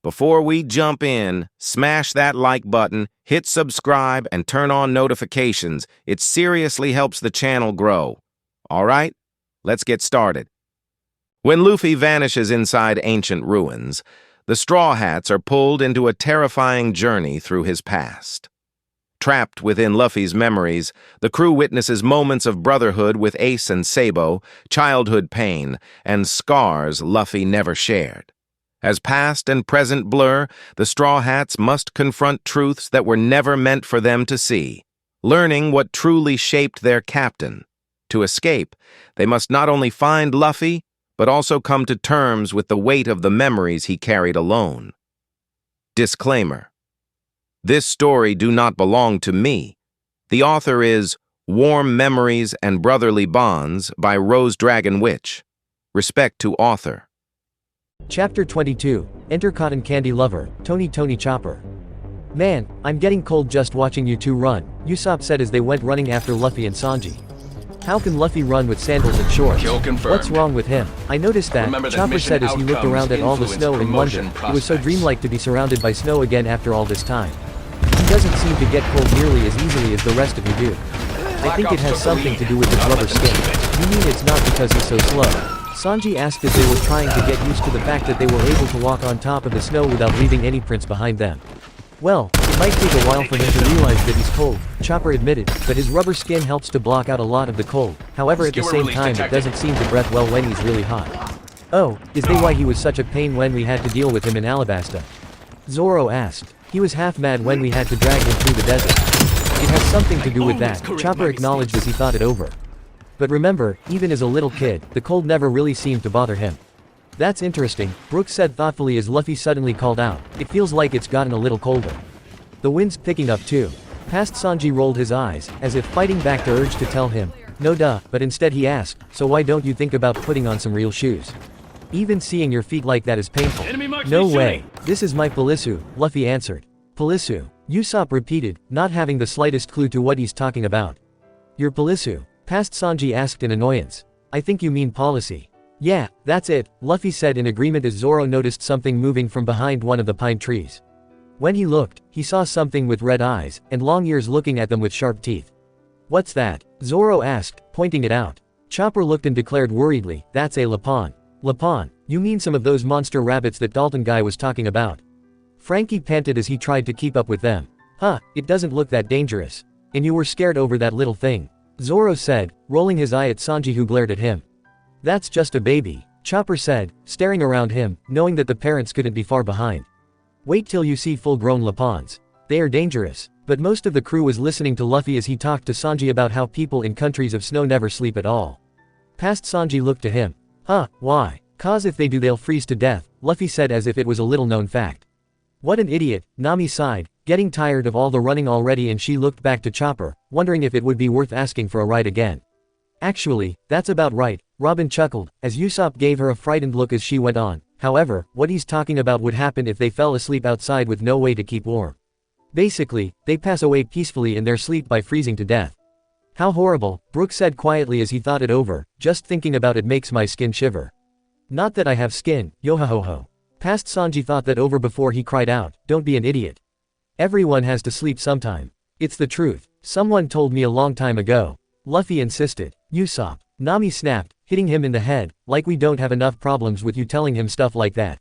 Before we jump in, smash that like button, hit subscribe, and turn on notifications. It seriously helps the channel grow. All right, let's get started. When Luffy vanishes inside ancient ruins, the Straw Hats are pulled into a terrifying journey through his past. Trapped within Luffy's memories, the crew witnesses moments of brotherhood with Ace and Sabo, childhood pain, and scars Luffy never shared. As past and present blur, the Straw Hats must confront truths that were never meant for them to see, learning what truly shaped their captain. To escape, they must not only find Luffy, but also come to terms with the weight of the memories he carried alone. Disclaimer: this story do not belong to me. The author is Warm Memories and Brotherly Bonds by RoseDragonWitch. Respect to author. Chapter 22. Enter Cotton Candy Lover, Tony Chopper. Man, I'm getting cold just watching you two run, Usopp said as they went running after Luffy and Sanji. How can Luffy run with sandals and shorts? What's wrong with him? I noticed that, Chopper said as he looked around at all the snow and wondered. It was so dreamlike to be surrounded by snow again after all this time. He doesn't seem to get cold nearly as easily as the rest of you do. I think it has something to do with his rubber skin. You mean it's not because he's so slow? Sanji asked as they were trying to get used to the fact that they were able to walk on top of the snow without leaving any prints behind them. Well, it might take a while for him to realize that he's cold, Chopper admitted, but his rubber skin helps to block out a lot of the cold. However, at the same time it doesn't seem to breathe well when he's really hot. Oh, is that why he was such a pain when we had to deal with him in Alabasta? Zoro asked. He was half mad when we had to drag him through the desert. It has something to do with that, Chopper acknowledged as he thought it over. But remember, even as a little kid, the cold never really seemed to bother him. That's interesting, Brooks said thoughtfully as Luffy suddenly called out. It feels like it's gotten a little colder. The wind's picking up too. Past Sanji rolled his eyes, as if fighting back the urge to tell him, no duh, but instead he asked, so why don't you think about putting on some real shoes? Even seeing your feet like that is painful. No way. This is my Pelissu, Luffy answered. Pelissu, Usopp repeated, not having the slightest clue to what he's talking about. Your Pelissu? Past Sanji asked in annoyance. I think you mean policy. Yeah, that's it, Luffy said in agreement as Zoro noticed something moving from behind one of the pine trees. When he looked, he saw something with red eyes, and long ears looking at them with sharp teeth. What's that? Zoro asked, pointing it out. Chopper looked and declared worriedly, that's a Lapon. Lapon? You mean some of those monster rabbits that Dalton guy was talking about? Frankie panted as he tried to keep up with them. Huh, it doesn't look that dangerous. And you were scared over that little thing? Zoro said, rolling his eye at Sanji who glared at him. That's just a baby, Chopper said, staring around him, knowing that the parents couldn't be far behind. Wait till you see full-grown Lapons. They are dangerous. But most of the crew was listening to Luffy as he talked to Sanji about how people in countries of snow never sleep at all. Past Sanji looked to him. Huh, why? 'Cause if they do they'll freeze to death, Luffy said as if it was a little-known fact. What an idiot, Nami sighed, getting tired of all the running already, and she looked back to Chopper, wondering if it would be worth asking for a ride again. Actually, that's about right, Robin chuckled, as Usopp gave her a frightened look as she went on. However, what he's talking about would happen if they fell asleep outside with no way to keep warm. Basically, they pass away peacefully in their sleep by freezing to death. How horrible, Brooks said quietly as he thought it over, just thinking about it makes my skin shiver. Not that I have skin, yo-ho-ho-ho. Past Sanji thought that over before he cried out, don't be an idiot. Everyone has to sleep sometime. It's the truth. Someone told me a long time ago. Luffy insisted. Usopp. Nami snapped, hitting him in the head, like we don't have enough problems with you telling him stuff like that.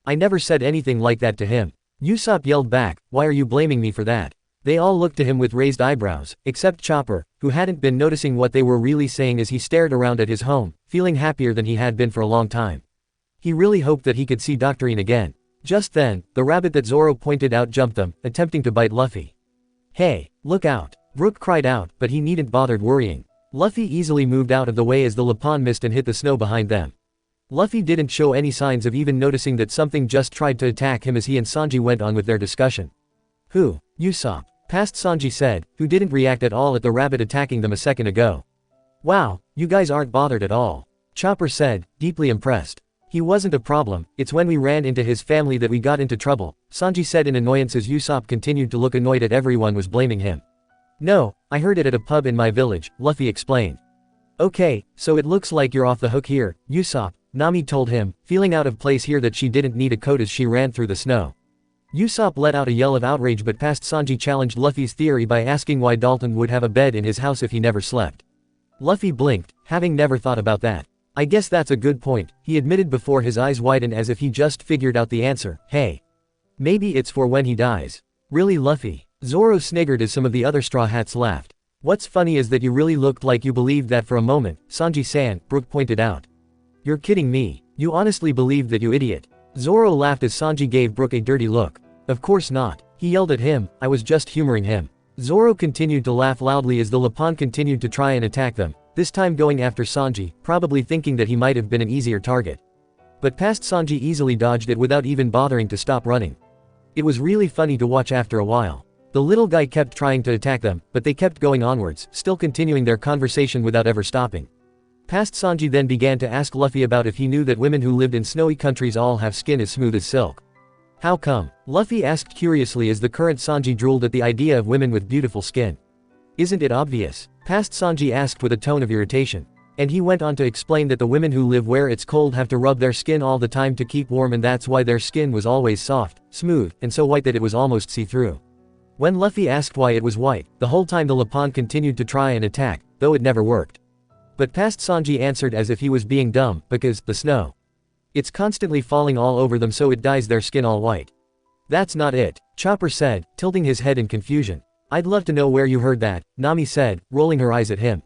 I never said anything like that to him. Usopp yelled back, why are you blaming me for that? They all looked to him with raised eyebrows, except Chopper, who hadn't been noticing what they were really saying as he stared around at his home, feeling happier than he had been for a long time. He really hoped that he could see Doctorine again. Just then, the rabbit that Zoro pointed out jumped them, attempting to bite Luffy. Hey, look out! Brook cried out, but he needn't bothered worrying. Luffy easily moved out of the way as the Lapon missed and hit the snow behind them. Luffy didn't show any signs of even noticing that something just tried to attack him as he and Sanji went on with their discussion. Who? Usopp. Past Sanji said, who didn't react at all at the rabbit attacking them a second ago. Wow, you guys aren't bothered at all. Chopper said, deeply impressed. He wasn't a problem, it's when we ran into his family that we got into trouble, Sanji said in annoyance as Usopp continued to look annoyed at everyone was blaming him. No, I heard it at a pub in my village, Luffy explained. Okay, so it looks like you're off the hook here, Usopp, Nami told him, feeling out of place here that she didn't need a coat as she ran through the snow. Usopp let out a yell of outrage, but past Sanji challenged Luffy's theory by asking why Dalton would have a bed in his house if he never slept. Luffy blinked, having never thought about that. I guess that's a good point, he admitted before his eyes widened as if he just figured out the answer. Hey. Maybe it's for when he dies. Really, Luffy? Zoro sniggered as some of the other Straw Hats laughed. What's funny is that you really looked like you believed that for a moment, Sanji-san, Brook pointed out. You're kidding me. You honestly believed that, you idiot. Zoro laughed as Sanji gave Brook a dirty look. Of course not. He yelled at him, I was just humoring him. Zoro continued to laugh loudly as the Lapon continued to try and attack them, this time going after Sanji, probably thinking that he might have been an easier target. But past Sanji easily dodged it without even bothering to stop running. It was really funny to watch after a while. The little guy kept trying to attack them, but they kept going onwards, still continuing their conversation without ever stopping. Past Sanji then began to ask Luffy about if he knew that women who lived in snowy countries all have skin as smooth as silk. How come? Luffy asked curiously as the current Sanji drooled at the idea of women with beautiful skin. Isn't it obvious? Past Sanji asked with a tone of irritation. And he went on to explain that the women who live where it's cold have to rub their skin all the time to keep warm, and that's why their skin was always soft, smooth, and so white that it was almost see-through. When Luffy asked why it was white, the whole time the Lapon continued to try and attack, though it never worked. But past Sanji answered as if he was being dumb, because, the snow. It's constantly falling all over them, so it dyes their skin all white. That's not it, Chopper said, tilting his head in confusion. I'd love to know where you heard that, Nami said, rolling her eyes at him.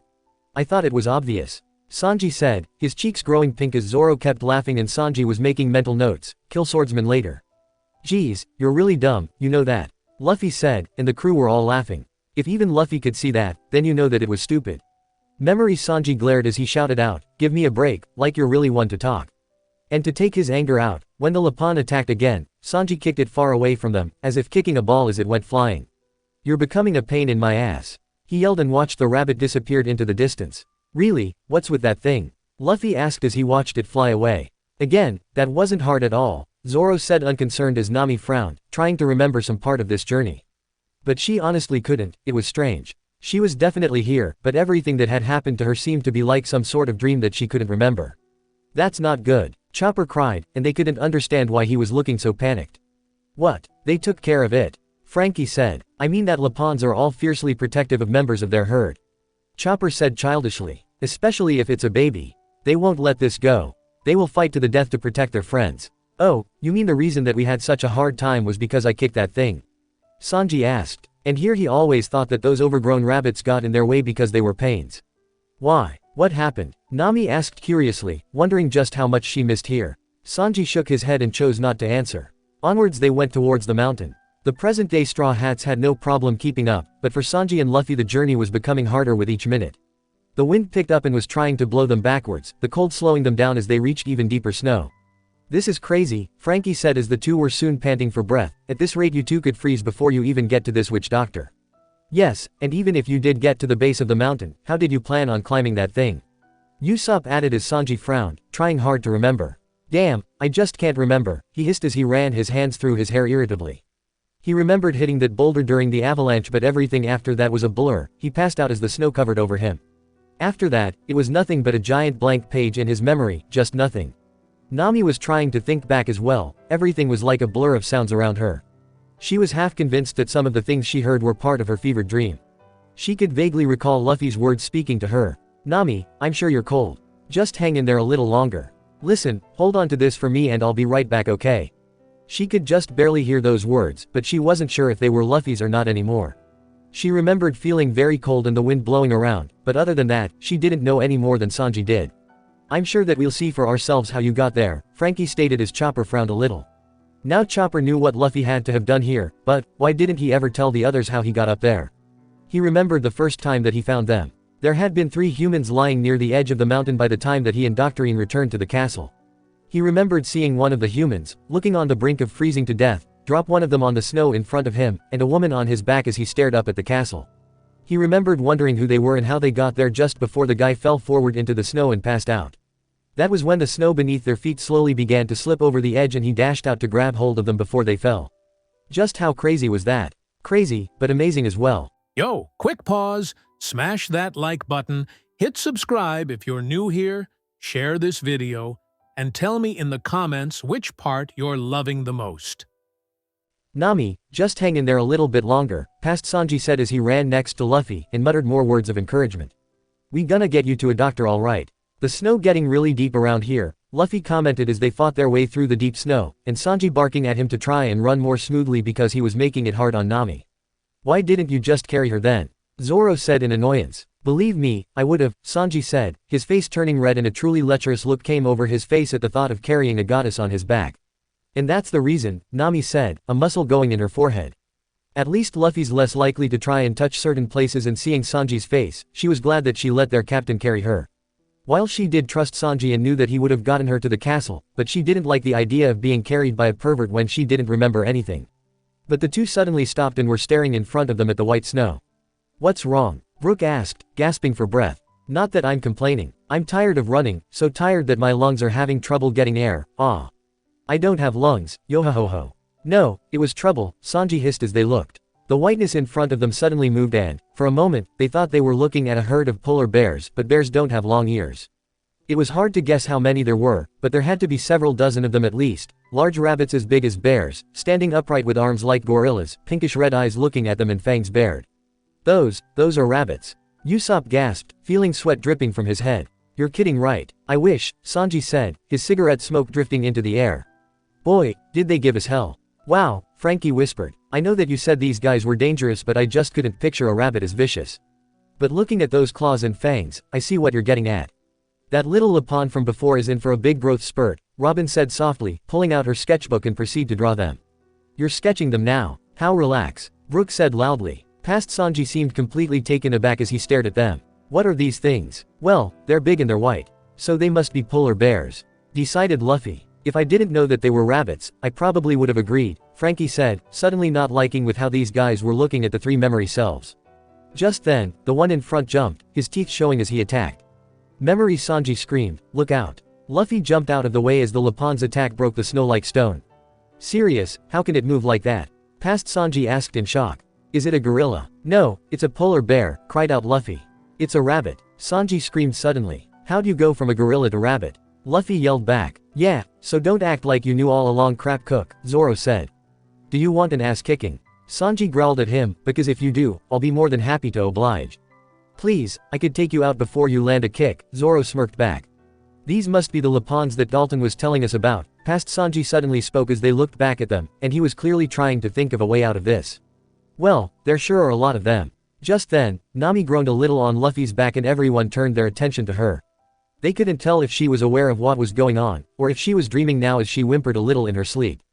I thought it was obvious. Sanji said, his cheeks growing pink as Zoro kept laughing and Sanji was making mental notes, kill swordsman later. Geez, you're really dumb, you know that. Luffy said, and the crew were all laughing. If even Luffy could see that, then you know that it was stupid. Memory, Sanji glared as he shouted out, give me a break, like you're really one to talk. And to take his anger out, when the Lapon attacked again, Sanji kicked it far away from them, as if kicking a ball as it went flying. You're becoming a pain in my ass. He yelled and watched the rabbit disappeared into the distance. Really, what's with that thing? Luffy asked as he watched it fly away. Again, that wasn't hard at all, Zoro said unconcerned as Nami frowned, trying to remember some part of this journey. But she honestly couldn't, it was strange. She was definitely here, but everything that had happened to her seemed to be like some sort of dream that she couldn't remember. That's not good, Chopper cried, and they couldn't understand why he was looking so panicked. What? They took care of it. Frankie said, I mean that Lapons are all fiercely protective of members of their herd. Chopper said childishly, especially if it's a baby. They won't let this go. They will fight to the death to protect their friends. Oh, you mean the reason that we had such a hard time was because I kicked that thing? Sanji asked, and here he always thought that those overgrown rabbits got in their way because they were pains. Why? What happened? Nami asked curiously, wondering just how much she missed here. Sanji shook his head and chose not to answer. Onwards they went towards the mountain. The present-day Straw Hats had no problem keeping up, but for Sanji and Luffy the journey was becoming harder with each minute. The wind picked up and was trying to blow them backwards, the cold slowing them down as they reached even deeper snow. This is crazy, Frankie said as the two were soon panting for breath. At this rate you two could freeze before you even get to this witch doctor. Yes, and even if you did get to the base of the mountain, how did you plan on climbing that thing? Usopp added as Sanji frowned, trying hard to remember. Damn, I just can't remember, he hissed as he ran his hands through his hair irritably. He remembered hitting that boulder during the avalanche, but everything after that was a blur. He passed out as the snow covered over him. After that, it was nothing but a giant blank page in his memory, just nothing. Nami was trying to think back as well, everything was like a blur of sounds around her. She was half convinced that some of the things she heard were part of her fevered dream. She could vaguely recall Luffy's words speaking to her. Nami, I'm sure you're cold. Just hang in there a little longer. Listen, hold on to this for me and I'll be right back, okay? She could just barely hear those words, but she wasn't sure if they were Luffy's or not anymore. She remembered feeling very cold and the wind blowing around, but other than that, she didn't know any more than Sanji did. I'm sure that we'll see for ourselves how you got there, Frankie stated as Chopper frowned a little. Now Chopper knew what Luffy had to have done here, but why didn't he ever tell the others how he got up there? He remembered the first time that he found them. There had been 3 humans lying near the edge of the mountain by the time that he and Doctorine returned to the castle. He remembered seeing one of the humans, looking on the brink of freezing to death, drop one of them on the snow in front of him, and a woman on his back as he stared up at the castle. He remembered wondering who they were and how they got there just before the guy fell forward into the snow and passed out. That was when the snow beneath their feet slowly began to slip over the edge and he dashed out to grab hold of them before they fell. Just how crazy was that? Crazy, but amazing as well. Yo, quick pause, smash that like button, hit subscribe if you're new here, share this video, and tell me in the comments which part you're loving the most. Nami, just hang in there a little bit longer, past Sanji said as he ran next to Luffy and muttered more words of encouragement. We gonna get you to a doctor all right. The snow getting really deep around here, Luffy commented as they fought their way through the deep snow, and Sanji barking at him to try and run more smoothly because he was making it hard on Nami. Why didn't you just carry her then? Zoro said in annoyance. Believe me, I would've, Sanji said, his face turning red and a truly lecherous look came over his face at the thought of carrying a goddess on his back. And that's the reason, Nami said, a muscle going in her forehead. At least Luffy's less likely to try and touch certain places, and seeing Sanji's face, she was glad that she let their captain carry her. While she did trust Sanji and knew that he would have gotten her to the castle, but she didn't like the idea of being carried by a pervert when she didn't remember anything. But the two suddenly stopped and were staring in front of them at the white snow. What's wrong? Brooke asked, gasping for breath. Not that I'm complaining. I'm tired of running, so tired that my lungs are having trouble getting air. Ah. I don't have lungs, yo-ho-ho-ho. No, it was trouble, Sanji hissed as they looked. The whiteness in front of them suddenly moved and, for a moment, they thought they were looking at a herd of polar bears, but bears don't have long ears. It was hard to guess how many there were, but there had to be several dozen of them at least, large rabbits as big as bears, standing upright with arms like gorillas, pinkish red eyes looking at them and fangs bared. Those are rabbits. Usopp gasped, feeling sweat dripping from his head. You're kidding right? I wish, Sanji said, his cigarette smoke drifting into the air. Boy, did they give us hell. Wow, Frankie whispered. I know that you said these guys were dangerous, but I just couldn't picture a rabbit as vicious. But looking at those claws and fangs, I see what you're getting at. That little Lapon from before is in for a big growth spurt, Robin said softly, pulling out her sketchbook and proceed to draw them. You're sketching them now. How relax, Brooke said loudly. Past Sanji seemed completely taken aback as he stared at them. What are these things? Well, they're big and they're white. So they must be polar bears. Decided Luffy. If I didn't know that they were rabbits, I probably would have agreed, Frankie said, suddenly not liking with how these guys were looking at the three memory selves. Just then, the one in front jumped, his teeth showing as he attacked. Memory Sanji screamed, look out. Luffy jumped out of the way as the Lapon's attack broke the snow like stone. Serious, how can it move like that? Past Sanji asked in shock. Is it a gorilla? No, it's a polar bear, cried out Luffy. It's a rabbit, Sanji screamed suddenly. How'd you go from a gorilla to rabbit? Luffy yelled back. Yeah, so don't act like you knew all along, crap cook, Zoro said. Do you want an ass kicking? Sanji growled at him, because if you do, I'll be more than happy to oblige. Please, I could take you out before you land a kick, Zoro smirked back. These must be the Lapons that Dalton was telling us about, past Sanji suddenly spoke as they looked back at them, and he was clearly trying to think of a way out of this. Well, there sure are a lot of them. Just then, Nami groaned a little on Luffy's back and everyone turned their attention to her. They couldn't tell if she was aware of what was going on, or if she was dreaming now as she whimpered a little in her sleep.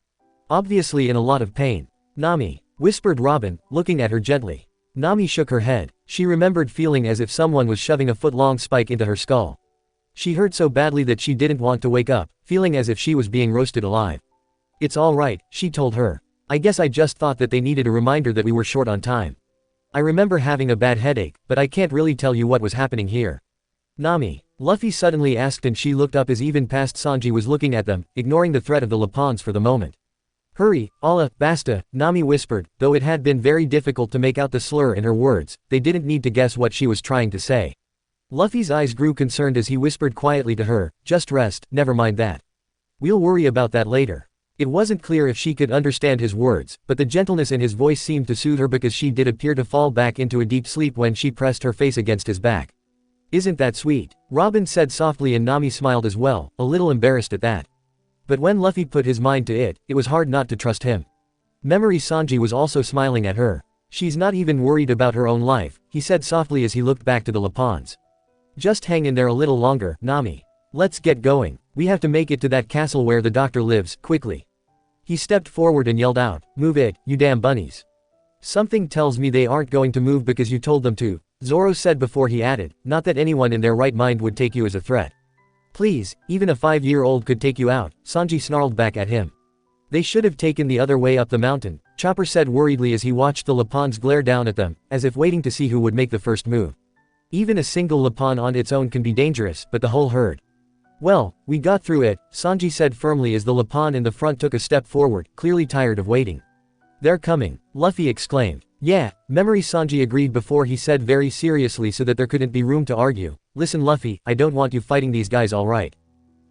Obviously in a lot of pain. Nami, whispered Robin, looking at her gently. Nami shook her head. She remembered feeling as if someone was shoving a foot-long spike into her skull. She hurt so badly that she didn't want to wake up, feeling as if she was being roasted alive. It's all right, she told her. I guess I just thought that they needed a reminder that we were short on time. I remember having a bad headache, but I can't really tell you what was happening here. Nami, Luffy suddenly asked, and she looked up as even past Sanji was looking at them, ignoring the threat of the Lapons for the moment. Hurry, Allah, basta, Nami whispered, though it had been very difficult to make out the slur in her words, they didn't need to guess what she was trying to say. Luffy's eyes grew concerned as he whispered quietly to her, just rest, never mind that. We'll worry about that later. It wasn't clear if she could understand his words, but the gentleness in his voice seemed to soothe her because she did appear to fall back into a deep sleep when she pressed her face against his back. Isn't that sweet? Robin said softly, and Nami smiled as well, a little embarrassed at that. But when Luffy put his mind to it, it was hard not to trust him. Memory Sanji was also smiling at her. She's not even worried about her own life, he said softly as he looked back to the Lapons. Just hang in there a little longer, Nami. Let's get going. We have to make it to that castle where the doctor lives, quickly. He stepped forward and yelled out, move it, you damn bunnies. Something tells me they aren't going to move because you told them to, Zoro said before he added, not that anyone in their right mind would take you as a threat. Please, even a 5-year-old could take you out, Sanji snarled back at him. They should have taken the other way up the mountain, Chopper said worriedly as he watched the Lapons glare down at them, as if waiting to see who would make the first move. Even a single Lapon on its own can be dangerous, but the whole herd. Well, we got through it, Sanji said firmly as the Lapon in the front took a step forward, clearly tired of waiting. They're coming, Luffy exclaimed. Yeah, Memory Sanji agreed before he said very seriously so that there couldn't be room to argue. Listen Luffy, I don't want you fighting these guys, alright?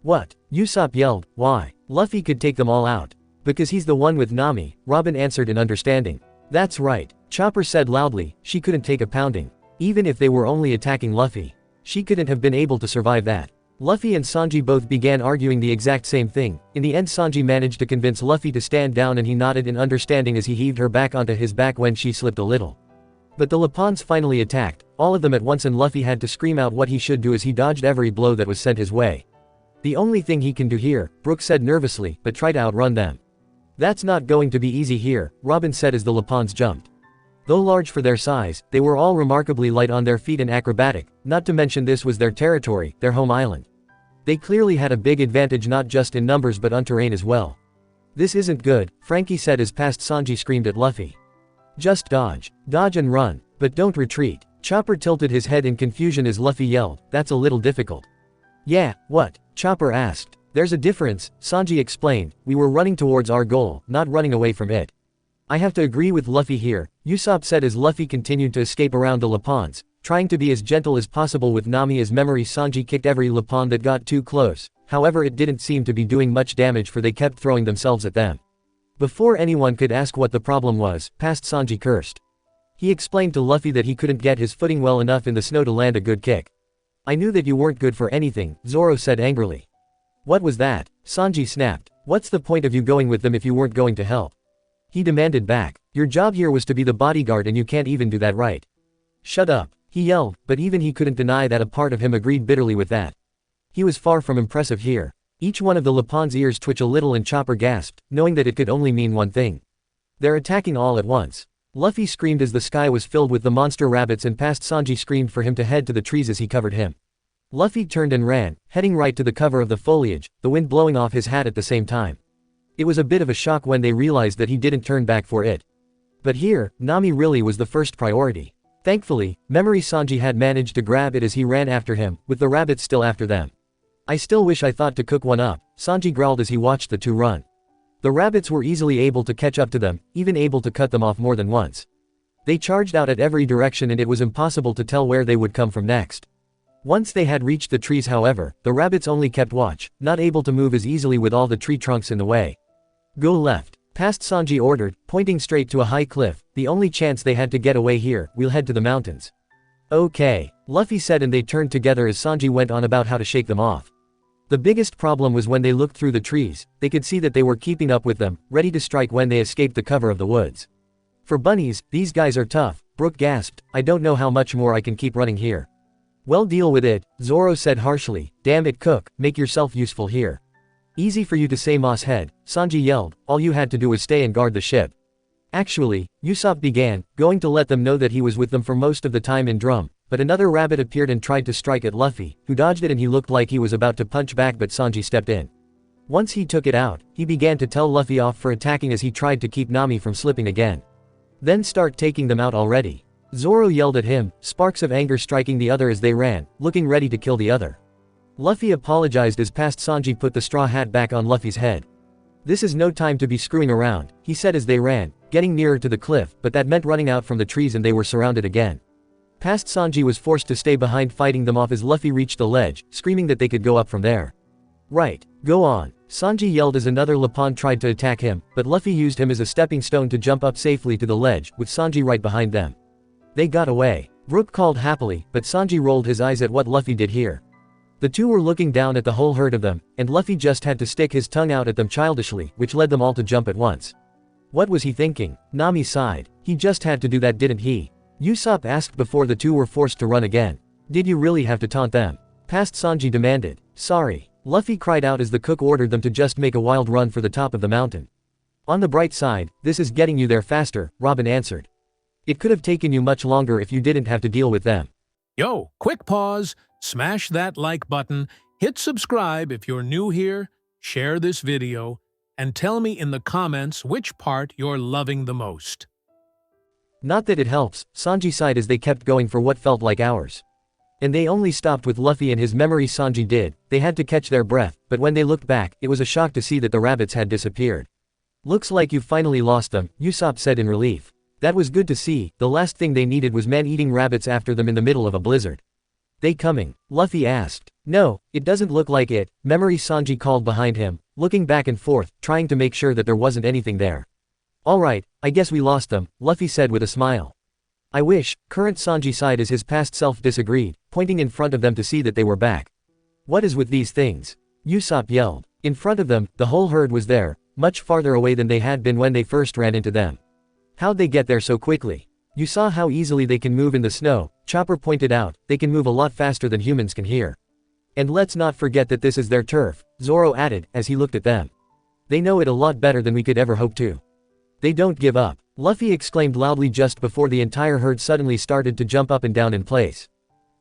What? Usopp yelled, why? Luffy could take them all out. Because he's the one with Nami, Robin answered in understanding. That's right, Chopper said loudly, she couldn't take a pounding. Even if they were only attacking Luffy. She couldn't have been able to survive that. Luffy and Sanji both began arguing the exact same thing. In the end Sanji managed to convince Luffy to stand down and he nodded in understanding as he heaved her back onto his back when she slipped a little. But the Lapons finally attacked, all of them at once, and Luffy had to scream out what he should do as he dodged every blow that was sent his way. The only thing he can do here, Brook said nervously, but try to outrun them. That's not going to be easy here, Robin said as the Lapons jumped. Though large for their size, they were all remarkably light on their feet and acrobatic, not to mention this was their territory, their home island. They clearly had a big advantage not just in numbers but on terrain as well. This isn't good, Frankie said as past Sanji screamed at Luffy. Just dodge. Dodge and run. But don't retreat. Chopper tilted his head in confusion as Luffy yelled, that's a little difficult. Yeah, what? Chopper asked. There's a difference, Sanji explained, we were running towards our goal, not running away from it. I have to agree with Luffy here, Usopp said as Luffy continued to escape around the Lapons, trying to be as gentle as possible with Nami as memory. Sanji kicked every Lapon that got too close, however it didn't seem to be doing much damage for they kept throwing themselves at them. Before anyone could ask what the problem was, past Sanji cursed. He explained to Luffy that he couldn't get his footing well enough in the snow to land a good kick. I knew that you weren't good for anything, Zoro said angrily. What was that? Sanji snapped. What's the point of you going with them if you weren't going to help? He demanded back. Your job here was to be the bodyguard and you can't even do that right. Shut up, he yelled, but even he couldn't deny that a part of him agreed bitterly with that. He was far from impressive here. Each one of the Lapons' ears twitched a little and Chopper gasped, knowing that it could only mean one thing. They're attacking all at once. Luffy screamed as the sky was filled with the monster rabbits and past Sanji screamed for him to head to the trees as he covered him. Luffy turned and ran, heading right to the cover of the foliage, the wind blowing off his hat at the same time. It was a bit of a shock when they realized that he didn't turn back for it. But here, Nami really was the first priority. Thankfully, Memory Sanji had managed to grab it as he ran after him, with the rabbits still after them. I still wish I thought to cook one up, Sanji growled as he watched the two run. The rabbits were easily able to catch up to them, even able to cut them off more than once. They charged out at every direction and it was impossible to tell where they would come from next. Once they had reached the trees however, the rabbits only kept watch, not able to move as easily with all the tree trunks in the way. Go left. Past Sanji ordered, pointing straight to a high cliff, the only chance they had to get away here, we'll head to the mountains. Okay, Luffy said and they turned together as Sanji went on about how to shake them off. The biggest problem was when they looked through the trees, they could see that they were keeping up with them, ready to strike when they escaped the cover of the woods. For bunnies, these guys are tough, Brook gasped, I don't know how much more I can keep running here. Well, deal with it, Zoro said harshly, damn it Cook, make yourself useful here. Easy for you to say Moss Head, Sanji yelled, all you had to do was stay and guard the ship. Actually, Usopp began, going to let them know that he was with them for most of the time in Drum, but another rabbit appeared and tried to strike at Luffy, who dodged it and he looked like he was about to punch back but Sanji stepped in. Once he took it out, he began to tell Luffy off for attacking as he tried to keep Nami from slipping again. Then start taking them out already. Zoro yelled at him, sparks of anger striking the other as they ran, looking ready to kill the other. Luffy apologized as past Sanji put the straw hat back on Luffy's head. This is no time to be screwing around, he said as they ran, getting nearer to the cliff, but that meant running out from the trees and they were surrounded again. Past Sanji was forced to stay behind fighting them off as Luffy reached the ledge, screaming that they could go up from there. Right, go on, Sanji yelled as another Lapon tried to attack him, but Luffy used him as a stepping stone to jump up safely to the ledge, with Sanji right behind them. They got away. Brook called happily, but Sanji rolled his eyes at what Luffy did here. The two were looking down at the whole herd of them, and Luffy just had to stick his tongue out at them childishly, which led them all to jump at once. What was he thinking? Nami sighed. He just had to do that, didn't he? Usopp asked before the two were forced to run again. Did you really have to taunt them? Past Sanji demanded. Sorry. Luffy cried out as the cook ordered them to just make a wild run for the top of the mountain. On the bright side, this is getting you there faster, Robin answered. It could have taken you much longer if you didn't have to deal with them. Yo, quick pause, smash that like button, hit subscribe if you're new here, share this video, and tell me in the comments which part you're loving the most. Not that it helps, Sanji sighed as they kept going for what felt like hours. And they only stopped with Luffy and his memory. Sanji did, they had to catch their breath, but when they looked back, it was a shock to see that the rabbits had disappeared. Looks like you've finally lost them, Usopp said in relief. That was good to see, the last thing they needed was man-eating rabbits after them in the middle of a blizzard. They coming? Luffy asked. No, it doesn't look like it, Memory Sanji called behind him, looking back and forth, trying to make sure that there wasn't anything there. Alright, I guess we lost them, Luffy said with a smile. I wish, current Sanji sighed as his past self disagreed, pointing in front of them to see that they were back. What is with these things? Usopp yelled. In front of them, the whole herd was there, much farther away than they had been when they first ran into them. How'd they get there so quickly? You saw how easily they can move in the snow, Chopper pointed out, they can move a lot faster than humans can here. And let's not forget that this is their turf, Zoro added, as he looked at them. They know it a lot better than we could ever hope to. They don't give up, Luffy exclaimed loudly just before the entire herd suddenly started to jump up and down in place.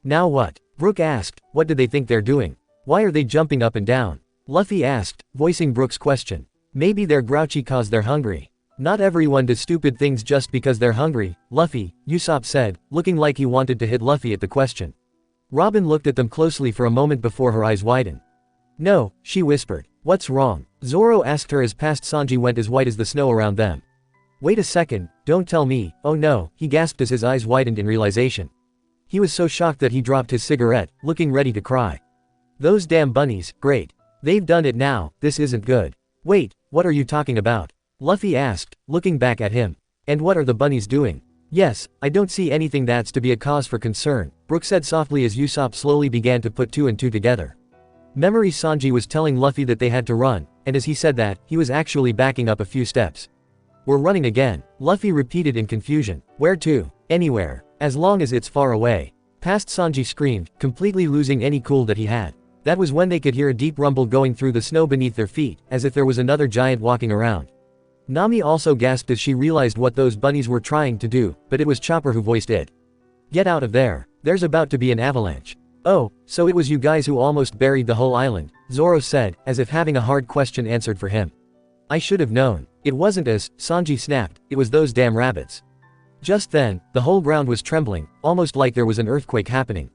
Now what? Brook asked, what do they think they're doing? Why are they jumping up and down? Luffy asked, voicing Brook's question. Maybe they're grouchy cause they're hungry. Not everyone does stupid things just because they're hungry, Luffy, Usopp said, looking like he wanted to hit Luffy at the question. Robin looked at them closely for a moment before her eyes widened. No, she whispered. What's wrong? Zoro asked her as past Sanji went as white as the snow around them. Wait a second, don't tell me, oh no, he gasped as his eyes widened in realization. He was so shocked that he dropped his cigarette, looking ready to cry. Those damn bunnies, great. They've done it now, this isn't good. Wait, what are you talking about? Luffy asked, looking back at him. And what are the bunnies doing? Yes, I don't see anything that's to be a cause for concern, Brook said softly as Usopp slowly began to put two and two together. Memory Sanji was telling Luffy that they had to run, and as he said that, he was actually backing up a few steps. We're running again, Luffy repeated in confusion. Where to? Anywhere. As long as it's far away. Past Sanji screamed, completely losing any cool that he had. That was when they could hear a deep rumble going through the snow beneath their feet, as if there was another giant walking around. Nami also gasped as she realized what those bunnies were trying to do, but it was Chopper who voiced it. Get out of there. There's about to be an avalanche. Oh, so it was you guys who almost buried the whole island, Zoro said, as if having a hard question answered for him. I should have known. It wasn't us, Sanji snapped, it was those damn rabbits. Just then, the whole ground was trembling, almost like there was an earthquake happening.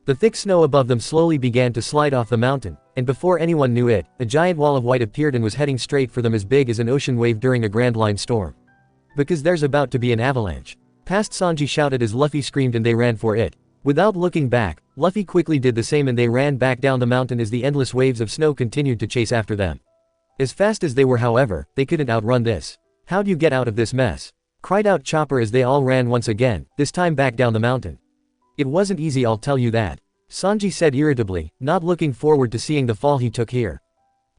The thick snow above them slowly began to slide off the mountain, and before anyone knew it, a giant wall of white appeared and was heading straight for them as big as an ocean wave during a grand line storm. Because there's about to be an avalanche. Past Sanji shouted as Luffy screamed and they ran for it. Without looking back, Luffy quickly did the same and they ran back down the mountain as the endless waves of snow continued to chase after them. As fast as they were, however, they couldn't outrun this. How'd you get out of this mess? Cried out Chopper as they all ran once again, this time back down the mountain. It wasn't easy, I'll tell you that, Sanji said irritably, not looking forward to seeing the fall he took here.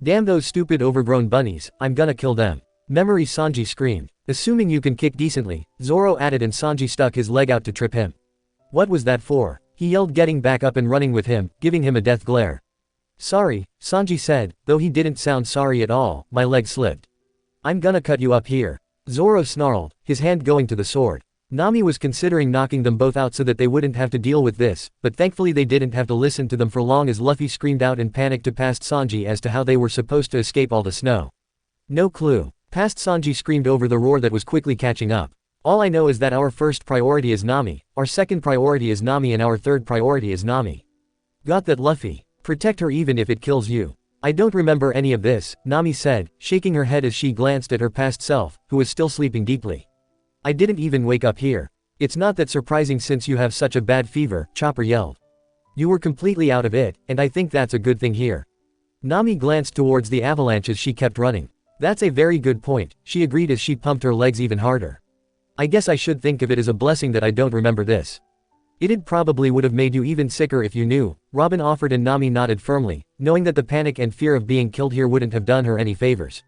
Damn those stupid overgrown bunnies, I'm gonna kill them. Memory Sanji screamed. Assuming you can kick decently, Zoro added and Sanji stuck his leg out to trip him. What was that for? He yelled, getting back up and running with him, giving him a death glare. Sorry, Sanji said, though he didn't sound sorry at all, my leg slipped. I'm gonna cut you up here. Zoro snarled, his hand going to the sword. Nami was considering knocking them both out so that they wouldn't have to deal with this, but thankfully they didn't have to listen to them for long as Luffy screamed out in panic to past Sanji as to how they were supposed to escape all the snow. No clue. Past Sanji screamed over the roar that was quickly catching up. All I know is that our first priority is Nami, our second priority is Nami and our third priority is Nami. Got that, Luffy? Protect her even if it kills you. I don't remember any of this, Nami said, shaking her head as she glanced at her past self, who was still sleeping deeply. I didn't even wake up here. It's not that surprising since you have such a bad fever, Chopper yelled. You were completely out of it, and I think that's a good thing here. Nami glanced towards the avalanche as she kept running. That's a very good point, she agreed as she pumped her legs even harder. I guess I should think of it as a blessing that I don't remember this. It'd probably would have made you even sicker if you knew, Robin offered and Nami nodded firmly, knowing that the panic and fear of being killed here wouldn't have done her any favors.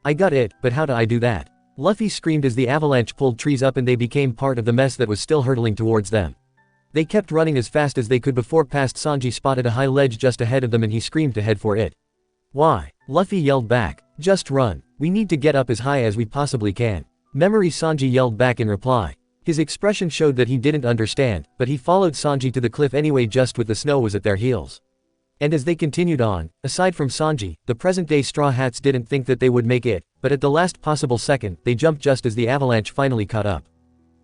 I got it, but how do I do that? Luffy screamed as the avalanche pulled trees up and they became part of the mess that was still hurtling towards them. They kept running as fast as they could before past Sanji spotted a high ledge just ahead of them and he screamed to head for it. Why? Luffy yelled back. Just run. We need to get up as high as we possibly can. Memory Sanji yelled back in reply. His expression showed that he didn't understand, but he followed Sanji to the cliff anyway just with the snow was at their heels. And as they continued on, aside from Sanji, the present-day Straw Hats didn't think that they would make it, but at the last possible second, they jumped just as the avalanche finally caught up.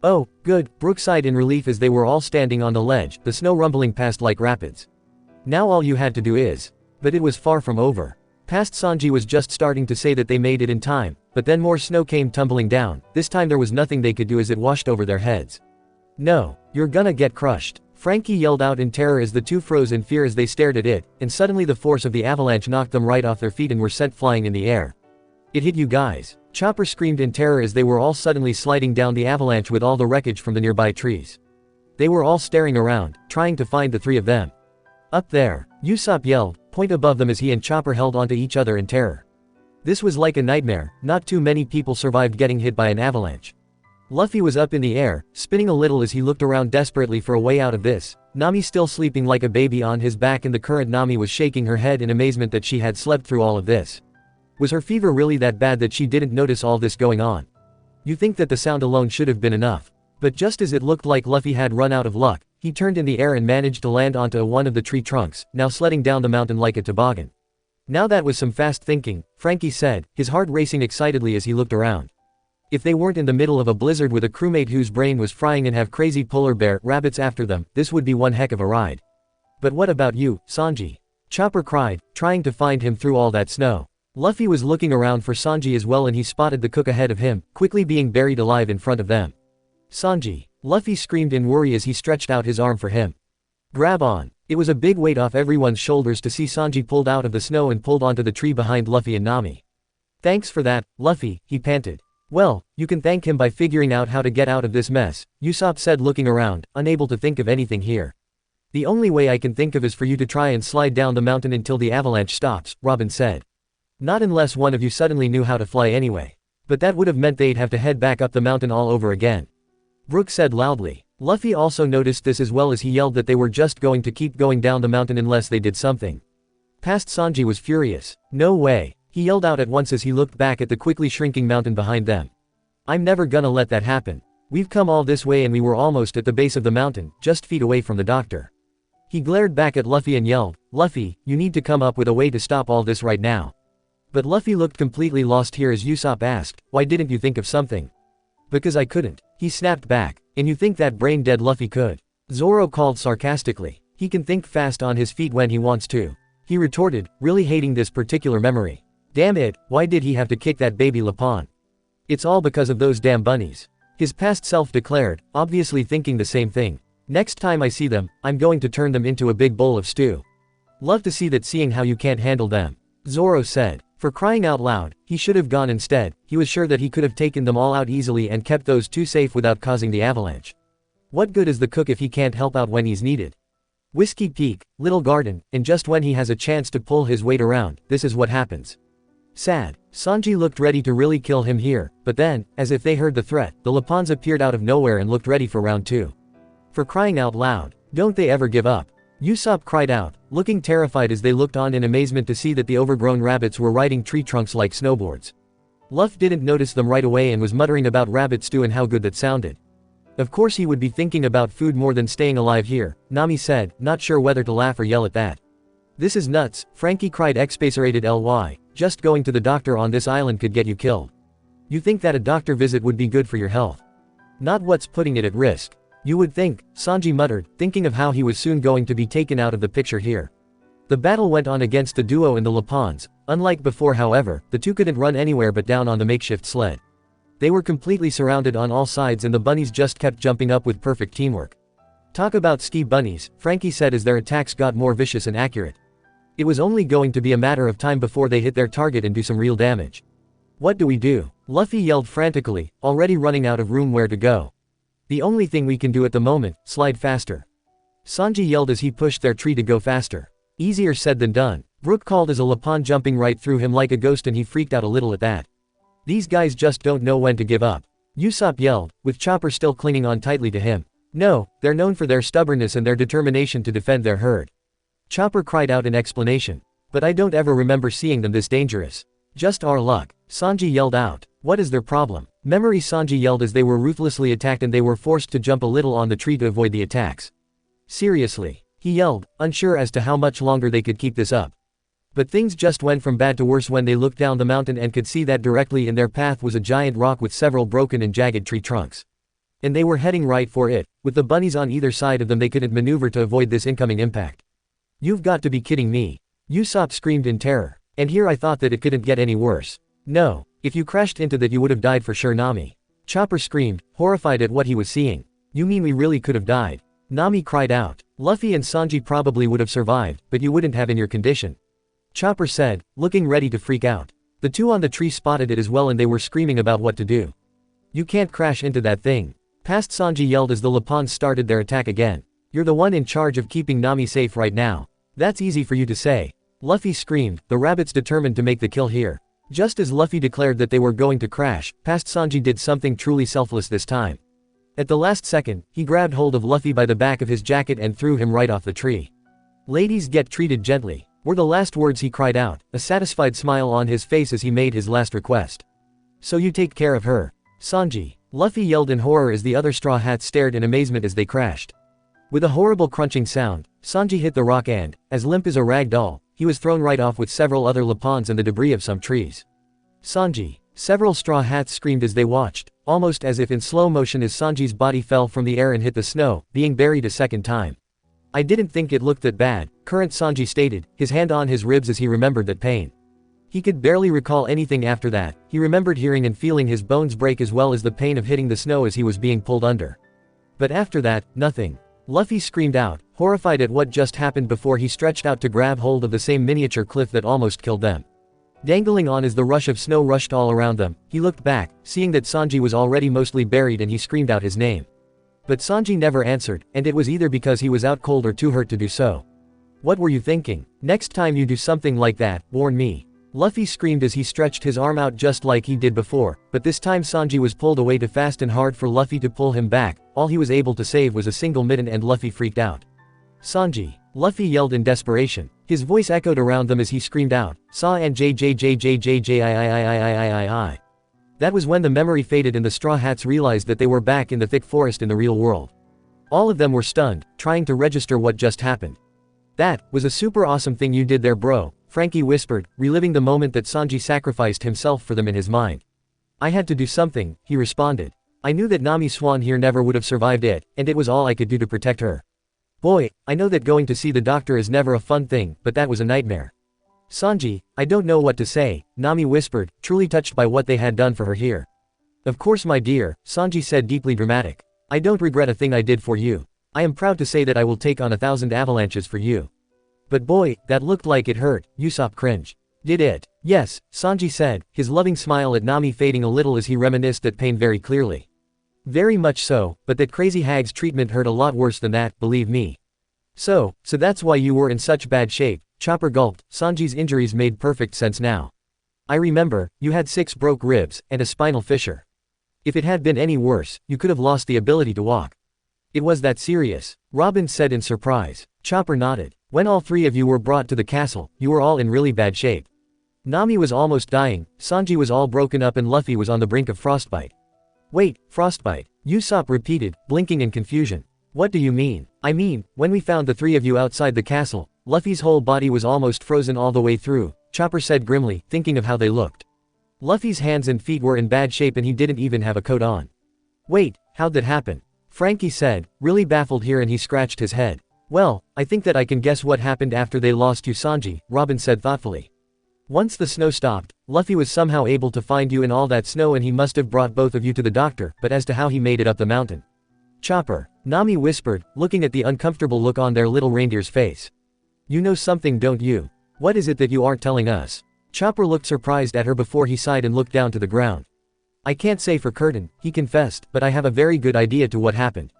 Oh, good, Brook sighed in relief as they were all standing on the ledge, the snow rumbling past like rapids. Now all you had to do is. But it was far from over. Past Sanji was just starting to say that they made it in time, but then more snow came tumbling down, this time there was nothing they could do as it washed over their heads. No, you're gonna get crushed. Frankie yelled out in terror as the two froze in fear as they stared at it, and suddenly the force of the avalanche knocked them right off their feet and were sent flying in the air. "It hit you guys!" Chopper screamed in terror as they were all suddenly sliding down the avalanche with all the wreckage from the nearby trees. They were all staring around, trying to find the three of them. "Up there!" Usopp yelled, point above them as he and Chopper held onto each other in terror. This was like a nightmare, not too many people survived getting hit by an avalanche. Luffy was up in the air, spinning a little as he looked around desperately for a way out of this. Nami still sleeping like a baby on his back, and the current Nami was shaking her head in amazement that she had slept through all of this. Was her fever really that bad that she didn't notice all this going on? You think that the sound alone should have been enough. But just as it looked like Luffy had run out of luck, he turned in the air and managed to land onto one of the tree trunks, now sledding down the mountain like a toboggan. Now that was some fast thinking, Frankie said, his heart racing excitedly as he looked around. If they weren't in the middle of a blizzard with a crewmate whose brain was frying and have crazy polar bear rabbits after them, this would be one heck of a ride. But what about you, Sanji? Chopper cried, trying to find him through all that snow. Luffy was looking around for Sanji as well, and he spotted the cook ahead of him, quickly being buried alive in front of them. "Sanji!" Luffy screamed in worry as he stretched out his arm for him. "Grab on!" It was a big weight off everyone's shoulders to see Sanji pulled out of the snow and pulled onto the tree behind Luffy and Nami. "Thanks for that, Luffy," he panted. "Well, you can thank him by figuring out how to get out of this mess," Usopp said, looking around, unable to think of anything here. "The only way I can think of is for you to try and slide down the mountain until the avalanche stops," Robin said. "Not unless one of you suddenly knew how to fly anyway. But that would have meant they'd have to head back up the mountain all over again," Brook said loudly. Luffy also noticed this as well as he yelled that they were just going to keep going down the mountain unless they did something. Past Sanji was furious. "No way," he yelled out at once as he looked back at the quickly shrinking mountain behind them. "I'm never gonna let that happen. We've come all this way and we were almost at the base of the mountain, just feet away from the doctor." He glared back at Luffy and yelled, "Luffy, you need to come up with a way to stop all this right now." But Luffy looked completely lost here as Usopp asked, "Why didn't you think of something?" "Because I couldn't," he snapped back. "And you think that brain-dead Luffy could?" Zoro called sarcastically. "He can think fast on his feet when he wants to," he retorted, really hating this particular memory. "Damn it, why did he have to kick that baby Lapon? It's all because of those damn bunnies," his past self declared, obviously thinking the same thing. "Next time I see them, I'm going to turn them into a big bowl of stew." "Love to see that, seeing how you can't handle them," Zoro said. For crying out loud, he should have gone instead. He was sure that he could have taken them all out easily and kept those two safe without causing the avalanche. What good is the cook if he can't help out when he's needed? Whiskey Peak, Little Garden, and just when he has a chance to pull his weight around, this is what happens. Sad. Sanji looked ready to really kill him here, but then, as if they heard the threat, the Lapons appeared out of nowhere and looked ready for round 2. For crying out loud, don't they ever give up? Usopp cried out, looking terrified as they looked on in amazement to see that the overgrown rabbits were riding tree trunks like snowboards. Luffy didn't notice them right away and was muttering about rabbit stew and how good that sounded. Of course he would be thinking about food more than staying alive here, Nami said, not sure whether to laugh or yell at that. This is nuts, Frankie cried expacerated ly, just going to the doctor on this island could get you killed. You think that a doctor visit would be good for your health? Not what's putting it at risk. You would think, Sanji muttered, thinking of how he was soon going to be taken out of the picture here. The battle went on against the duo and the Lapons. Unlike before, however, the two couldn't run anywhere but down on the makeshift sled. They were completely surrounded on all sides and the bunnies just kept jumping up with perfect teamwork. Talk about ski bunnies, Frankie said as their attacks got more vicious and accurate. It was only going to be a matter of time before they hit their target and do some real damage. What do we do? Luffy yelled frantically, already running out of room where to go. The only thing we can do at the moment, slide faster. Sanji yelled as he pushed their tree to go faster. Easier said than done, Brook called as a Lapon jumping right through him like a ghost and he freaked out a little at that. These guys just don't know when to give up. Usopp yelled, with Chopper still clinging on tightly to him. No, they're known for their stubbornness and their determination to defend their herd. Chopper cried out in explanation. But I don't ever remember seeing them this dangerous. Just our luck. Sanji yelled out. What is their problem? Memory, Sanji yelled as they were ruthlessly attacked and they were forced to jump a little on the tree to avoid the attacks. Seriously. He yelled, unsure as to how much longer they could keep this up. But things just went from bad to worse when they looked down the mountain and could see that directly in their path was a giant rock with several broken and jagged tree trunks. And they were heading right for it. With the bunnies on either side of them they couldn't maneuver to avoid this incoming impact. You've got to be kidding me. Usopp screamed in terror. And here I thought that it couldn't get any worse. No. If you crashed into that you would have died for sure, Nami. Chopper screamed, horrified at what he was seeing. You mean we really could have died? Nami cried out. Luffy and Sanji probably would have survived, but you wouldn't have in your condition. Chopper said, looking ready to freak out. The two on the tree spotted it as well and they were screaming about what to do. You can't crash into that thing. Past Sanji yelled as the Lapons started their attack again. You're the one in charge of keeping Nami safe right now. That's easy for you to say. Luffy screamed, the rabbits determined to make the kill here. Just as Luffy declared that they were going to crash, past Sanji did something truly selfless this time. At the last second, he grabbed hold of Luffy by the back of his jacket and threw him right off the tree. Ladies get treated gently, were the last words he cried out, a satisfied smile on his face as he made his last request. So you take care of her. Sanji. Luffy yelled in horror as the other Straw Hats stared in amazement as they crashed. With a horrible crunching sound, Sanji hit the rock and, as limp as a rag doll, he was thrown right off with several other Lapons and the debris of some trees. Sanji. Several Straw Hats screamed as they watched, almost as if in slow motion as Sanji's body fell from the air and hit the snow, being buried a second time. I didn't think it looked that bad, current Sanji stated, his hand on his ribs as he remembered that pain. He could barely recall anything after that. He remembered hearing and feeling his bones break as well as the pain of hitting the snow as he was being pulled under. But after that, nothing. Luffy screamed out, horrified at what just happened before he stretched out to grab hold of the same miniature cliff that almost killed them. Dangling on as the rush of snow rushed all around them, he looked back, seeing that Sanji was already mostly buried and he screamed out his name. But Sanji never answered, and it was either because he was out cold or too hurt to do so. What were you thinking? Next time you do something like that, warn me. Luffy screamed as he stretched his arm out just like he did before, but this time Sanji was pulled away too fast and hard for Luffy to pull him back. All he was able to save was a single mitten and Luffy freaked out. Sanji. Luffy yelled in desperation. His voice echoed around them as he screamed out, Saw and JJJJJJJIIIIIIII. That was when the memory faded and the Straw Hats realized that they were back in the thick forest in the real world. All of them were stunned, trying to register what just happened. That was a super awesome thing you did there, bro, Frankie whispered, reliving the moment that Sanji sacrificed himself for them in his mind. I had to do something, he responded. I knew that Nami Swan here never would have survived it, and it was all I could do to protect her. Boy, I know that going to see the doctor is never a fun thing, but that was a nightmare. Sanji, I don't know what to say, Nami whispered, truly touched by what they had done for her here. Of course my dear, Sanji said, deeply dramatic. I don't regret a thing I did for you. I am proud to say that I will take on 1,000 avalanches for you. But boy, that looked like it hurt, Usopp cringed. Did it? Yes, Sanji said, his loving smile at Nami fading a little as he reminisced that pain very clearly. Very much so, but that crazy hag's treatment hurt a lot worse than that, believe me. So that's why you were in such bad shape, Chopper gulped. Sanji's injuries made perfect sense now. I remember, you had 6 broke ribs, and a spinal fissure. If it had been any worse, you could have lost the ability to walk. It was that serious, Robin said in surprise. Chopper nodded. When all 3 of you were brought to the castle, you were all in really bad shape. Nami was almost dying, Sanji was all broken up and Luffy was on the brink of frostbite. Wait, frostbite, Usopp repeated, blinking in confusion. What do you mean? I mean, when we found the 3 of you outside the castle, Luffy's whole body was almost frozen all the way through, Chopper said grimly, thinking of how they looked. Luffy's hands and feet were in bad shape and he didn't even have a coat on. Wait, how'd that happen? Frankie said, really baffled here, and he scratched his head. Well, I think that I can guess what happened after they lost you, Sanji, Robin said thoughtfully. Once the snow stopped, Luffy was somehow able to find you in all that snow and he must have brought both of you to the doctor, but as to how he made it up the mountain. Chopper, Nami whispered, looking at the uncomfortable look on their little reindeer's face. You know something, don't you? What is it that you aren't telling us? Chopper looked surprised at her before he sighed and looked down to the ground. I can't say for certain, he confessed, but I have a very good idea to what happened.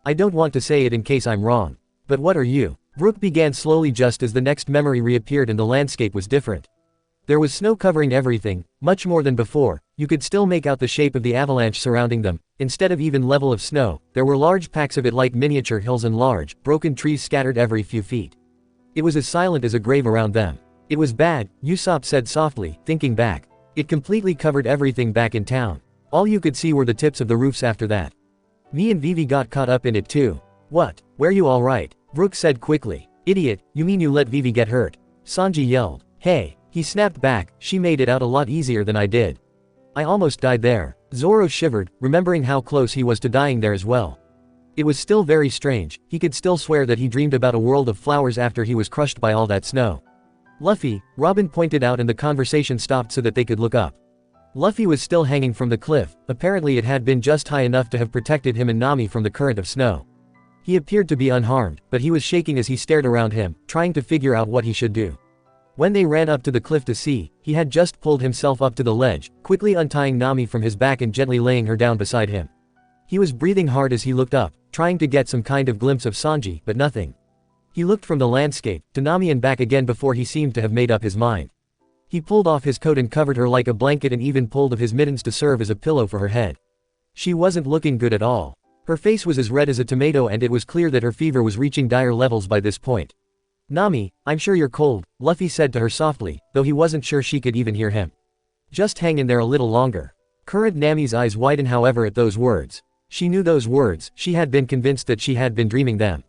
I don't want to say it in case I'm wrong. But what are you? Brook began slowly just as the next memory reappeared and the landscape was different. There was snow covering everything, much more than before. You could still make out the shape of the avalanche surrounding them. Instead of even level of snow, there were large packs of it like miniature hills and large, broken trees scattered every few feet. It was as silent as a grave around them. It was bad, Usopp said softly, thinking back. It completely covered everything back in town. All you could see were the tips of the roofs after that. Me and Vivi got caught up in it too. What? Were you alright? Brooke said quickly. Idiot, you mean you let Vivi get hurt? Sanji yelled. Hey, he snapped back, she made it out a lot easier than I did. I almost died there. Zoro shivered, remembering how close he was to dying there as well. It was still very strange, he could still swear that he dreamed about a world of flowers after he was crushed by all that snow. Luffy, Robin pointed out, and the conversation stopped so that they could look up. Luffy was still hanging from the cliff, apparently it had been just high enough to have protected him and Nami from the current of snow. He appeared to be unharmed, but he was shaking as he stared around him, trying to figure out what he should do. When they ran up to the cliff to see, he had just pulled himself up to the ledge, quickly untying Nami from his back and gently laying her down beside him. He was breathing hard as he looked up, trying to get some kind of glimpse of Sanji, but nothing. He looked from the landscape to Nami and back again before he seemed to have made up his mind. He pulled off his coat and covered her like a blanket and even pulled off his mittens to serve as a pillow for her head. She wasn't looking good at all. Her face was as red as a tomato and it was clear that her fever was reaching dire levels by this point. "Nami, I'm sure you're cold," Luffy said to her softly, though he wasn't sure she could even hear him. "Just hang in there a little longer." Current Nami's eyes widened however at those words. She knew those words, she had been convinced that she had been dreaming them.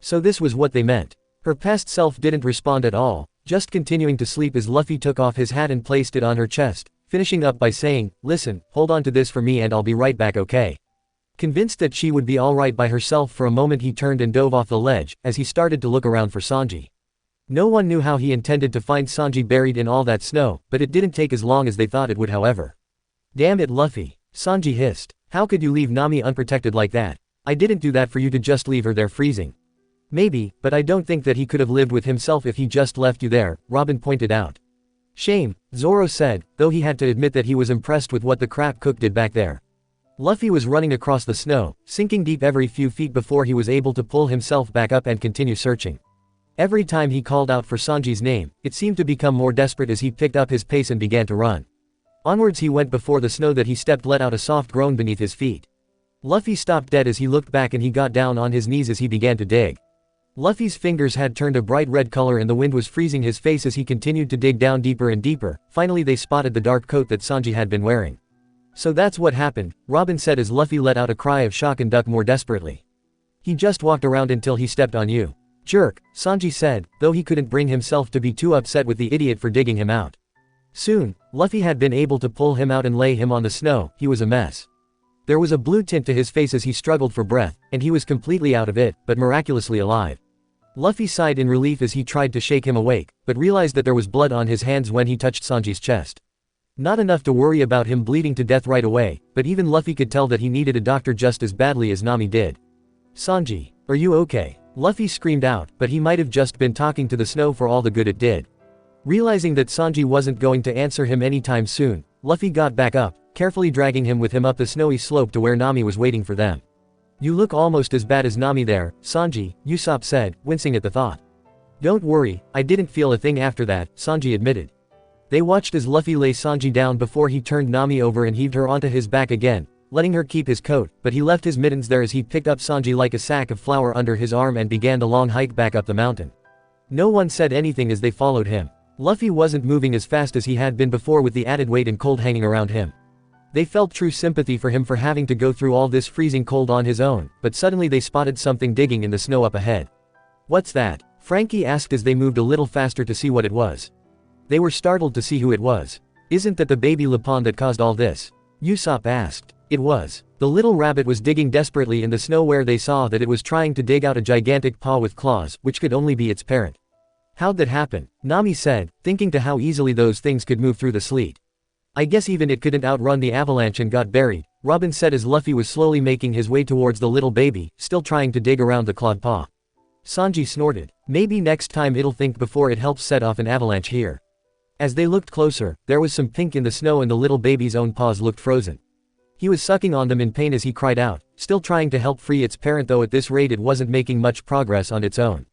So this was what they meant. Her past self didn't respond at all, just continuing to sleep as Luffy took off his hat and placed it on her chest, finishing up by saying, "Listen, hold on to this for me and I'll be right back, okay?" Convinced that she would be alright by herself for a moment he turned and dove off the ledge, as he started to look around for Sanji. No one knew how he intended to find Sanji buried in all that snow, but it didn't take as long as they thought it would however. "Damn it Luffy," Sanji hissed. "How could you leave Nami unprotected like that? I didn't do that for you to just leave her there freezing." "Maybe, but I don't think that he could have lived with himself if he just left you there," Robin pointed out. "Shame," Zoro said, though he had to admit that he was impressed with what the crab cook did back there. Luffy was running across the snow, sinking deep every few feet before he was able to pull himself back up and continue searching. Every time he called out for Sanji's name, it seemed to become more desperate as he picked up his pace and began to run. Onwards he went before the snow that he stepped let out a soft groan beneath his feet. Luffy stopped dead as he looked back and he got down on his knees as he began to dig. Luffy's fingers had turned a bright red color and the wind was freezing his face as he continued to dig down deeper and deeper. Finally they spotted the dark coat that Sanji had been wearing. "So that's what happened," Robin said as Luffy let out a cry of shock and ducked more desperately. "He just walked around until he stepped on you." "Jerk," Sanji said, though he couldn't bring himself to be too upset with the idiot for digging him out. Soon, Luffy had been able to pull him out and lay him on the snow. He was a mess. There was a blue tint to his face as he struggled for breath, and he was completely out of it, but miraculously alive. Luffy sighed in relief as he tried to shake him awake, but realized that there was blood on his hands when he touched Sanji's chest. Not enough to worry about him bleeding to death right away, but even Luffy could tell that he needed a doctor just as badly as Nami did. "Sanji, are you okay?" Luffy screamed out, but he might have just been talking to the snow for all the good it did. Realizing that Sanji wasn't going to answer him anytime soon, Luffy got back up, carefully dragging him with him up the snowy slope to where Nami was waiting for them. "You look almost as bad as Nami there, Sanji," Usopp said, wincing at the thought. "Don't worry, I didn't feel a thing after that," Sanji admitted. They watched as Luffy lay Sanji down before he turned Nami over and heaved her onto his back again, letting her keep his coat, but he left his mittens there as he picked up Sanji like a sack of flour under his arm and began the long hike back up the mountain. No one said anything as they followed him. Luffy wasn't moving as fast as he had been before with the added weight and cold hanging around him. They felt true sympathy for him for having to go through all this freezing cold on his own, but suddenly they spotted something digging in the snow up ahead. "What's that?" Frankie asked as they moved a little faster to see what it was. They were startled to see who it was. "Isn't that the baby Lapon that caused all this?" Usopp asked. It was. The little rabbit was digging desperately in the snow where they saw that it was trying to dig out a gigantic paw with claws, which could only be its parent. "How'd that happen?" Nami said, thinking to how easily those things could move through the sleet. "I guess even it couldn't outrun the avalanche and got buried," Robin said as Luffy was slowly making his way towards the little baby, still trying to dig around the clawed paw. Sanji snorted. "Maybe next time it'll think before it helps set off an avalanche here." As they looked closer, there was some pink in the snow and the little baby's own paws looked frozen. He was sucking on them in pain as he cried out, still trying to help free its parent, though at this rate it wasn't making much progress on its own.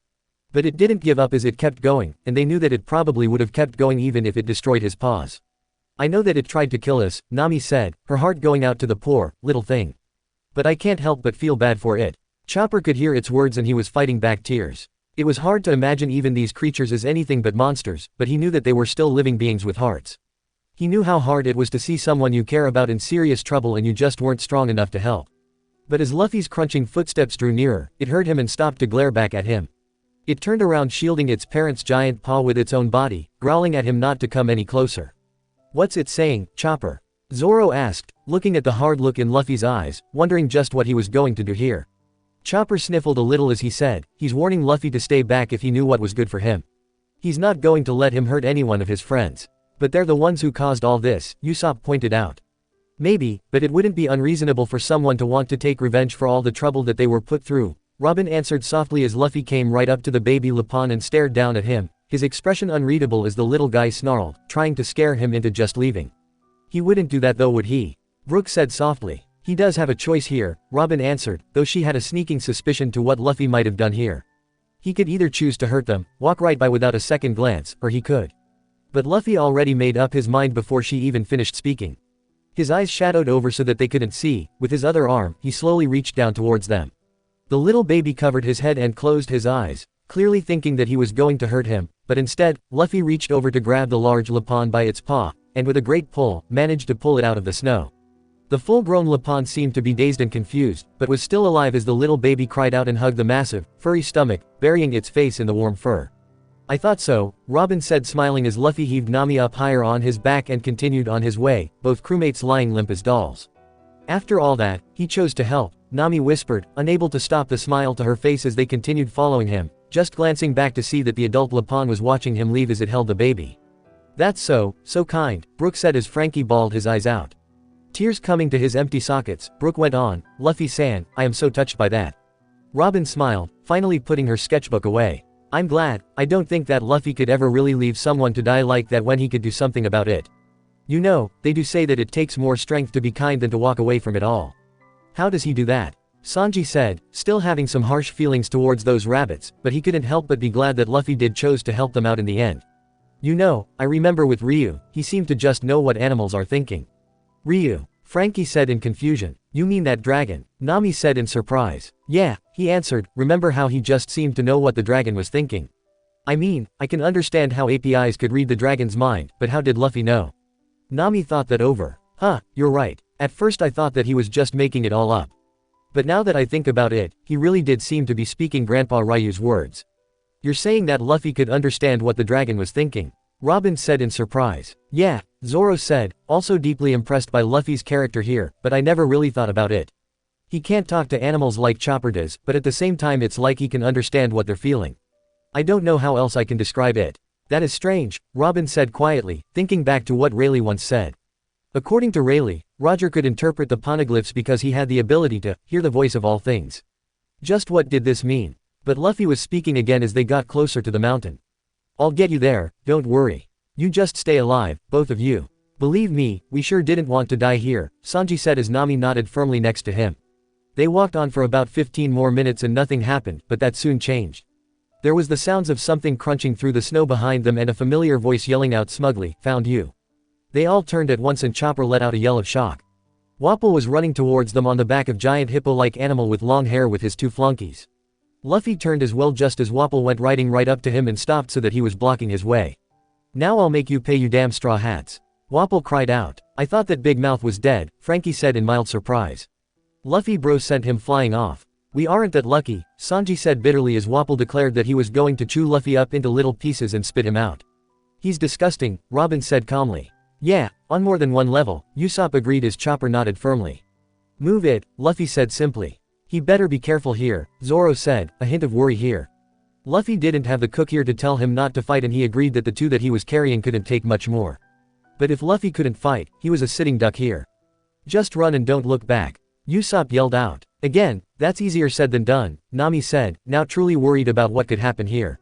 But it didn't give up as it kept going, and they knew that it probably would have kept going even if it destroyed his paws. "I know that it tried to kill us," Nami said, her heart going out to the poor, little thing. "But I can't help but feel bad for it." Chopper could hear its words and he was fighting back tears. It was hard to imagine even these creatures as anything but monsters, but he knew that they were still living beings with hearts. He knew how hard it was to see someone you care about in serious trouble and you just weren't strong enough to help. But as Luffy's crunching footsteps drew nearer, it heard him and stopped to glare back at him. It turned around, shielding its parent's giant paw with its own body, growling at him not to come any closer. "What's it saying, Chopper?" Zoro asked, looking at the hard look in Luffy's eyes, wondering just what he was going to do here. Chopper sniffled a little as he said, "He's warning Luffy to stay back if he knew what was good for him. He's not going to let him hurt any one of his friends. But they're the ones who caused all this," Usopp pointed out. "Maybe, but it wouldn't be unreasonable for someone to want to take revenge for all the trouble that they were put through," Robin answered softly as Luffy came right up to the baby Lupin and stared down at him, his expression unreadable as the little guy snarled, trying to scare him into just leaving. He wouldn't do that though, would he? Brook said softly. He does have a choice here, Robin answered, though she had a sneaking suspicion to what Luffy might have done here. He could either choose to hurt them, walk right by without a second glance, or he could. But Luffy already made up his mind before she even finished speaking. His eyes shadowed over so that they couldn't see. With his other arm, he slowly reached down towards them. The little baby covered his head and closed his eyes, clearly thinking that he was going to hurt him, but instead, Luffy reached over to grab the large Lupin by its paw, and with a great pull, managed to pull it out of the snow. The full-grown Lupin seemed to be dazed and confused, but was still alive as the little baby cried out and hugged the massive, furry stomach, burying its face in the warm fur. I thought so, Robin said smiling as Luffy heaved Nami up higher on his back and continued on his way, both crewmates lying limp as dolls. After all that, he chose to help, Nami whispered, unable to stop the smile to her face as they continued following him, just glancing back to see that the adult Lupin was watching him leave as it held the baby. That's so kind, Brook said as Frankie bawled his eyes out. Tears coming to his empty sockets, Brook went on, Luffy-san, I am so touched by that. Robin smiled, finally putting her sketchbook away. I'm glad. I don't think that Luffy could ever really leave someone to die like that when he could do something about it. You know, they do say that it takes more strength to be kind than to walk away from it all. How does he do that? Sanji said, still having some harsh feelings towards those rabbits, but he couldn't help but be glad that Luffy did chose to help them out in the end. You know, I remember with Ryu, he seemed to just know what animals are thinking. Ryu, Frankie said in confusion. You mean that dragon? Nami said in surprise. Yeah, he answered, remember how he just seemed to know what the dragon was thinking. I mean, I can understand how APIs could read the dragon's mind, but how did Luffy know? Nami thought that over. You're right. At first I thought that he was just making it all up. But now that I think about it, he really did seem to be speaking Grandpa Ryu's words. You're saying that Luffy could understand what the dragon was thinking? Robin said in surprise. Yeah, Zoro said, also deeply impressed by Luffy's character here, but I never really thought about it. He can't talk to animals like Chopper does, but at the same time it's like he can understand what they're feeling. I don't know how else I can describe it. That is strange, Robin said quietly, thinking back to what Rayleigh once said. According to Rayleigh, Roger could interpret the poneglyphs because he had the ability to hear the voice of all things. Just what did this mean? But Luffy was speaking again as they got closer to the mountain. I'll get you there, don't worry. You just stay alive, both of you. Believe me, we sure didn't want to die here, Sanji said as Nami nodded firmly next to him. They walked on for about 15 more minutes and nothing happened, but that soon changed. There was the sounds of something crunching through the snow behind them and a familiar voice yelling out smugly, found you. They all turned at once and Chopper let out a yell of shock. Wapol was running towards them on the back of giant hippo-like animal with long hair with his two flunkies. Luffy turned as well just as Wapol went riding right up to him and stopped so that he was blocking his way. Now I'll make you pay, you damn straw hats. Wapol cried out. I thought that Big Mouth was dead, Frankie said in mild surprise. Luffy bro sent him flying off. We aren't that lucky, Sanji said bitterly as Wapol declared that he was going to chew Luffy up into little pieces and spit him out. He's disgusting, Robin said calmly. Yeah, on more than one level, Usopp agreed as Chopper nodded firmly. Move it, Luffy said simply. He better be careful here, Zoro said, a hint of worry here. Luffy didn't have the cook here to tell him not to fight and he agreed that the two that he was carrying couldn't take much more. But if Luffy couldn't fight, he was a sitting duck here. Just run and don't look back. Usopp yelled out. Again, that's easier said than done, Nami said, now truly worried about what could happen here.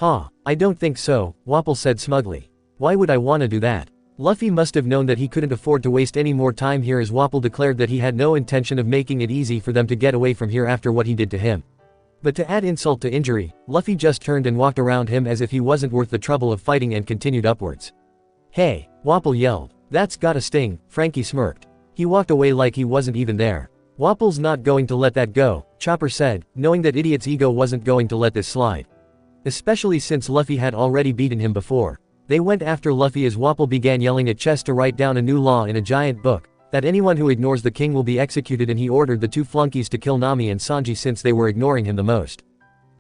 I don't think so, Wapol said smugly. Why would I want to do that? Luffy must have known that he couldn't afford to waste any more time here as Wapol declared that he had no intention of making it easy for them to get away from here after what he did to him. But to add insult to injury, Luffy just turned and walked around him as if he wasn't worth the trouble of fighting and continued upwards. Hey, Wapol yelled. That's gotta sting, Frankie smirked. He walked away like he wasn't even there. Wapol's not going to let that go, Chopper said, knowing that Idiot's ego wasn't going to let this slide. Especially since Luffy had already beaten him before. They went after Luffy as Wapol began yelling at Chess to write down a new law in a giant book, that anyone who ignores the king will be executed, and he ordered the two flunkies to kill Nami and Sanji since they were ignoring him the most.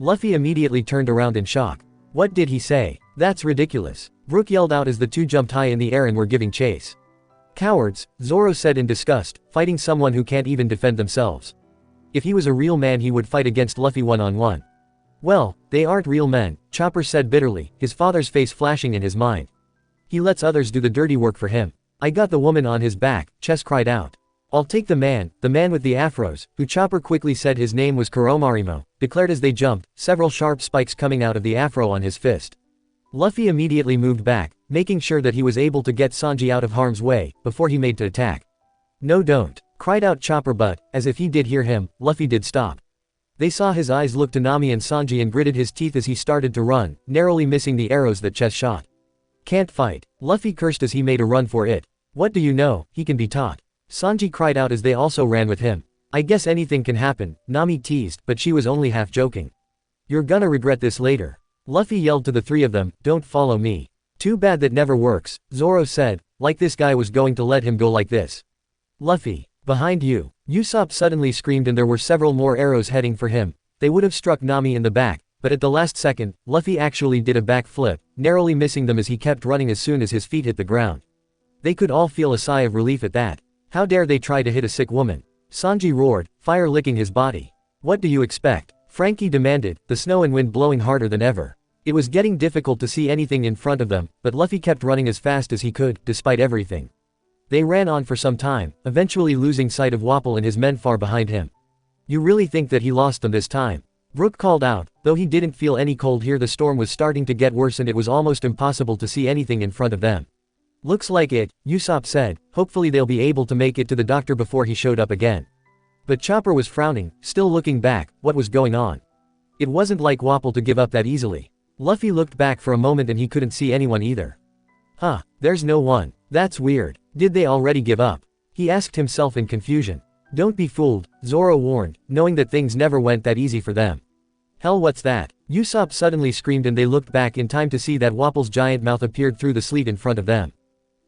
Luffy immediately turned around in shock. What did he say? That's ridiculous. Brook yelled out as the two jumped high in the air and were giving chase. Cowards, Zoro said in disgust, fighting someone who can't even defend themselves. If he was a real man he would fight against Luffy one-on-one. Well, they aren't real men, Chopper said bitterly, his father's face flashing in his mind. He lets others do the dirty work for him. I got the woman on his back, Chess cried out. I'll take the man with the afros, who Chopper quickly said his name was Kuromarimo, declared as they jumped, several sharp spikes coming out of the afro on his fist. Luffy immediately moved back, making sure that he was able to get Sanji out of harm's way, before he made to attack. No don't, cried out Chopper, but, as if he did hear him, Luffy did stop. They saw his eyes look to Nami and Sanji and gritted his teeth as he started to run, narrowly missing the arrows that Chess shot. Can't fight. Luffy cursed as he made a run for it. What do you know, he can be taught. Sanji cried out as they also ran with him. I guess anything can happen, Nami teased, but she was only half joking. You're gonna regret this later. Luffy yelled to the three of them, don't follow me. Too bad that never works, Zoro said, like this guy was going to let him go like this. Luffy, behind you. Usopp suddenly screamed and there were several more arrows heading for him. They would have struck Nami in the back, but at the last second, Luffy actually did a back flip, narrowly missing them as he kept running as soon as his feet hit the ground. They could all feel a sigh of relief at that. How dare they try to hit a sick woman? Sanji roared, fire licking his body. What do you expect? Frankie demanded, the snow and wind blowing harder than ever. It was getting difficult to see anything in front of them, but Luffy kept running as fast as he could, despite everything. They ran on for some time, eventually losing sight of Wapol and his men far behind him. You really think that he lost them this time? Brook called out, though he didn't feel any cold here. The storm was starting to get worse and it was almost impossible to see anything in front of them. Looks like it, Usopp said, hopefully they'll be able to make it to the doctor before he showed up again. But Chopper was frowning, still looking back, what was going on? It wasn't like Wapol to give up that easily. Luffy looked back for a moment and he couldn't see anyone either. Huh, there's no one. That's weird. Did they already give up? He asked himself in confusion. Don't be fooled, Zoro warned, knowing that things never went that easy for them. Hell, what's that? Usopp suddenly screamed and they looked back in time to see that Wapol's giant mouth appeared through the sleet in front of them.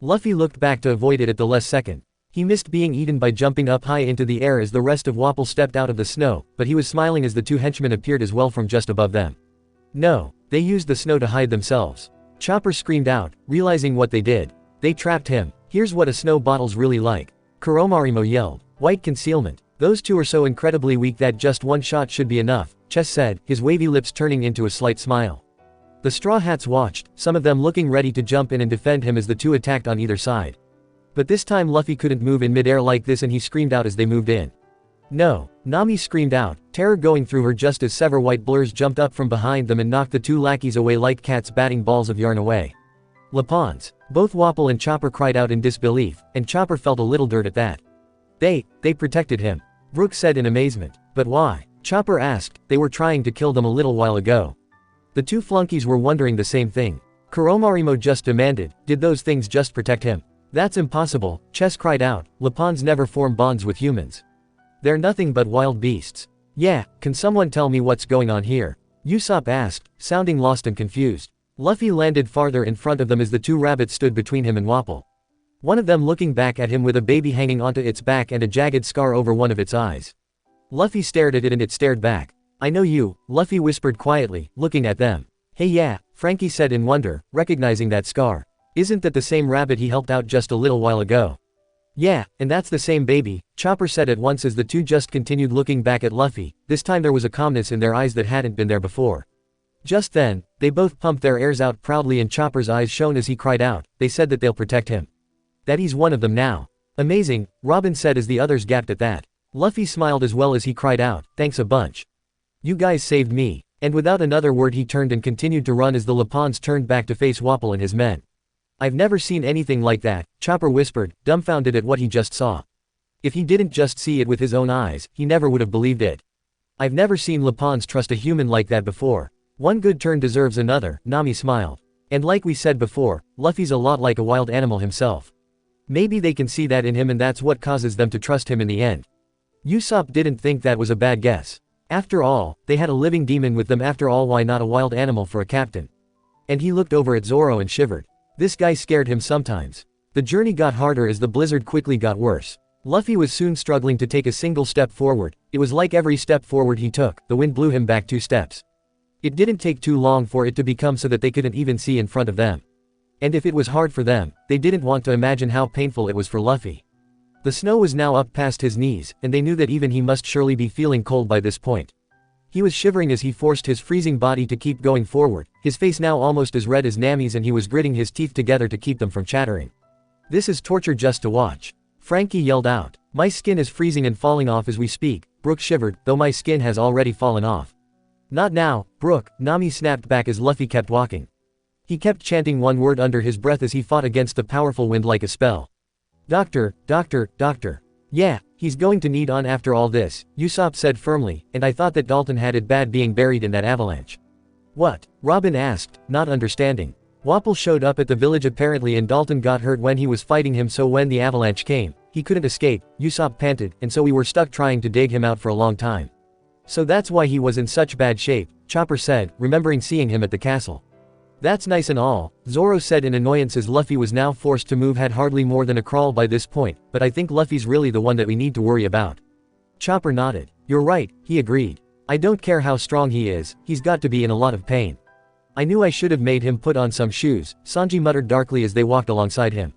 Luffy looked back to avoid it at the last second. He missed being eaten by jumping up high into the air as the rest of Wapol stepped out of the snow, but he was smiling as the two henchmen appeared as well from just above them. No, they used the snow to hide themselves. Chopper screamed out, realizing what they did. They trapped him. Here's what a snow bottle's really like. Kuromarimo yelled. White concealment. Those two are so incredibly weak that just one shot should be enough, Chess said, his wavy lips turning into a slight smile. The Straw Hats watched, some of them looking ready to jump in and defend him as the two attacked on either side. But this time Luffy couldn't move in midair like this and he screamed out as they moved in. No, Nami screamed out, terror going through her just as several white blurs jumped up from behind them and knocked the two lackeys away like cats batting balls of yarn away. Lapons. Both Wapol and Chopper cried out in disbelief, and Chopper felt a little dirt at that. They protected him. Brook said in amazement. But why? Chopper asked, they were trying to kill them a little while ago. The two flunkies were wondering the same thing. Kuromarimo just demanded, did those things just protect him? That's impossible, Chess cried out, Lapons never form bonds with humans. They're nothing but wild beasts. Yeah, can someone tell me what's going on here? Usopp asked, sounding lost and confused. Luffy landed farther in front of them as the two rabbits stood between him and Wapol. One of them looking back at him with a baby hanging onto its back and a jagged scar over one of its eyes. Luffy stared at it and it stared back. I know you, Luffy whispered quietly, looking at them. Hey yeah, Frankie said in wonder, recognizing that scar. Isn't that the same rabbit he helped out just a little while ago? Yeah, and that's the same baby, Chopper said at once as the two just continued looking back at Luffy. This time there was a calmness in their eyes that hadn't been there before. Just then, they both pumped their airs out proudly and Chopper's eyes shone as he cried out, they said that they'll protect him. That he's one of them now. Amazing, Robin said as the others gaped at that. Luffy smiled as well as he cried out, thanks a bunch. You guys saved me. And without another word he turned and continued to run as the Lapons turned back to face Wapol and his men. I've never seen anything like that, Chopper whispered, dumbfounded at what he just saw. If he didn't just see it with his own eyes, he never would have believed it. I've never seen Lapons trust a human like that before. One good turn deserves another, Nami smiled. And like we said before, Luffy's a lot like a wild animal himself. Maybe they can see that in him and that's what causes them to trust him in the end. Usopp didn't think that was a bad guess. After all, they had a living demon with them. After all, why not a wild animal for a captain? And he looked over at Zoro and shivered. This guy scared him sometimes. The journey got harder as the blizzard quickly got worse. Luffy was soon struggling to take a single step forward. It was like every step forward he took, the wind blew him back 2 steps. It didn't take too long for it to become so that they couldn't even see in front of them. And if it was hard for them, they didn't want to imagine how painful it was for Luffy. The snow was now up past his knees, and they knew that even he must surely be feeling cold by this point. He was shivering as he forced his freezing body to keep going forward, his face now almost as red as Nami's, and he was gritting his teeth together to keep them from chattering. This is torture just to watch. Frankie yelled out. My skin is freezing and falling off as we speak, Brook shivered, though my skin has already fallen off. Not now, Brook, Nami snapped back as Luffy kept walking. He kept chanting one word under his breath as he fought against the powerful wind like a spell. Doctor, doctor, doctor. Yeah, he's going to need on after all this, Usopp said firmly, and I thought that Dalton had it bad being buried in that avalanche. What? Robin asked, not understanding. Wapol showed up at the village apparently and Dalton got hurt when he was fighting him, so when the avalanche came, he couldn't escape, Usopp panted, and so we were stuck trying to dig him out for a long time. So that's why he was in such bad shape, Chopper said, remembering seeing him at the castle. That's nice and all, Zoro said in annoyance as Luffy was now forced to move, had hardly more than a crawl by this point, but I think Luffy's really the one that we need to worry about. Chopper nodded. You're right, he agreed. I don't care how strong he is, he's got to be in a lot of pain. I knew I should have made him put on some shoes, Sanji muttered darkly as they walked alongside him.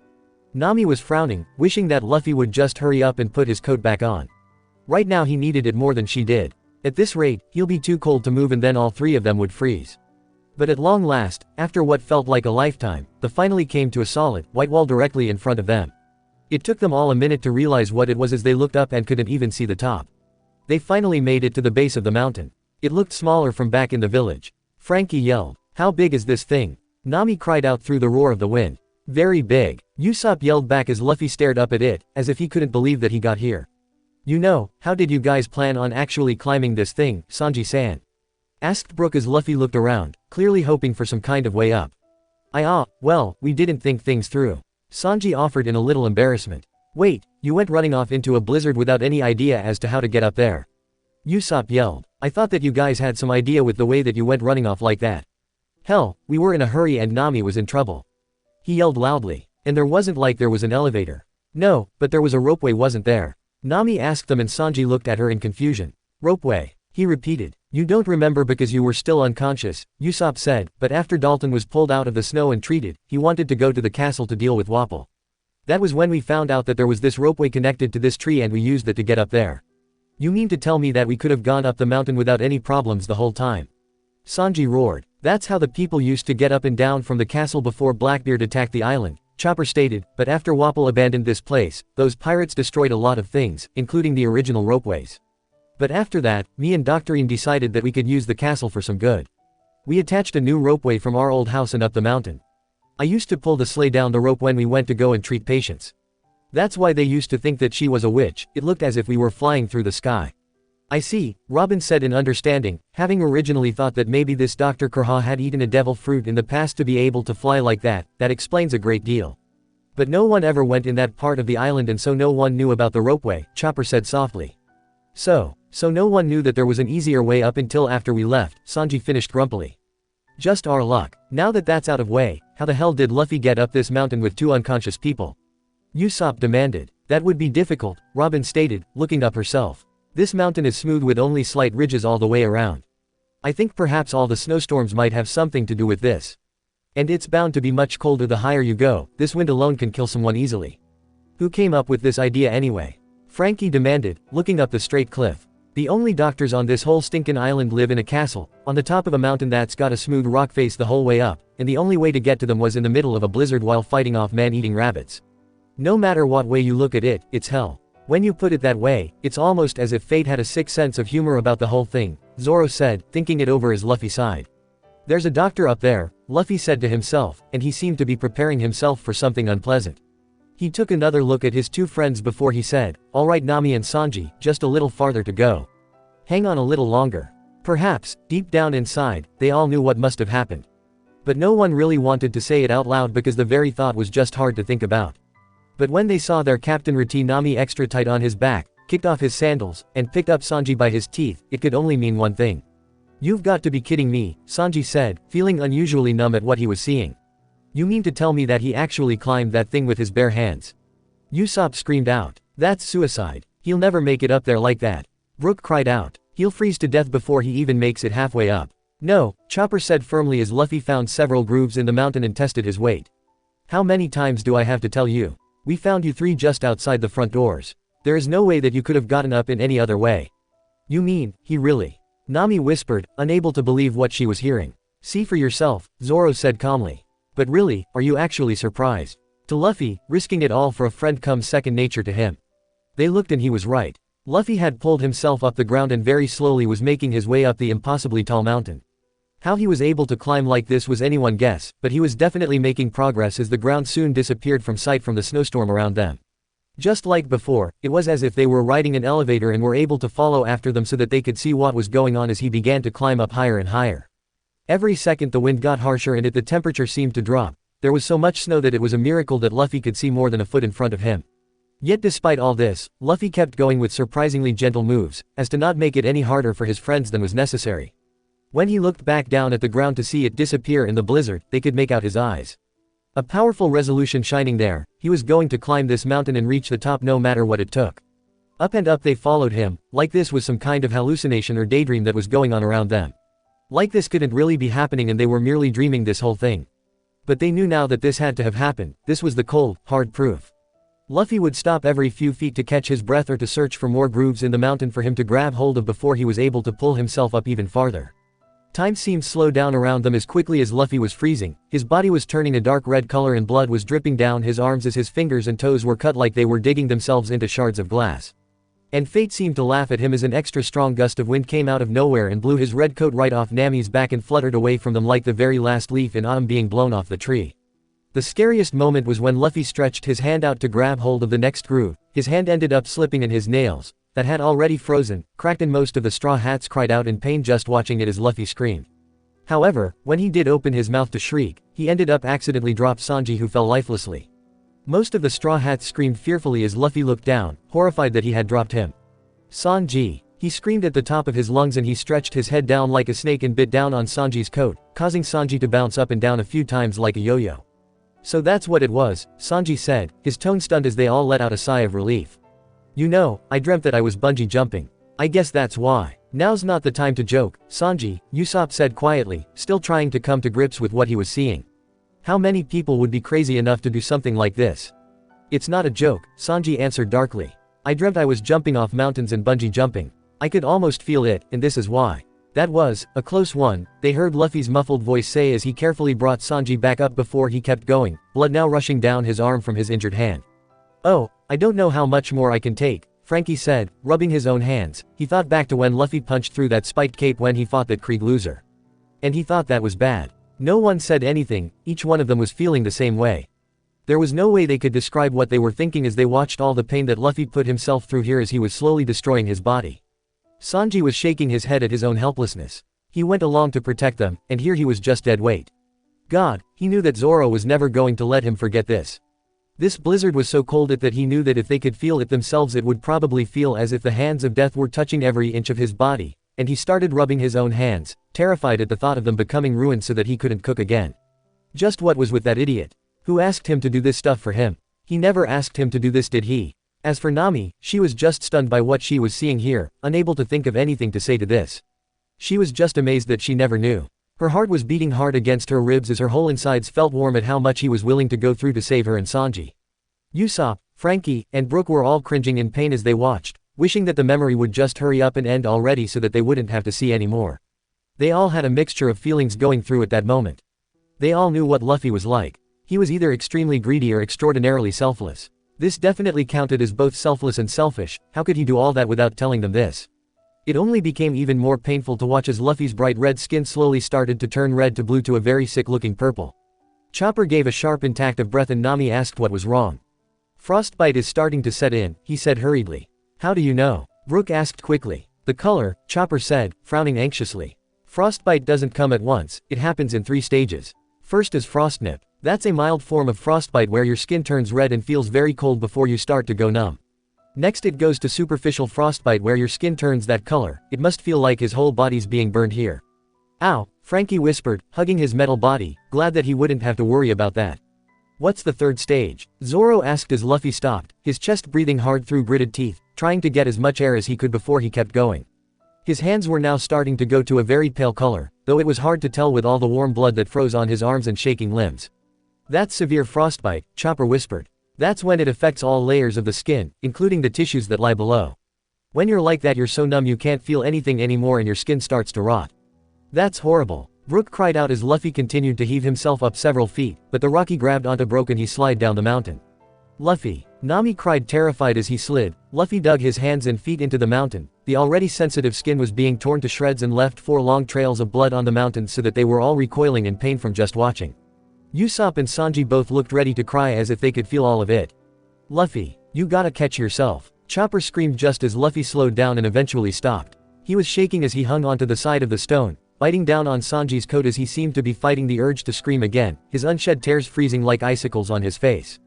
Nami was frowning, wishing that Luffy would just hurry up and put his coat back on. Right now he needed it more than she did. At this rate, he'll be too cold to move and then all three of them would freeze. But at long last, after what felt like a lifetime, they finally came to a solid, white wall directly in front of them. It took them all a minute to realize what it was as they looked up and couldn't even see the top. They finally made it to the base of the mountain. It looked smaller from back in the village. Frankie yelled, "How big is this thing?" Nami cried out through the roar of the wind. "Very big." Usopp yelled back as Luffy stared up at it, as if he couldn't believe that he got here. "You know, how did you guys plan on actually climbing this thing, Sanji-san?" asked Brook as Luffy looked around, clearly hoping for some kind of way up. Well, we didn't think things through," Sanji offered in a little embarrassment. "Wait, you went running off into a blizzard without any idea as to how to get up there?" Usopp yelled. "I thought that you guys had some idea with the way that you went running off like that." "Hell, we were in a hurry and Nami was in trouble," he yelled loudly. "And there wasn't like there was an elevator." "No, but there was a ropeway, wasn't there?" Nami asked them and Sanji looked at her in confusion. "Ropeway," he repeated. "You don't remember because you were still unconscious," Usopp said, "but after Dalton was pulled out of the snow and treated, he wanted to go to the castle to deal with Wapol. That was when we found out that there was this ropeway connected to this tree and we used it to get up there." "You mean to tell me that we could have gone up the mountain without any problems the whole time?" Sanji roared. "That's how the people used to get up and down from the castle before Blackbeard attacked the island," Chopper stated, "but after Wapol abandoned this place, those pirates destroyed a lot of things, including the original ropeways. But after that, me and Doctorine decided that we could use the castle for some good. We attached a new ropeway from our old house and up the mountain. I used to pull the sleigh down the rope when we went to go and treat patients. That's why they used to think that she was a witch, it looked as if we were flying through the sky." "I see," Robin said in understanding, having originally thought that maybe this Dr. Kurha had eaten a devil fruit in the past to be able to fly like that. That explains a great deal. "But no one ever went in that part of the island and so no one knew about the ropeway," Chopper said softly. So no one knew that there was an easier way up until after we left," Sanji finished grumpily. "Just our luck. Now that that's out of way, how the hell did Luffy get up this mountain with two unconscious people?" Usopp demanded. "That would be difficult," Robin stated, looking up herself. "This mountain is smooth with only slight ridges all the way around. I think perhaps all the snowstorms might have something to do with this. And it's bound to be much colder the higher you go, this wind alone can kill someone easily. Who came up with this idea anyway?" Frankie demanded, looking up the straight cliff. "The only doctors on this whole stinkin' island live in a castle, on the top of a mountain that's got a smooth rock face the whole way up, and the only way to get to them was in the middle of a blizzard while fighting off man-eating rabbits. No matter what way you look at it, it's hell. When you put it that way, it's almost as if fate had a sick sense of humor about the whole thing," Zoro said, thinking it over as Luffy sighed. "There's a doctor up there," Luffy said to himself, and he seemed to be preparing himself for something unpleasant. He took another look at his two friends before he said, "All right Nami and Sanji, just a little farther to go. Hang on a little longer." Perhaps, deep down inside, they all knew what must have happened. But no one really wanted to say it out loud because the very thought was just hard to think about. But when they saw their captain Rati Nami extra tight on his back, kicked off his sandals, and picked up Sanji by his teeth, it could only mean one thing. "You've got to be kidding me," Sanji said, feeling unusually numb at what he was seeing. "You mean to tell me that he actually climbed that thing with his bare hands?" Usopp screamed out. "That's suicide. He'll never make it up there like that." Brook cried out. "He'll freeze to death before he even makes it halfway up." "No," Chopper said firmly as Luffy found several grooves in the mountain and tested his weight. "How many times do I have to tell you? We found you three just outside the front doors. There is no way that you could have gotten up in any other way." "You mean, he really?" Nami whispered, unable to believe what she was hearing. "See for yourself," Zoro said calmly. "But really, are you actually surprised?" To Luffy, risking it all for a friend comes second nature to him. They looked and he was right. Luffy had pulled himself up the ground and very slowly was making his way up the impossibly tall mountain. How he was able to climb like this was anyone's guess, but he was definitely making progress as the ground soon disappeared from sight from the snowstorm around them. Just like before, it was as if they were riding an elevator and were able to follow after them so that they could see what was going on as he began to climb up higher and higher. Every second the wind got harsher and the temperature seemed to drop. There was so much snow that it was a miracle that Luffy could see more than a foot in front of him. Yet despite all this, Luffy kept going with surprisingly gentle moves, as to not make it any harder for his friends than was necessary. When he looked back down at the ground to see it disappear in the blizzard, they could make out his eyes. A powerful resolution shining there. He was going to climb this mountain and reach the top no matter what it took. Up and up they followed him, like this was some kind of hallucination or daydream that was going on around them. Like this couldn't really be happening and they were merely dreaming this whole thing. But they knew now that this had to have happened. This was the cold, hard proof. Luffy would stop every few feet to catch his breath or to search for more grooves in the mountain for him to grab hold of before he was able to pull himself up even farther. Time seemed slow down around them as quickly as Luffy was freezing. His body was turning a dark red color and blood was dripping down his arms as his fingers and toes were cut like they were digging themselves into shards of glass. And fate seemed to laugh at him as an extra strong gust of wind came out of nowhere and blew his red coat right off Nami's back and fluttered away from them like the very last leaf in autumn being blown off the tree. The scariest moment was when Luffy stretched his hand out to grab hold of the next groove. His hand ended up slipping and his nails, that had already frozen, cracked and most of the Straw Hats cried out in pain just watching it as Luffy screamed. However, when he did open his mouth to shriek, he ended up accidentally dropped Sanji who fell lifelessly. Most of the Straw Hats screamed fearfully as Luffy looked down, horrified that he had dropped him. Sanji! He screamed at the top of his lungs and he stretched his head down like a snake and bit down on Sanji's coat, causing Sanji to bounce up and down a few times like a yo-yo. So that's what it was, Sanji said, his tone stunned as they all let out a sigh of relief. You know, I dreamt that I was bungee jumping. I guess that's why. Now's not the time to joke, Sanji, Usopp said quietly, still trying to come to grips with what he was seeing. How many people would be crazy enough to do something like this? It's not a joke, Sanji answered darkly. I dreamt I was jumping off mountains and bungee jumping. I could almost feel it, and this is why. That was a close one, they heard Luffy's muffled voice say as he carefully brought Sanji back up before he kept going, blood now rushing down his arm from his injured hand. Oh, I don't know how much more I can take, Frankie said, rubbing his own hands. He thought back to when Luffy punched through that spiked cape when he fought that Krieg loser. And he thought that was bad. No one said anything, each one of them was feeling the same way. There was no way they could describe what they were thinking as they watched all the pain that Luffy put himself through here as he was slowly destroying his body. Sanji was shaking his head at his own helplessness. He went along to protect them, and here he was just dead weight. God, he knew that Zoro was never going to let him forget this. This blizzard was so cold that he knew that if they could feel it themselves it would probably feel as if the hands of death were touching every inch of his body, and he started rubbing his own hands, terrified at the thought of them becoming ruined so that he couldn't cook again. Just what was with that idiot? Who asked him to do this stuff for him? He never asked him to do this, did he? As for Nami, she was just stunned by what she was seeing here, unable to think of anything to say to this. She was just amazed that she never knew. Her heart was beating hard against her ribs as her whole insides felt warm at how much he was willing to go through to save her and Sanji. Usopp, Frankie, and Brook were all cringing in pain as they watched, wishing that the memory would just hurry up and end already so that they wouldn't have to see any more. They all had a mixture of feelings going through at that moment. They all knew what Luffy was like. He was either extremely greedy or extraordinarily selfless. This definitely counted as both selfless and selfish. How could he do all that without telling them this? It only became even more painful to watch as Luffy's bright red skin slowly started to turn red to blue to a very sick-looking purple. Chopper gave a sharp intact of breath and Nami asked what was wrong. Frostbite is starting to set in, he said hurriedly. How do you know? Brook asked quickly. The color, Chopper said, frowning anxiously. Frostbite doesn't come at once, it happens in 3 stages. First is frostnip. That's a mild form of frostbite where your skin turns red and feels very cold before you start to go numb. Next it goes to superficial frostbite where your skin turns that color. It must feel like his whole body's being burned here. Ow, Frankie whispered, hugging his metal body, glad that he wouldn't have to worry about that. What's the 3rd stage? Zoro asked as Luffy stopped, his chest breathing hard through gritted teeth, trying to get as much air as he could before he kept going. His hands were now starting to go to a very pale color, though it was hard to tell with all the warm blood that froze on his arms and shaking limbs. That's severe frostbite, Chopper whispered. That's when it affects all layers of the skin, including the tissues that lie below. When you're like that you're so numb you can't feel anything anymore and your skin starts to rot. That's horrible. Brook cried out as Luffy continued to heave himself up several feet, but the rock he grabbed onto broke and he slid down the mountain. Luffy! Nami cried terrified as he slid, Luffy dug his hands and feet into the mountain. The already sensitive skin was being torn to shreds and left 4 long trails of blood on the mountain so that they were all recoiling in pain from just watching. Usopp and Sanji both looked ready to cry as if they could feel all of it. "Luffy, you gotta catch yourself," Chopper screamed just as Luffy slowed down and eventually stopped. He was shaking as he hung onto the side of the stone, biting down on Sanji's coat as he seemed to be fighting the urge to scream again, his unshed tears freezing like icicles on his face.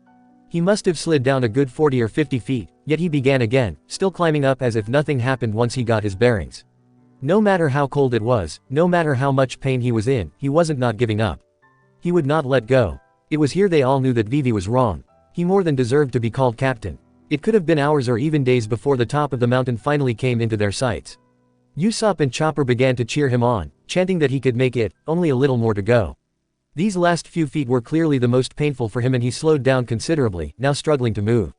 He must have slid down a good 40 or 50 feet, yet he began again, still climbing up as if nothing happened once he got his bearings. No matter how cold it was, no matter how much pain he was in, he wasn't not giving up. He would not let go. It was here they all knew that Vivi was wrong. He more than deserved to be called captain. It could have been hours or even days before the top of the mountain finally came into their sights. Usopp and Chopper began to cheer him on, chanting that he could make it, only a little more to go. These last few feet were clearly the most painful for him and he slowed down considerably, now struggling to move.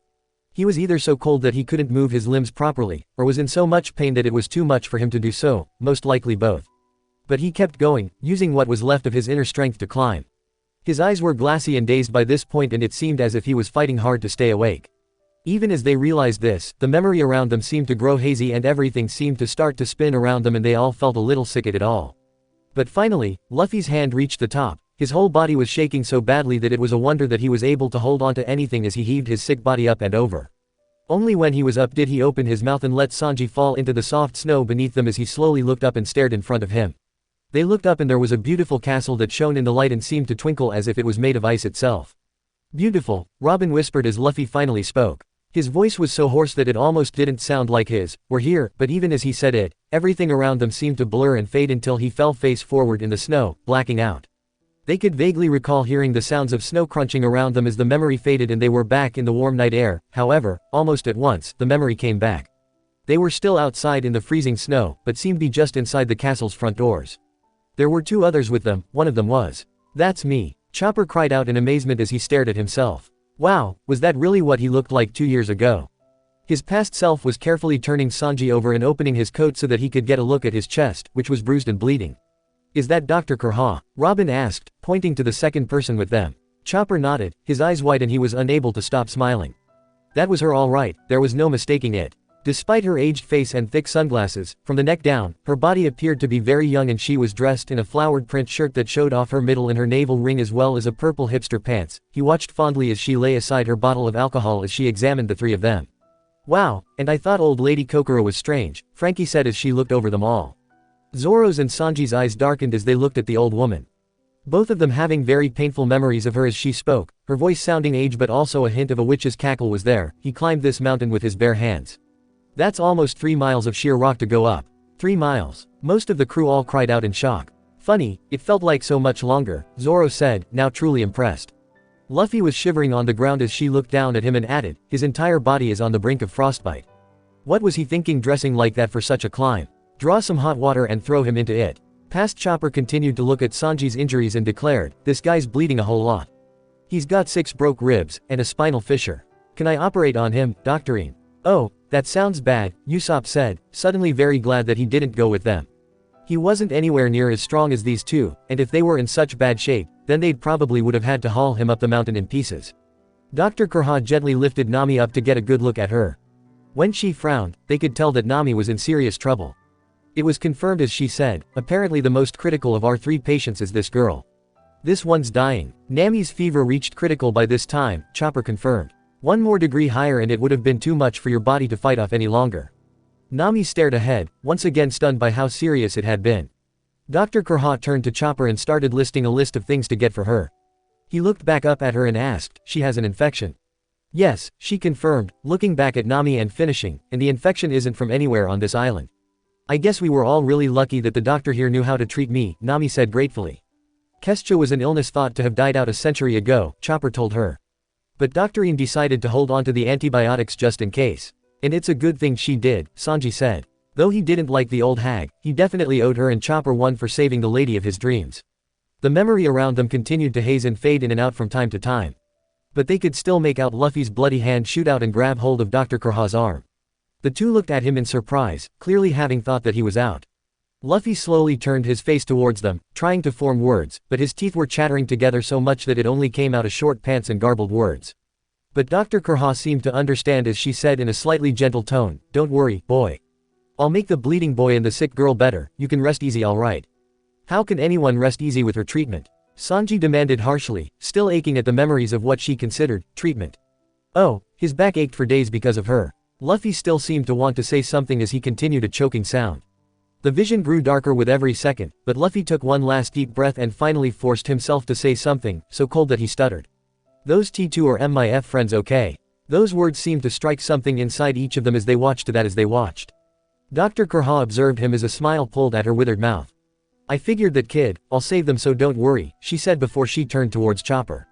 He was either so cold that he couldn't move his limbs properly, or was in so much pain that it was too much for him to do so, most likely both. But he kept going, using what was left of his inner strength to climb. His eyes were glassy and dazed by this point and it seemed as if he was fighting hard to stay awake. Even as they realized this, the memory around them seemed to grow hazy and everything seemed to start to spin around them and they all felt a little sick at it all. But finally, Luffy's hand reached the top. His whole body was shaking so badly that it was a wonder that he was able to hold on to anything as he heaved his sick body up and over. Only when he was up did he open his mouth and let Sanji fall into the soft snow beneath them as he slowly looked up and stared in front of him. They looked up and there was a beautiful castle that shone in the light and seemed to twinkle as if it was made of ice itself. "Beautiful," Robin whispered as Luffy finally spoke. His voice was so hoarse that it almost didn't sound like his. "We're here," but even as he said it, everything around them seemed to blur and fade until he fell face forward in the snow, blacking out. They could vaguely recall hearing the sounds of snow crunching around them as the memory faded and they were back in the warm night air. However, almost at once, the memory came back. They were still outside in the freezing snow, but seemed to be just inside the castle's front doors. There were 2 others with them, one of them was. "That's me," Chopper cried out in amazement as he stared at himself. Wow, was that really what he looked like 2 years ago? His past self was carefully turning Sanji over and opening his coat so that he could get a look at his chest, which was bruised and bleeding. "Is that Dr. Kurha?" Robin asked, pointing to the second person with them. Chopper nodded, his eyes wide and he was unable to stop smiling. That was her all right, there was no mistaking it. Despite her aged face and thick sunglasses, from the neck down, her body appeared to be very young and she was dressed in a flowered print shirt that showed off her middle and her navel ring as well as a purple hipster pants. He watched fondly as she lay aside her bottle of alcohol as she examined the 3 of them. "Wow, and I thought old lady Kokoro was strange," Frankie said as she looked over them all. Zoro's and Sanji's eyes darkened as they looked at the old woman. Both of them having very painful memories of her as she spoke, her voice sounding aged but also a hint of a witch's cackle was there. "He climbed this mountain with his bare hands. That's almost 3 miles of sheer rock to go up." 3 miles. Most of the crew all cried out in shock. "Funny, it felt like so much longer," Zoro said, now truly impressed. Luffy was shivering on the ground as she looked down at him and added, "His entire body is on the brink of frostbite." What was he thinking dressing like that for such a climb? Draw some hot water and throw him into it. Past Chopper continued to look at Sanji's injuries and declared, "This guy's bleeding a whole lot. He's got 6 broke ribs, and a spinal fissure. Can I operate on him, Doctorine?" "Oh, that sounds bad," Usopp said, suddenly very glad that he didn't go with them. He wasn't anywhere near as strong as these 2, and if they were in such bad shape, then they'd probably would have had to haul him up the mountain in pieces. Dr. Kurha gently lifted Nami up to get a good look at her. When she frowned, they could tell that Nami was in serious trouble. It was confirmed as she said, "Apparently the most critical of our 3 patients is this girl. This one's dying." Nami's fever reached critical by this time, Chopper confirmed. 1 more degree higher and it would have been too much for your body to fight off any longer. Nami stared ahead, once again stunned by how serious it had been. Dr. Kurha turned to Chopper and started listing a list of things to get for her. He looked back up at her and asked, "She has an infection?" "Yes," she confirmed, looking back at Nami and finishing, "and the infection isn't from anywhere on this island." "I guess we were all really lucky that the doctor here knew how to treat me," Nami said gratefully. "Kesha was an illness thought to have died out a century ago," Chopper told her. But Doctorine decided to hold on to the antibiotics just in case. "And it's a good thing she did," Sanji said. Though he didn't like the old hag, he definitely owed her and Chopper one for saving the lady of his dreams. The memory around them continued to haze and fade in and out from time to time. But they could still make out Luffy's bloody hand shoot out and grab hold of Dr. Kurha's arm. The 2 looked at him in surprise, clearly having thought that he was out. Luffy slowly turned his face towards them, trying to form words, but his teeth were chattering together so much that it only came out as short pants and garbled words. But Dr. Kurha seemed to understand as she said in a slightly gentle tone, "Don't worry, boy. I'll make the bleeding boy and the sick girl better, you can rest easy alright." "How can anyone rest easy with her treatment?" Sanji demanded harshly, still aching at the memories of what she considered treatment. Oh, his back ached for days because of her. Luffy still seemed to want to say something as he continued a choking sound. The vision grew darker with every second, but Luffy took one last deep breath and finally forced himself to say something, so cold that he stuttered. "Those T2 or MIF friends okay?" Those words seemed to strike something inside each of them as they watched. Dr. Kurha observed him as a smile pulled at her withered mouth. "I figured that, kid, I'll save them so don't worry," she said before she turned towards Chopper.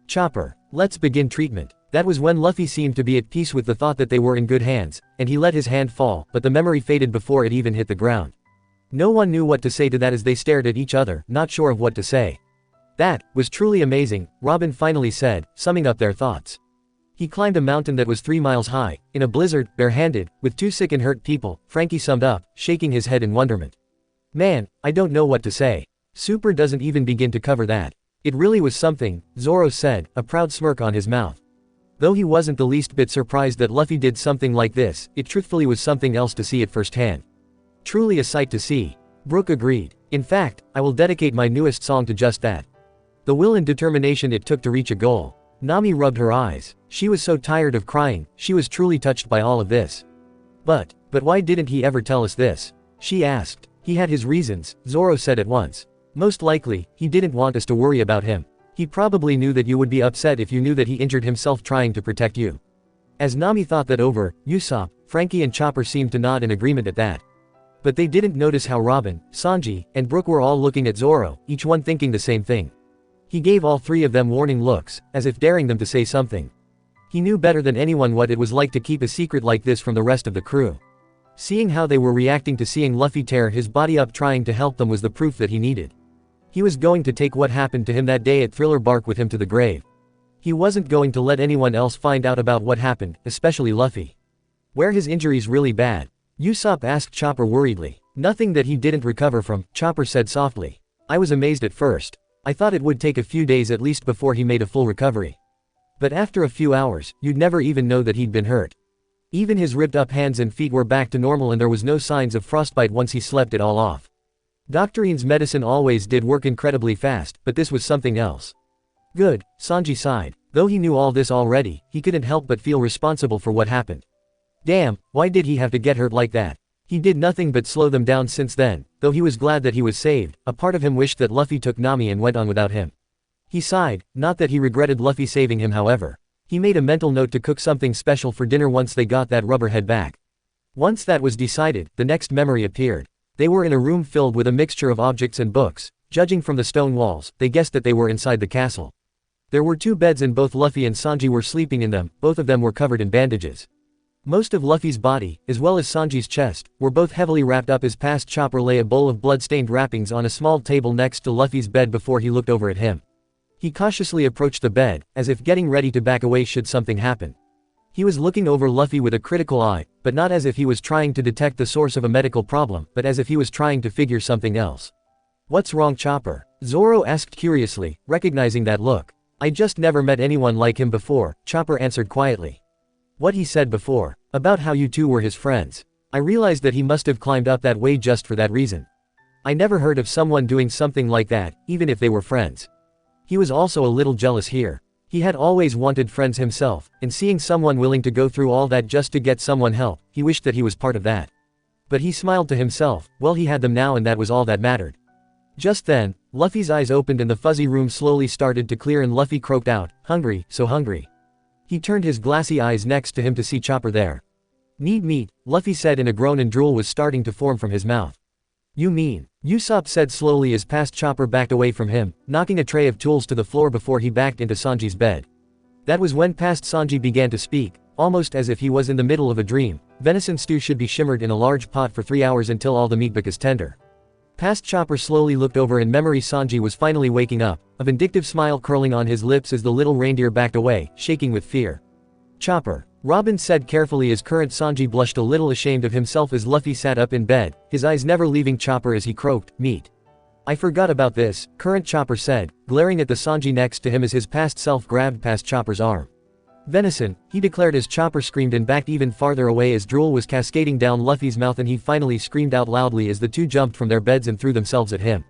"Chopper, let's begin treatment." That was when Luffy seemed to be at peace with the thought that they were in good hands, and he let his hand fall, but the memory faded before it even hit the ground. No one knew what to say to that as they stared at each other, not sure of what to say. "That was truly amazing," Robin finally said, summing up their thoughts. "He climbed a mountain that was 3 miles high, in a blizzard, barehanded, with 2 sick and hurt people," Frankie summed up, shaking his head in wonderment. "Man, I don't know what to say. Super doesn't even begin to cover that. It really was something," Zoro said, a proud smirk on his mouth. Though he wasn't the least bit surprised that Luffy did something like this, it truthfully was something else to see it firsthand. "Truly a sight to see." Brook agreed. "In fact, I will dedicate my newest song to just that." The will and determination it took to reach a goal. Nami rubbed her eyes. She was so tired of crying, she was truly touched by all of this. But why didn't he ever tell us this?" she asked. "He had his reasons," Zoro said at once. "Most likely, he didn't want us to worry about him. He probably knew that you would be upset if you knew that he injured himself trying to protect you." As Nami thought that over, Usopp, Frankie and Chopper seemed to nod in agreement at that. But they didn't notice how Robin, Sanji, and Brook were all looking at Zoro, each one thinking the same thing. He gave all 3 of them warning looks, as if daring them to say something. He knew better than anyone what it was like to keep a secret like this from the rest of the crew. Seeing how they were reacting to seeing Luffy tear his body up trying to help them was the proof that he needed. He was going to take what happened to him that day at Thriller Bark with him to the grave. He wasn't going to let anyone else find out about what happened, especially Luffy. "Were his injuries really bad?" Usopp asked Chopper worriedly. "Nothing that he didn't recover from," Chopper said softly. "I was amazed at first. I thought it would take a few days at least before he made a full recovery. But after a few hours, you'd never even know that he'd been hurt. Even his ripped up hands and feet were back to normal and there was no signs of frostbite once he slept it all off. Dr. Ian's medicine always did work incredibly fast, but this was something else." "Good," Sanji sighed. Though he knew all this already, he couldn't help but feel responsible for what happened. Damn, why did he have to get hurt like that? He did nothing but slow them down since then. Though he was glad that he was saved, a part of him wished that Luffy took Nami and went on without him. He sighed, not that he regretted Luffy saving him however. He made a mental note to cook something special for dinner once they got that rubber head back. Once that was decided, the next memory appeared. They were in a room filled with a mixture of objects and books. Judging from the stone walls, they guessed that they were inside the castle. There were 2 beds and both Luffy and Sanji were sleeping in them, both of them were covered in bandages. Most of Luffy's body, as well as Sanji's chest, were both heavily wrapped up as past Chopper lay a bowl of blood-stained wrappings on a small table next to Luffy's bed before he looked over at him. He cautiously approached the bed, as if getting ready to back away should something happen. He was looking over Luffy with a critical eye, but not as if he was trying to detect the source of a medical problem, but as if he was trying to figure something else. "What's wrong, Chopper?" Zoro asked curiously, recognizing that look. "I just never met anyone like him before," Chopper answered quietly. "What he said before, about how you 2 were his friends. I realized that he must have climbed up that way just for that reason. I never heard of someone doing something like that, even if they were friends." He was also a little jealous here. He had always wanted friends himself, and seeing someone willing to go through all that just to get someone help, he wished that he was part of that. But he smiled to himself, well he had them now and that was all that mattered. Just then, Luffy's eyes opened and the fuzzy room slowly started to clear and Luffy croaked out, "Hungry, so hungry." He turned his glassy eyes next to him to see Chopper there. "Need meat," Luffy said and a groan and drool was starting to form from his mouth. "You mean?" Usopp said slowly as past Chopper backed away from him, knocking a tray of tools to the floor before he backed into Sanji's bed. That was when past Sanji began to speak, almost as if he was in the middle of a dream. "Venison stew should be shimmered in a large pot for 3 hours until all the meat becomes tender." Past Chopper slowly looked over in memory. Sanji was finally waking up, a vindictive smile curling on his lips as the little reindeer backed away, shaking with fear. "Chopper," Robin said carefully as current Sanji blushed a little ashamed of himself as Luffy sat up in bed, his eyes never leaving Chopper as he croaked, "Meat." "I forgot about this," current Chopper said, glaring at the Sanji next to him as his past self grabbed past Chopper's arm. Venison, he declared as Chopper screamed and backed even farther away as drool was cascading down Luffy's mouth, and he finally screamed out loudly as the two jumped from their beds and threw themselves at him.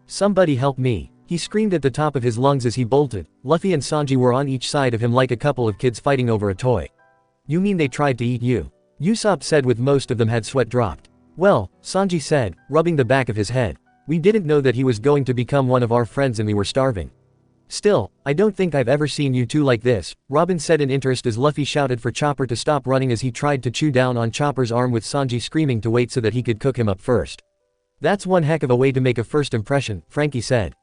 "Somebody help me," he screamed at the top of his lungs as he bolted. Luffy and Sanji were on each side of him like a couple of kids fighting over a toy. "You mean they tried to eat you?" Usopp said, with most of them had sweat dropped. "Well," Sanji said, rubbing the back of his head, "we didn't know that he was going to become one of our friends and we were starving." "Still, I don't think I've ever seen you two like this," Robin said in interest as Luffy shouted for Chopper to stop running as he tried to chew down on Chopper's arm, with Sanji screaming to wait so that he could cook him up first. "That's one heck of a way to make a first impression," Frankie said.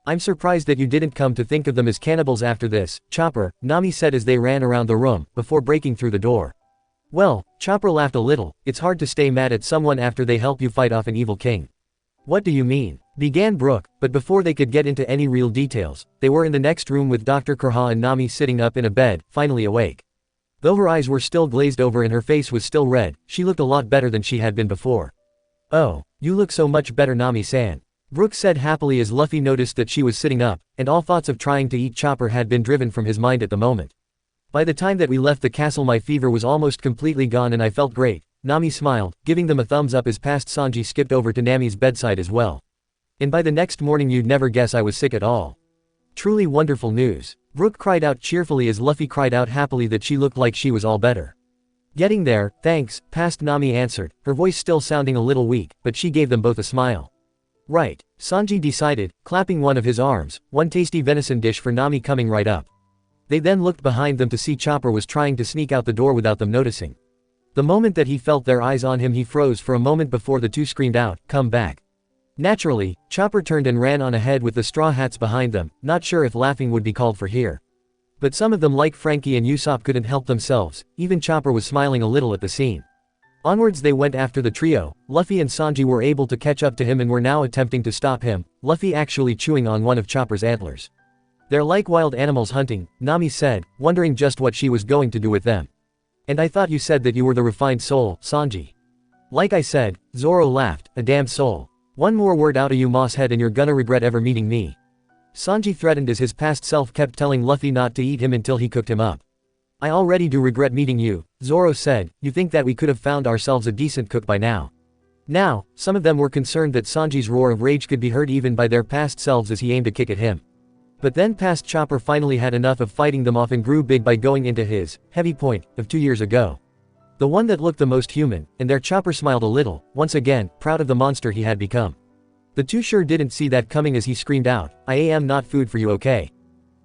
"I'm surprised that you didn't come to think of them as cannibals after this, Chopper," Nami said as they ran around the room, before breaking through the door. "Well," Chopper laughed a little, "it's hard to stay mad at someone after they help you fight off an evil king." "What do you mean?" began Brook, but before they could get into any real details, they were in the next room with Dr. Kurha and Nami sitting up in a bed, finally awake. Though her eyes were still glazed over and her face was still red, she looked a lot better than she had been before. "Oh, you look so much better, Nami-san," Brook said happily as Luffy noticed that she was sitting up, and all thoughts of trying to eat Chopper had been driven from his mind at the moment. "By the time that we left the castle my fever was almost completely gone and I felt great," Nami smiled, giving them a thumbs up as past Sanji skipped over to Nami's bedside as well. "And by the next morning you'd never guess I was sick at all." "Truly wonderful news," Brook cried out cheerfully as Luffy cried out happily that she looked like she was all better. "Getting there, thanks," past Nami answered, her voice still sounding a little weak, but she gave them both a smile. "Right," Sanji decided, clapping one of his arms, one tasty venison dish for Nami coming right up. They then looked behind them to see Chopper was trying to sneak out the door without them noticing. The moment that he felt their eyes on him, he froze for a moment before the two screamed out, "Come back." Naturally, Chopper turned and ran on ahead with the Straw Hats behind them, not sure if laughing would be called for here. But some of them like Frankie and Usopp couldn't help themselves, even Chopper was smiling a little at the scene. Onwards they went after the trio. Luffy and Sanji were able to catch up to him and were now attempting to stop him, Luffy actually chewing on one of Chopper's antlers. "They're like wild animals hunting," Nami said, wondering just what she was going to do with them. "And I thought you said that you were the refined soul, Sanji." "Like I said," Zoro laughed, "a damn soul. One more word out of you, mosshead, and you're gonna regret ever meeting me." Sanji threatened as his past self kept telling Luffy not to eat him until he cooked him up. "I already do regret meeting you," Zoro said. "You think that we could have found ourselves a decent cook by now?" Now, some of them were concerned that Sanji's roar of rage could be heard even by their past selves as he aimed a kick at him. But then past Chopper finally had enough of fighting them off and grew big by going into his heavy point of 2 years ago. The one that looked the most human, and their Chopper smiled a little, once again, proud of the monster he had become. The two sure didn't see that coming as he screamed out, "I am not food for you, okay?"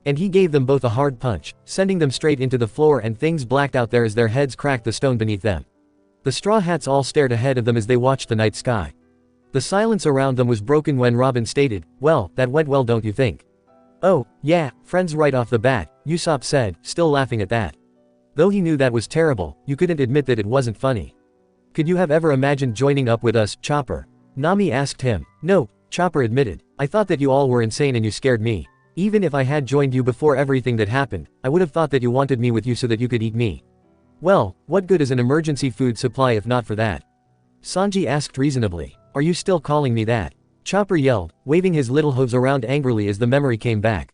And he gave them both a hard punch, sending them straight into the floor, and things blacked out there as their heads cracked the stone beneath them. The Straw Hats all stared ahead of them as they watched the night sky. The silence around them was broken when Robin stated, "Well, that went well, don't you think?" "Oh, yeah, friends right off the bat," Usopp said, still laughing at that. Though he knew that was terrible, you couldn't admit that it wasn't funny. "Could you have ever imagined joining up with us, Chopper?" Nami asked him. "No," Chopper admitted. "I thought that you all were insane and you scared me. Even if I had joined you before everything that happened, I would have thought that you wanted me with you so that you could eat me." "Well, what good is an emergency food supply if not for that?" Sanji asked reasonably. "Are you still calling me that?" Chopper yelled, waving his little hooves around angrily as the memory came back.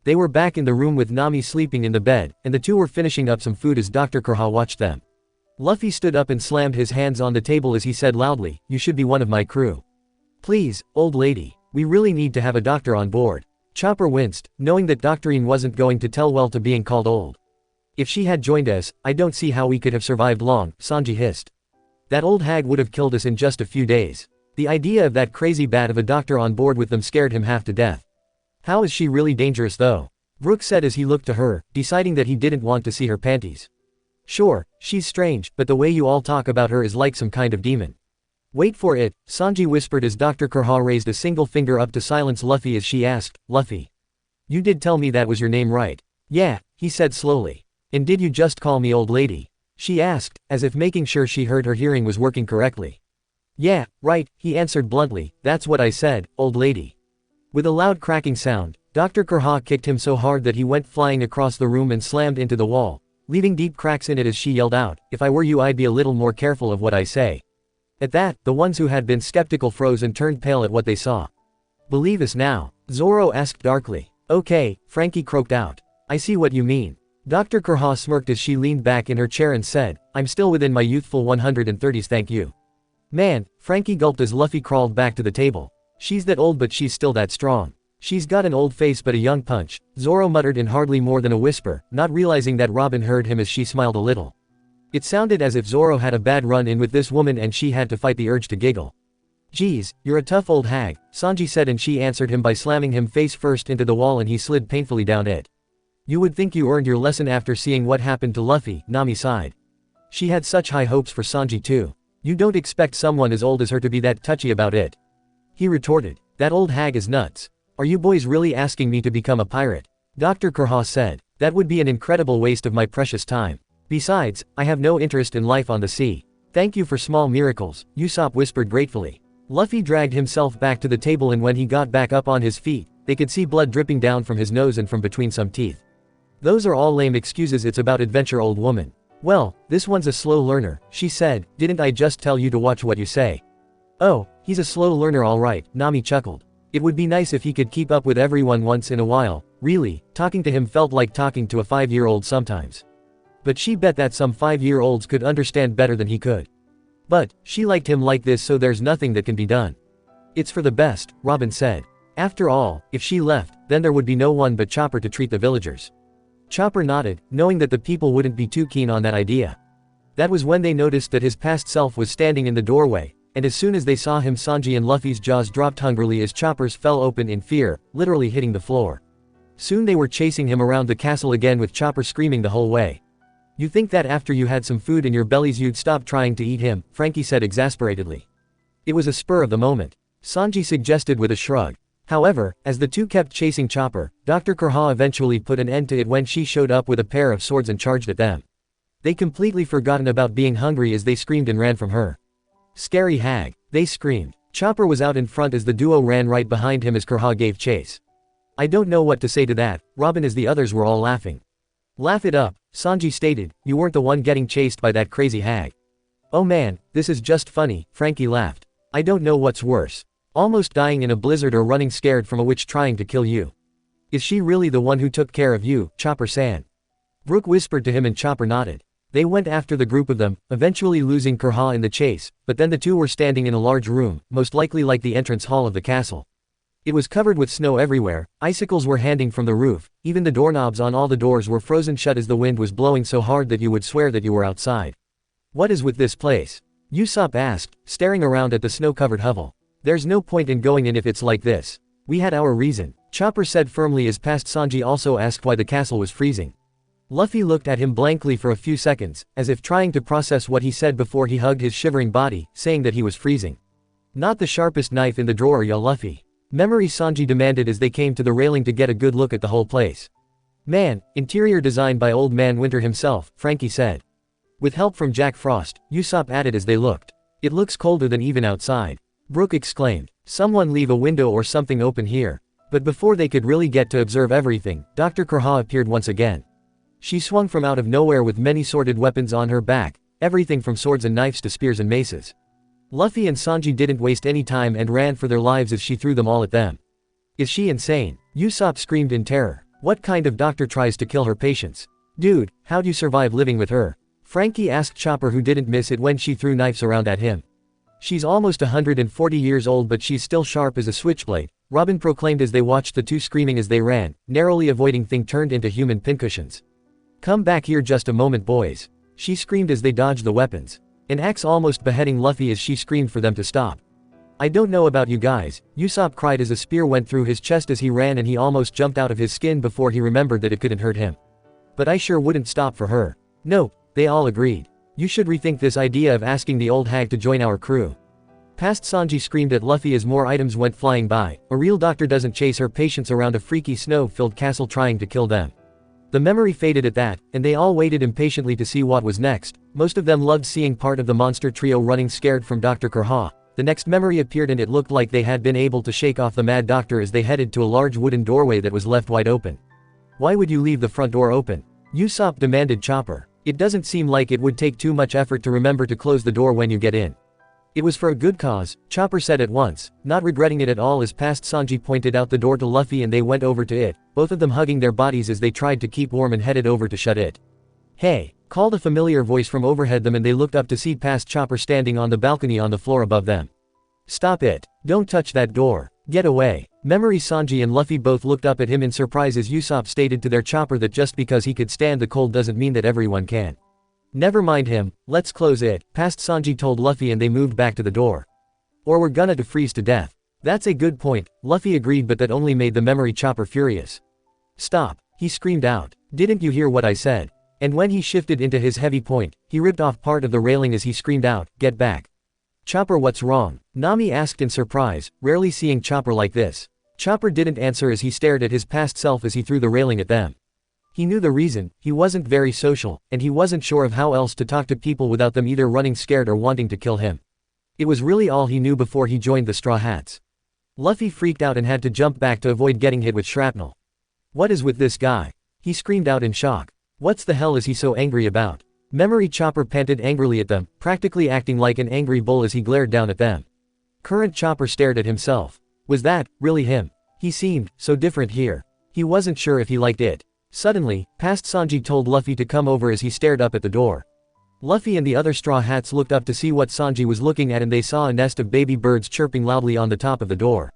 They were back in the room with Nami sleeping in the bed, and the two were finishing up some food as Dr. Kurha watched them. Luffy stood up and slammed his hands on the table as he said loudly, "You should be one of my crew. Please, old lady, we really need to have a doctor on board." Chopper winced, knowing that Doctorine wasn't going to tell well to being called old. "If she had joined us, I don't see how we could have survived long," Sanji hissed. "That old hag would have killed us in just a few days." The idea of that crazy bat of a doctor on board with them scared him half to death. "How is she really dangerous though?" Brook said as he looked to her, deciding that he didn't want to see her panties. "Sure, she's strange, but the way you all talk about her is like some kind of demon." "Wait for it," Sanji whispered as Dr. Kurha raised a single finger up to silence Luffy as she asked, "Luffy, you did tell me that was your name, right?" "Yeah," he said slowly. "And did you just call me old lady?" she asked, as if making sure she heard her hearing was working correctly. "Yeah, right," he answered bluntly, "that's what I said, old lady." With a loud cracking sound, Dr. Kurha kicked him so hard that he went flying across the room and slammed into the wall, leaving deep cracks in it as she yelled out, "If I were you I'd be a little more careful of what I say." At that, the ones who had been skeptical froze and turned pale at what they saw. "Believe us now?" Zoro asked darkly. "Okay," Frankie croaked out. "I see what you mean. Dr. Kurha smirked as she leaned back in her chair and said, "I'm still within my youthful 130s, thank you." "Man," Frankie gulped as Luffy crawled back to the table. "She's that old but she's still that strong. She's got an old face but a young punch," Zoro muttered in hardly more than a whisper, not realizing that Robin heard him as she smiled a little. It sounded as if Zoro had a bad run-in with this woman and she had to fight the urge to giggle. "Geez, you're a tough old hag," Sanji said, and she answered him by slamming him face first into the wall and he slid painfully down it. "You would think you earned your lesson after seeing what happened to Luffy," Nami sighed. She had such high hopes for Sanji too. "You don't expect someone as old as her to be that touchy about it," he retorted. "That old hag is nuts. Are you boys really asking me to become a pirate?" Dr. Kurha said. "That would be an incredible waste of my precious time. Besides, I have no interest in life on the sea." "Thank you for small miracles," Usopp whispered gratefully. Luffy dragged himself back to the table, and when he got back up on his feet, they could see blood dripping down from his nose and from between some teeth. "Those are all lame excuses, it's about adventure, old woman." "Well, this one's a slow learner," she said. "Didn't I just tell you to watch what you say?" "Oh, he's a slow learner all right," Nami chuckled. It would be nice if he could keep up with everyone once in a while. Really, talking to him felt like talking to a 5-year-old sometimes. But she bet that some 5-year-olds could understand better than he could. But she liked him like this, so there's nothing that can be done. "It's for the best," Robin said. After all, if she left, then there would be no one but Chopper to treat the villagers. Chopper nodded, knowing that the people wouldn't be too keen on that idea. That was when they noticed that his past self was standing in the doorway, and as soon as they saw him, Sanji and Luffy's jaws dropped hungrily as Chopper's fell open in fear, literally hitting the floor. Soon they were chasing him around the castle again with Chopper screaming the whole way. "You think that after you had some food in your bellies you'd stop trying to eat him," Frankie said exasperatedly. "It was a spur of the moment," Sanji suggested with a shrug. However, as the two kept chasing Chopper, Dr. Kurha eventually put an end to it when she showed up with a pair of swords and charged at them. They completely forgotten about being hungry as they screamed and ran from her. "Scary hag," they screamed. Chopper was out in front as the duo ran right behind him as Kurha gave chase. "I don't know what to say to that," Robin as the others were all laughing. "Laugh it up," Sanji stated. "You weren't the one getting chased by that crazy hag." "Oh man, this is just funny," Frankie laughed. "I don't know what's worse. Almost dying in a blizzard or running scared from a witch trying to kill you." "Is she really the one who took care of you, Chopper-san?" Brook whispered to him and Chopper nodded. They went after the group of them, eventually losing Kurha in the chase, but then the two were standing in a large room, most likely like the entrance hall of the castle. It was covered with snow everywhere, icicles were hanging from the roof, even the doorknobs on all the doors were frozen shut as the wind was blowing so hard that you would swear that you were outside. "What is with this place?" Usopp asked, staring around at the snow-covered hovel. "There's no point in going in if it's like this. We had our reason," Chopper said firmly as past Sanji also asked why the castle was freezing. Luffy looked at him blankly for a few seconds, as if trying to process what he said before he hugged his shivering body, saying that he was freezing. "Not the sharpest knife in the drawer, ya Luffy." Memory, Sanji demanded as they came to the railing to get a good look at the whole place. "Man, interior design by Old Man Winter himself," Frankie said. "With help from Jack Frost," Usopp added as they looked. "It looks colder than even outside." Brook exclaimed. "Someone leave a window or something open here." But before they could really get to observe everything, Dr. Kurha appeared once again. She swung from out of nowhere with many sworded weapons on her back, everything from swords and knives to spears and maces. Luffy and Sanji didn't waste any time and ran for their lives as she threw them all at them. "Is she insane?" Usopp screamed in terror. "What kind of doctor tries to kill her patients? Dude, how'd you survive living with her?" Frankie asked Chopper, who didn't miss it when she threw knives around at him. "She's almost 140 years old but she's still sharp as a switchblade," Robin proclaimed as they watched the two screaming as they ran, narrowly avoiding thing turned into human pincushions. "Come back here just a moment, boys," she screamed as they dodged the weapons. An axe almost beheading Luffy as she screamed for them to stop. "I don't know about you guys," Usopp cried as a spear went through his chest as he ran and he almost jumped out of his skin before he remembered that it couldn't hurt him. "But I sure wouldn't stop for her." "Nope," they all agreed. "You should rethink this idea of asking the old hag to join our crew." Past Sanji screamed at Luffy as more items went flying by. A real doctor doesn't chase her patients around a freaky snow-filled castle trying to kill them. The memory faded at that, and they all waited impatiently to see what was next. Most of them loved seeing part of the monster trio running scared from Dr. Kurha. The next memory appeared and it looked like they had been able to shake off the mad doctor as they headed to a large wooden doorway that was left wide open. "Why would you leave the front door open?" Usopp demanded Chopper. "It doesn't seem like it would take too much effort to remember to close the door when you get in." "It was for a good cause," Chopper said at once, not regretting it at all as past Sanji pointed out the door to Luffy and they went over to it, both of them hugging their bodies as they tried to keep warm and headed over to shut it. "Hey!" called a familiar voice from overhead them, and they looked up to see past Chopper standing on the balcony on the floor above them. "Stop it! Don't touch that door! Get away!" Memory, Sanji and Luffy both looked up at him in surprise as Usopp stated to their Chopper that just because he could stand the cold doesn't mean that everyone can. "Never mind him, let's close it," past Sanji told Luffy, and they moved back to the door. "Or we're gonna freeze to death." "That's a good point," Luffy agreed, but that only made the Memory Chopper furious. "Stop," he screamed out. "Didn't you hear what I said?" And when he shifted into his heavy point, he ripped off part of the railing as he screamed out, "Get back." "Chopper, what's wrong?" Nami asked in surprise, rarely seeing Chopper like this. Chopper didn't answer as he stared at his past self as he threw the railing at them. He knew the reason: he wasn't very social, and he wasn't sure of how else to talk to people without them either running scared or wanting to kill him. It was really all he knew before he joined the Straw Hats. Luffy freaked out and had to jump back to avoid getting hit with shrapnel. "What is with this guy?" he screamed out in shock. "What's the hell is he so angry about?" Memory Chopper panted angrily at them, practically acting like an angry bull as he glared down at them. Current Chopper stared at himself. Was that really him? He seemed so different here. He wasn't sure if he liked it. Suddenly, past Sanji told Luffy to come over as he stared up at the door. Luffy and the other Straw Hats looked up to see what Sanji was looking at, and they saw a nest of baby birds chirping loudly on the top of the door.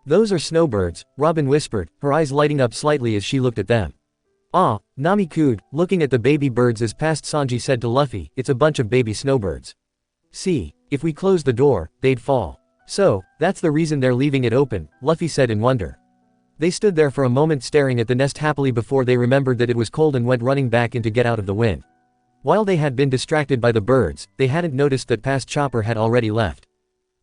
"Those are snowbirds," Robin whispered, her eyes lighting up slightly as she looked at them. "Ah," Nami cooed, looking at the baby birds as past Sanji said to Luffy, "It's a bunch of baby snowbirds. See, if we close the door, they'd fall." "So, that's the reason they're leaving it open," Luffy said in wonder. They stood there for a moment staring at the nest happily before they remembered that it was cold and went running back in to get out of the wind. While they had been distracted by the birds, they hadn't noticed that past Chopper had already left.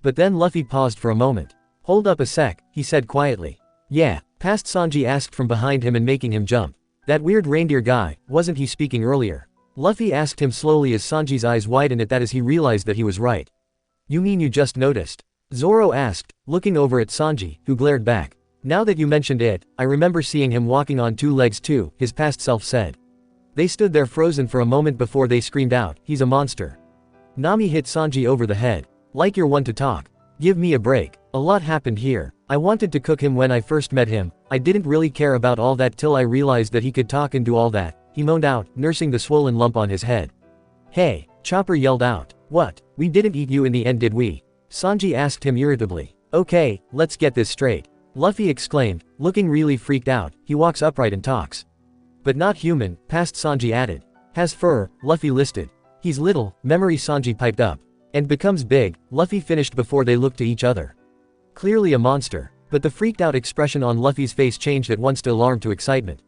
But then Luffy paused for a moment. "Hold up a sec," he said quietly. "Yeah?" past Sanji asked from behind him and making him jump. "That weird reindeer guy, wasn't he speaking earlier?" Luffy asked him slowly as Sanji's eyes widened at that as he realized that he was right. "You mean you just noticed?" Zoro asked, looking over at Sanji, who glared back. "Now that you mentioned it, I remember seeing him walking on two legs too," his past self said. They stood there frozen for a moment before they screamed out, "He's a monster." Nami hit Sanji over the head. "Like you're one to talk. Give me a break. A lot happened here. I wanted to cook him when I first met him. I didn't really care about all that till I realized that he could talk and do all that," he moaned out, nursing the swollen lump on his head. "Hey," Chopper yelled out. "What? We didn't eat you in the end, did we?" Sanji asked him irritably. "Okay, let's get this straight," Luffy exclaimed, looking really freaked out. "He walks upright and talks." "But not human," past Sanji added. "Has fur," Luffy listed. "He's little," Memory Sanji piped up. "And becomes big," Luffy finished before they looked to each other. Clearly a monster. But the freaked out expression on Luffy's face changed at once to alarm to excitement.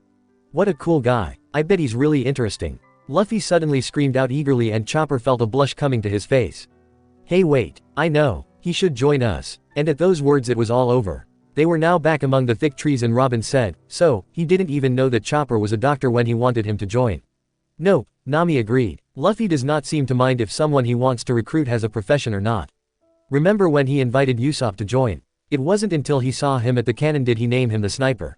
"What a cool guy. I bet he's really interesting." Luffy suddenly screamed out eagerly, and Chopper felt a blush coming to his face. "Hey, wait, I know. He should join us." And at those words it was all over. They were now back among the thick trees, and Robin said, "So, he didn't even know that Chopper was a doctor when he wanted him to join." "Nope," Nami agreed. "Luffy does not seem to mind if someone he wants to recruit has a profession or not. Remember when he invited Usopp to join? It wasn't until he saw him at the cannon did he name him the sniper.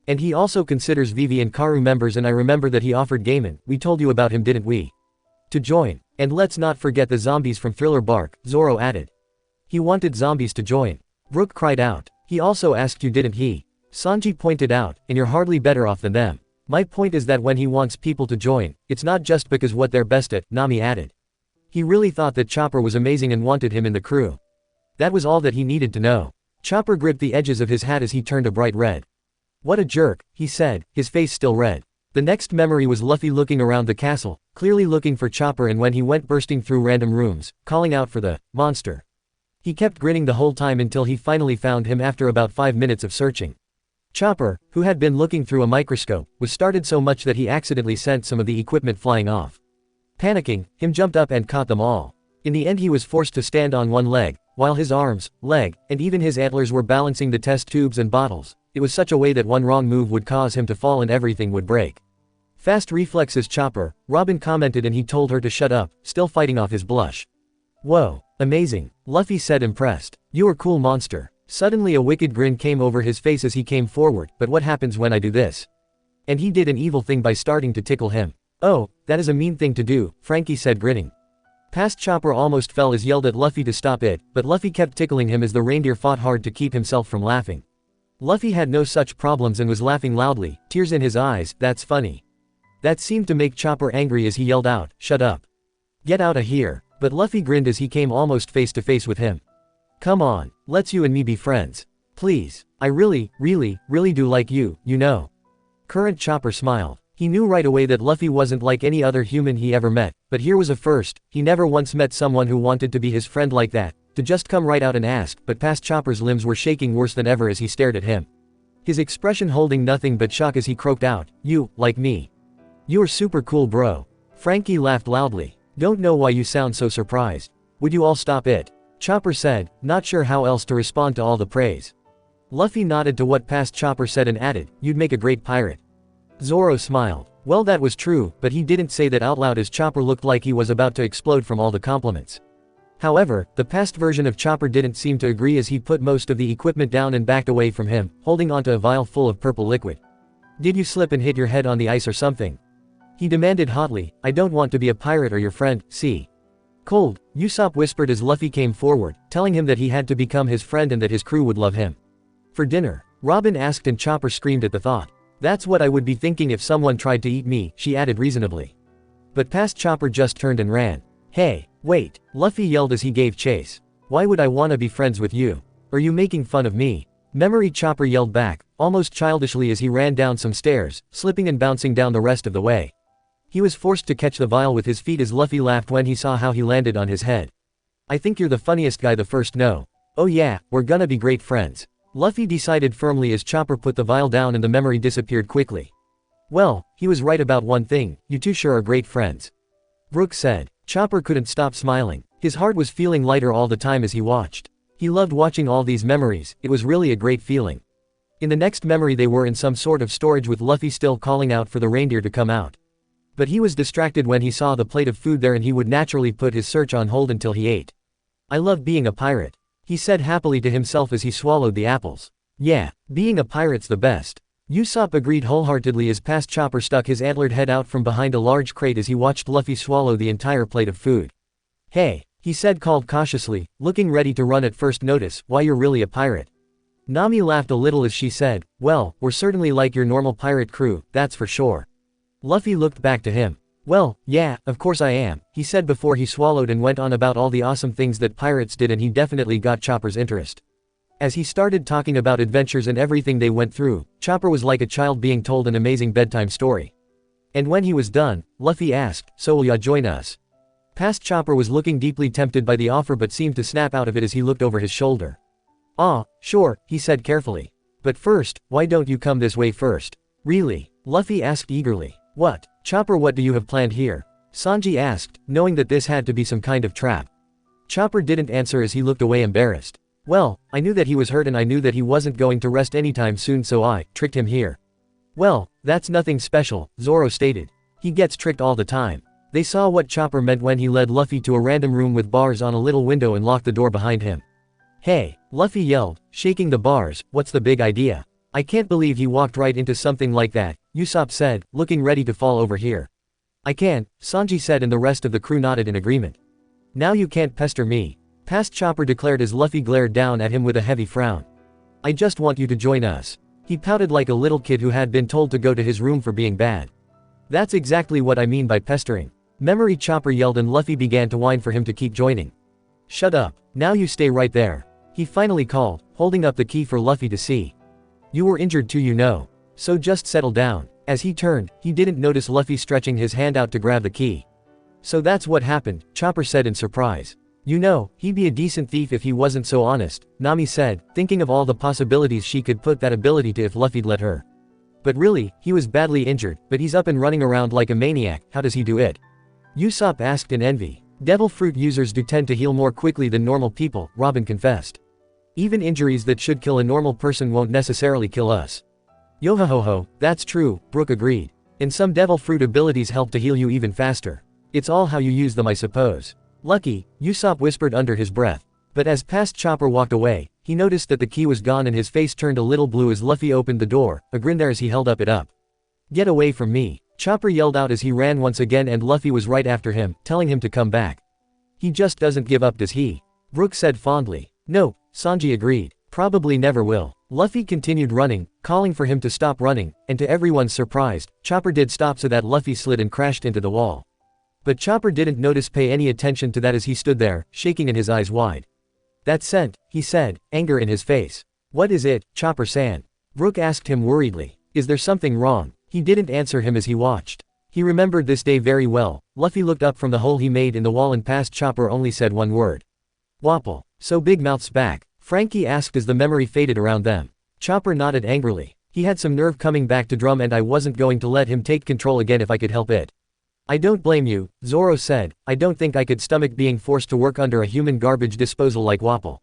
And he also considers Vivi and Karu members, and I remember that he offered Gaiman, we told you about him didn't we? To join. And let's not forget the zombies from Thriller Bark," Zoro added. "He wanted zombies to join." Brook cried out. "He also asked you didn't he?" Sanji pointed out, "And you're hardly better off than them. My point is that when he wants people to join, it's not just because what they're best at," Nami added. "He really thought that Chopper was amazing and wanted him in the crew. That was all that he needed to know." Chopper gripped the edges of his hat as he turned a bright red. "What a jerk," he said, his face still red. The next memory was Luffy looking around the castle, clearly looking for Chopper, and when he went bursting through random rooms, calling out for the monster. He kept grinning the whole time until he finally found him after about 5 minutes of searching. Chopper, who had been looking through a microscope, was startled so much that he accidentally sent some of the equipment flying off. Panicking, him jumped up and caught them all. In the end he was forced to stand on one leg, while his arms, leg, and even his antlers were balancing the test tubes and bottles. It was such a way that one wrong move would cause him to fall and everything would break. "Fast reflexes, Chopper," Robin commented, and he told her to shut up, still fighting off his blush. "Whoa, amazing," Luffy said impressed. "You're a cool monster." Suddenly a wicked grin came over his face as he came forward. "But what happens when I do this?" And he did an evil thing by starting to tickle him. "Oh, that is a mean thing to do," Frankie said grinning. Past Chopper almost fell as yelled at Luffy to stop it, but Luffy kept tickling him as the reindeer fought hard to keep himself from laughing. Luffy had no such problems and was laughing loudly, tears in his eyes. That's funny. That seemed to make Chopper angry as he yelled out, "Shut up. Get out of here." But Luffy grinned as he came almost face to face with him. "Come on, let's you and me be friends. Please, I really do like you, you know." Current Chopper smiled. He knew right away that Luffy wasn't like any other human he ever met, but here was a first. He never once met someone who wanted to be his friend like that, to just come right out and ask. But past Chopper's limbs were shaking worse than ever as he stared at him. His expression holding nothing but shock as he croaked out, "You, like me. You're super cool, bro." Frankie laughed loudly. "Don't know why you sound so surprised. Would you all stop it?" Chopper said, not sure how else to respond to all the praise. Luffy nodded to what past Chopper said and added, "You'd make a great pirate." Zoro smiled. Well, that was true, but he didn't say that out loud as Chopper looked like he was about to explode from all the compliments. However, the past version of Chopper didn't seem to agree as he put most of the equipment down and backed away from him, holding onto a vial full of purple liquid. "Did you slip and hit your head on the ice or something?" he demanded hotly. "I don't want to be a pirate or your friend, see?" "Cold," Usopp whispered as Luffy came forward, telling him that he had to become his friend and that his crew would love him. "For dinner?" Robin asked and Chopper screamed at the thought. "That's what I would be thinking if someone tried to eat me," she added reasonably. But past Chopper just turned and ran. "Hey, wait," Luffy yelled as he gave chase. "Why would I wanna be friends with you? Are you making fun of me?" Memory Chopper yelled back, almost childishly as he ran down some stairs, slipping and bouncing down the rest of the way. He was forced to catch the vial with his feet as Luffy laughed when he saw how he landed on his head. "I think you're the funniest guy the first no. Oh yeah, we're gonna be great friends." Luffy decided firmly as Chopper put the vial down and the memory disappeared quickly. "Well, he was right about one thing, you two sure are great friends," Brook said. Chopper couldn't stop smiling. His heart was feeling lighter all the time as he watched. He loved watching all these memories, it was really a great feeling. In the next memory they were in some sort of storage with Luffy still calling out for the reindeer to come out. But he was distracted when he saw the plate of food there and he would naturally put his search on hold until he ate. "I love being a pirate," he said happily to himself as he swallowed the apples. "Yeah, being a pirate's the best." Usopp agreed wholeheartedly as past Chopper stuck his antlered head out from behind a large crate as he watched Luffy swallow the entire plate of food. "Hey," he said called cautiously, looking ready to run at first notice, "why you're really a pirate." Nami laughed a little as she said, "Well, we're certainly like your normal pirate crew, that's for sure." Luffy looked back to him. "Well, yeah, of course I am," he said before he swallowed and went on about all the awesome things that pirates did and he definitely got Chopper's interest. As he started talking about adventures and everything they went through, Chopper was like a child being told an amazing bedtime story. And when he was done, Luffy asked, "So will ya join us?" Past Chopper was looking deeply tempted by the offer but seemed to snap out of it as he looked over his shoulder. "Ah, sure," he said carefully. "But first, why don't you come this way first?" "Really?" Luffy asked eagerly. "What, Chopper, what do you have planned here?" Sanji asked, knowing that this had to be some kind of trap. Chopper didn't answer as he looked away embarrassed. "Well, I knew that he was hurt and I knew that he wasn't going to rest anytime soon so I tricked him here." "Well, that's nothing special," Zoro stated. "He gets tricked all the time." They saw what Chopper meant when he led Luffy to a random room with bars on a little window and locked the door behind him. "Hey," Luffy yelled, shaking the bars, "what's the big idea?" "I can't believe he walked right into something like that," Usopp said, looking ready to fall over here. "I can't," Sanji said and the rest of the crew nodded in agreement. "Now you can't pester me," past Chopper declared as Luffy glared down at him with a heavy frown. "I just want you to join us." He pouted like a little kid who had been told to go to his room for being bad. "That's exactly what I mean by pestering." Memory Chopper yelled and Luffy began to whine for him to keep joining. "Shut up, now you stay right there," he finally called, holding up the key for Luffy to see. "You were injured too, you know. So just settle down." As he turned, he didn't notice Luffy stretching his hand out to grab the key. "So that's what happened," Chopper said in surprise. "You know, he'd be a decent thief if he wasn't so honest," Nami said, thinking of all the possibilities she could put that ability to if Luffy'd let her. "But really, he was badly injured, but he's up and running around like a maniac, how does he do it?" Usopp asked in envy. "Devil fruit users do tend to heal more quickly than normal people," Robin confessed. "Even injuries that should kill a normal person won't necessarily kill us." "Yo-ho-ho-ho, that's true," Brook agreed. "And some devil fruit abilities help to heal you even faster. It's all how you use them, I suppose." "Lucky," Usopp whispered under his breath. But as past Chopper walked away, he noticed that the key was gone and his face turned a little blue as Luffy opened the door, a grin there as he held it up. "Get away from me," Chopper yelled out as he ran once again and Luffy was right after him, telling him to come back. "He just doesn't give up, does he?" Brook said fondly. "No," Sanji agreed. "Probably never will." Luffy continued running, calling for him to stop running, and to everyone's surprise, Chopper did stop so that Luffy slid and crashed into the wall. But Chopper didn't pay any attention to that as he stood there, shaking and his eyes wide. "That scent," he said, anger in his face. "What is it, Chopper-san?" Brook asked him worriedly. "Is there something wrong?" He didn't answer him as he watched. He remembered this day very well. Luffy looked up from the hole he made in the wall and past Chopper only said one word. "Wapol." "So Big Mouth's back?" Frankie asked as the memory faded around them. Chopper nodded angrily. "He had some nerve coming back to Drum and I wasn't going to let him take control again if I could help it." "I don't blame you," Zoro said. "I don't think I could stomach being forced to work under a human garbage disposal like Wapol."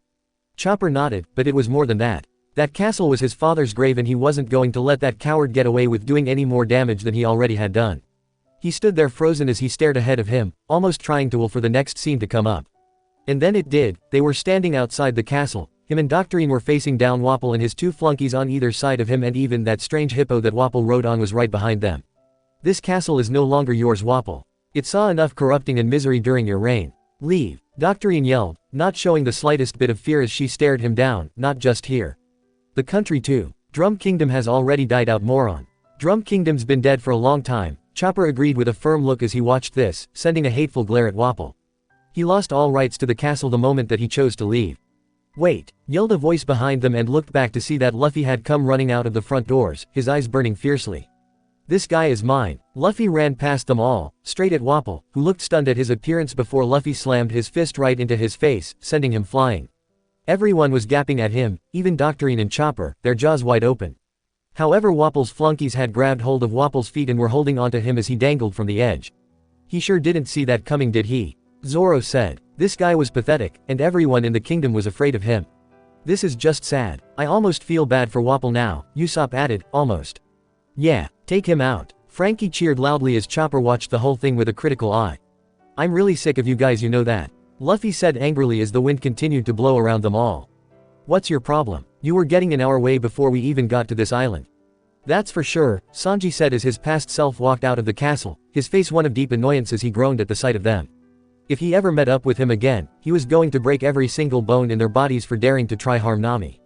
Chopper nodded, but it was more than that. That castle was his father's grave and he wasn't going to let that coward get away with doing any more damage than he already had done. He stood there frozen as he stared ahead of him, almost trying to will for the next scene to come up. And then it did. They were standing outside the castle. Him and Doctorine were facing down Wapol and his two flunkies on either side of him, and even that strange hippo that Wapol rode on was right behind them. "This castle is no longer yours, Wapol. It saw enough corrupting and misery during your reign. Leave." Doctorine yelled, not showing the slightest bit of fear as she stared him down. "Not just here. The country too. Drum Kingdom has already died out, moron." "Drum Kingdom's been dead for a long time," Chopper agreed with a firm look as he watched this, sending a hateful glare at Wapol. "He lost all rights to the castle the moment that he chose to leave." "Wait," yelled a voice behind them, and looked back to see that Luffy had come running out of the front doors, his eyes burning fiercely. "This guy is mine." Luffy ran past them all, straight at Wapol, who looked stunned at his appearance before Luffy slammed his fist right into his face, sending him flying. Everyone was gaping at him, even Doctorine and Chopper, their jaws wide open. However, Wapol's flunkies had grabbed hold of Wapol's feet and were holding onto him as he dangled from the edge. "He sure didn't see that coming, did he?" Zoro said. "This guy was pathetic, and everyone in the kingdom was afraid of him. This is just sad. I almost feel bad for Wapol now," Usopp added, "almost." "Yeah, take him out." Frankie cheered loudly as Chopper watched the whole thing with a critical eye. "I'm really sick of you guys, you know that," Luffy said angrily as the wind continued to blow around them all. "What's your problem? You were getting in our way before we even got to this island." "That's for sure," Sanji said as his past self walked out of the castle, his face one of deep annoyance as he groaned at the sight of them. If he ever met up with him again, he was going to break every single bone in their bodies for daring to try harm Nami.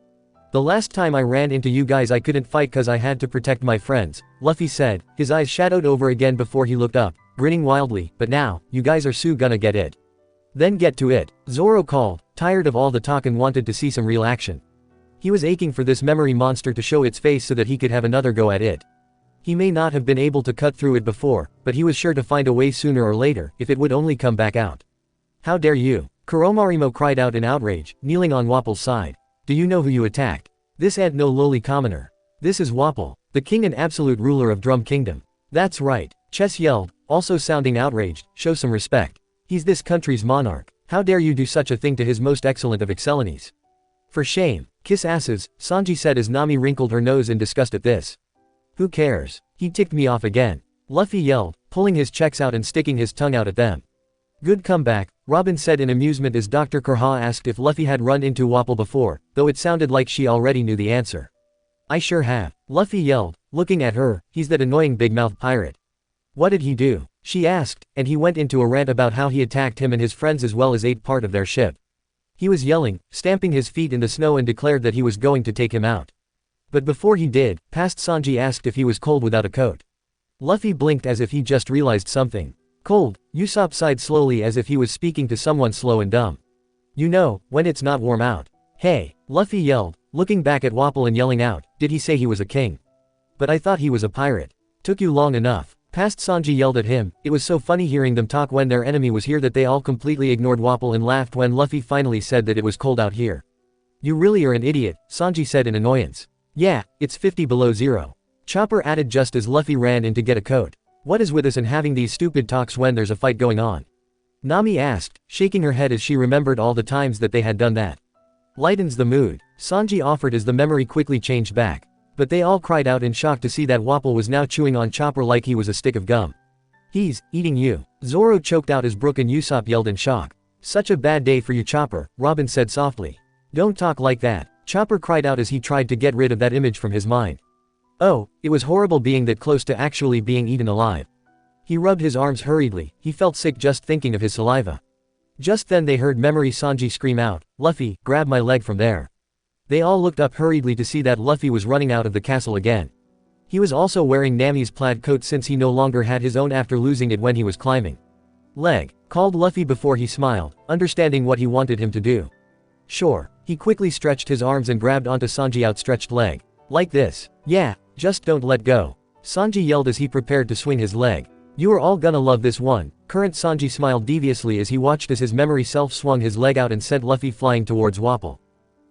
"The last time I ran into you guys I couldn't fight cause I had to protect my friends," Luffy said, his eyes shadowed over again before he looked up, grinning wildly. "But now, you guys are so gonna get it." "Then get to it," Zoro called, tired of all the talk and wanted to see some real action. He was aching for this memory monster to show its face so that he could have another go at it. He may not have been able to cut through it before, but he was sure to find a way sooner or later, if it would only come back out. "How dare you!" Kuromarimo cried out in outrage, kneeling on Wapol's side. "Do you know who you attacked? This ain't no lowly commoner. This is Wapol, the king and absolute ruler of Drum Kingdom." "That's right," Chess yelled, also sounding outraged. "Show some respect. He's this country's monarch. How dare you do such a thing to his most excellent of excellencies?" "For shame. Kiss asses," Sanji said as Nami wrinkled her nose in disgust at this. "Who cares? He ticked me off again," Luffy yelled, pulling his checks out and sticking his tongue out at them. "Good comeback," Robin said in amusement as Dr. Kurha asked if Luffy had run into Wapol before, though it sounded like she already knew the answer. "I sure have," Luffy yelled, looking at her. "He's that annoying big-mouth pirate." "What did he do?" she asked, and he went into a rant about how he attacked him and his friends as well as ate part of their ship. He was yelling, stamping his feet in the snow, and declared that he was going to take him out. But before he did, past Sanji asked if he was cold without a coat. Luffy blinked as if he just realized something. "Cold," Usopp sighed slowly as if he was speaking to someone slow and dumb. "You know, when it's not warm out." "Hey," Luffy yelled, looking back at Wapol and yelling out, "Did he say he was a king? But I thought he was a pirate." "Took you long enough." Past Sanji yelled at him. It was so funny hearing them talk when their enemy was here that they all completely ignored Wapol and laughed when Luffy finally said that it was cold out here. "You really are an idiot," Sanji said in annoyance. "Yeah, it's 50 below zero." Chopper added just as Luffy ran in to get a coat. "What is with us and having these stupid talks when there's a fight going on?" Nami asked, shaking her head as she remembered all the times that they had done that. "Lightens the mood," Sanji offered as the memory quickly changed back. But they all cried out in shock to see that Wapol was now chewing on Chopper like he was a stick of gum. "He's eating you," Zoro choked out as Brook and Usopp yelled in shock. "Such a bad day for you, Chopper," Robin said softly. "Don't talk like that," Chopper cried out as he tried to get rid of that image from his mind. Oh, it was horrible being that close to actually being eaten alive. He rubbed his arms hurriedly, he felt sick just thinking of his saliva. Just then they heard Memory Sanji scream out, "Luffy, grab my leg from there." They all looked up hurriedly to see that Luffy was running out of the castle again. He was also wearing Nami's plaid coat since he no longer had his own after losing it when he was climbing. Leg, called Luffy before he smiled, understanding what he wanted him to do. Sure, he quickly stretched his arms and grabbed onto Sanji's outstretched leg. Like this. Yeah, just don't let go. Sanji yelled as he prepared to swing his leg. You are all gonna love this one. Current Sanji smiled deviously as he watched as his memory self swung his leg out and sent Luffy flying towards Wapol.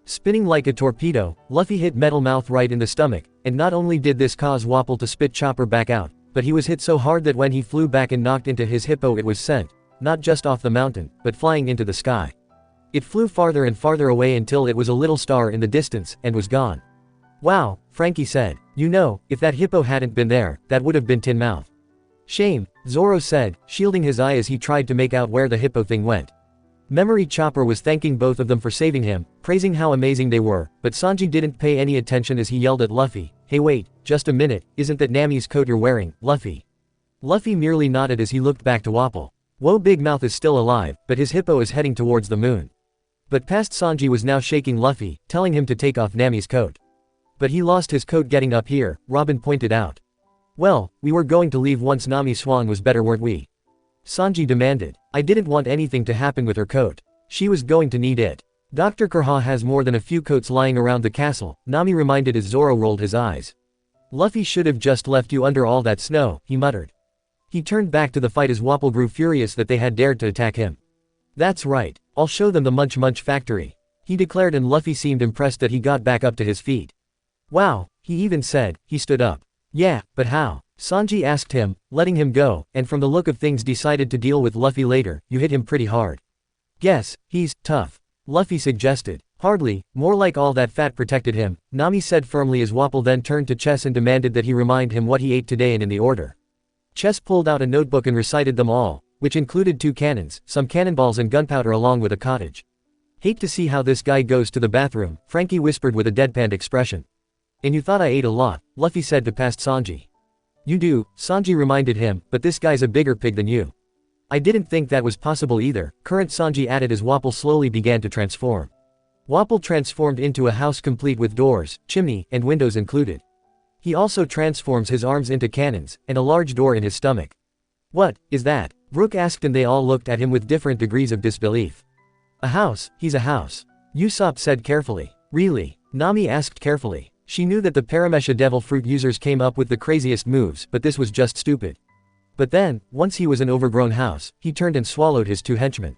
Spinning like a torpedo, Luffy hit Metal Mouth right in the stomach, and not only did this cause Wapol to spit Chopper back out, but he was hit so hard that when he flew back and knocked into his hippo it was sent, not just off the mountain, but flying into the sky. It flew farther and farther away until it was a little star in the distance, and was gone. Wow, Frankie said. You know, if that hippo hadn't been there, that would have been Tin Mouth. Shame, Zoro said, shielding his eye as he tried to make out where the hippo thing went. Memory Chopper was thanking both of them for saving him, praising how amazing they were, but Sanji didn't pay any attention as he yelled at Luffy, hey wait, just a minute, isn't that Nami's coat you're wearing, Luffy? Luffy merely nodded as he looked back to Wapol. Whoa, Big Mouth is still alive, but his hippo is heading towards the moon. But past Sanji was now shaking Luffy, telling him to take off Nami's coat. But he lost his coat getting up here, Robin pointed out. Well, we were going to leave once Nami swung was better, weren't we? Sanji demanded. I didn't want anything to happen with her coat. She was going to need it. Dr. Kurha has more than a few coats lying around the castle, Nami reminded as Zoro rolled his eyes. Luffy should have just left you under all that snow, he muttered. He turned back to the fight as Wapol grew furious that they had dared to attack him. That's right, I'll show them the Munch Munch factory, he declared, and Luffy seemed impressed that he got back up to his feet. Wow, he even said, he stood up. Yeah, but how? Sanji asked him, letting him go, and from the look of things decided to deal with Luffy later. You hit him pretty hard. Guess, he's tough, Luffy suggested. Hardly, more like all that fat protected him, Nami said firmly as Wapol then turned to Chess and demanded that he remind him what he ate today and in the order. Chess pulled out a notebook and recited them all, which included 2 cannons, some cannonballs and gunpowder along with a cottage. Hate to see how this guy goes to the bathroom, Frankie whispered with a deadpan expression. And you thought I ate a lot, Luffy said to past Sanji. You do, Sanji reminded him, but this guy's a bigger pig than you. I didn't think that was possible either, current Sanji added as Wapol slowly began to transform. Wapol transformed into a house complete with doors, chimney, and windows included. He also transforms his arms into cannons, and a large door in his stomach. What is that? Brook asked, and they all looked at him with different degrees of disbelief. A house, he's a house, Usopp said carefully. Really? Nami asked carefully. She knew that the Paramesha Devil Fruit users came up with the craziest moves, but this was just stupid. But then, once he was an overgrown house, he turned and swallowed his 2 henchmen.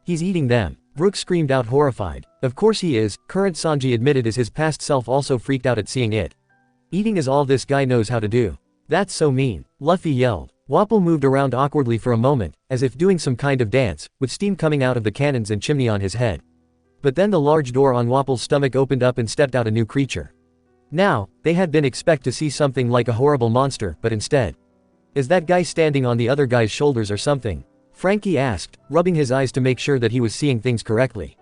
He's eating them, Brook screamed out horrified. Of course he is, current Sanji admitted as his past self also freaked out at seeing it. Eating is all this guy knows how to do. That's so mean, Luffy yelled. Wapol moved around awkwardly for a moment, as if doing some kind of dance, with steam coming out of the cannons and chimney on his head. But then the large door on Wapol's stomach opened up and stepped out a new creature. Now, they had been expect to see something like a horrible monster, but instead. Is that guy standing on the other guy's shoulders or something? Frankie asked, rubbing his eyes to make sure that he was seeing things correctly.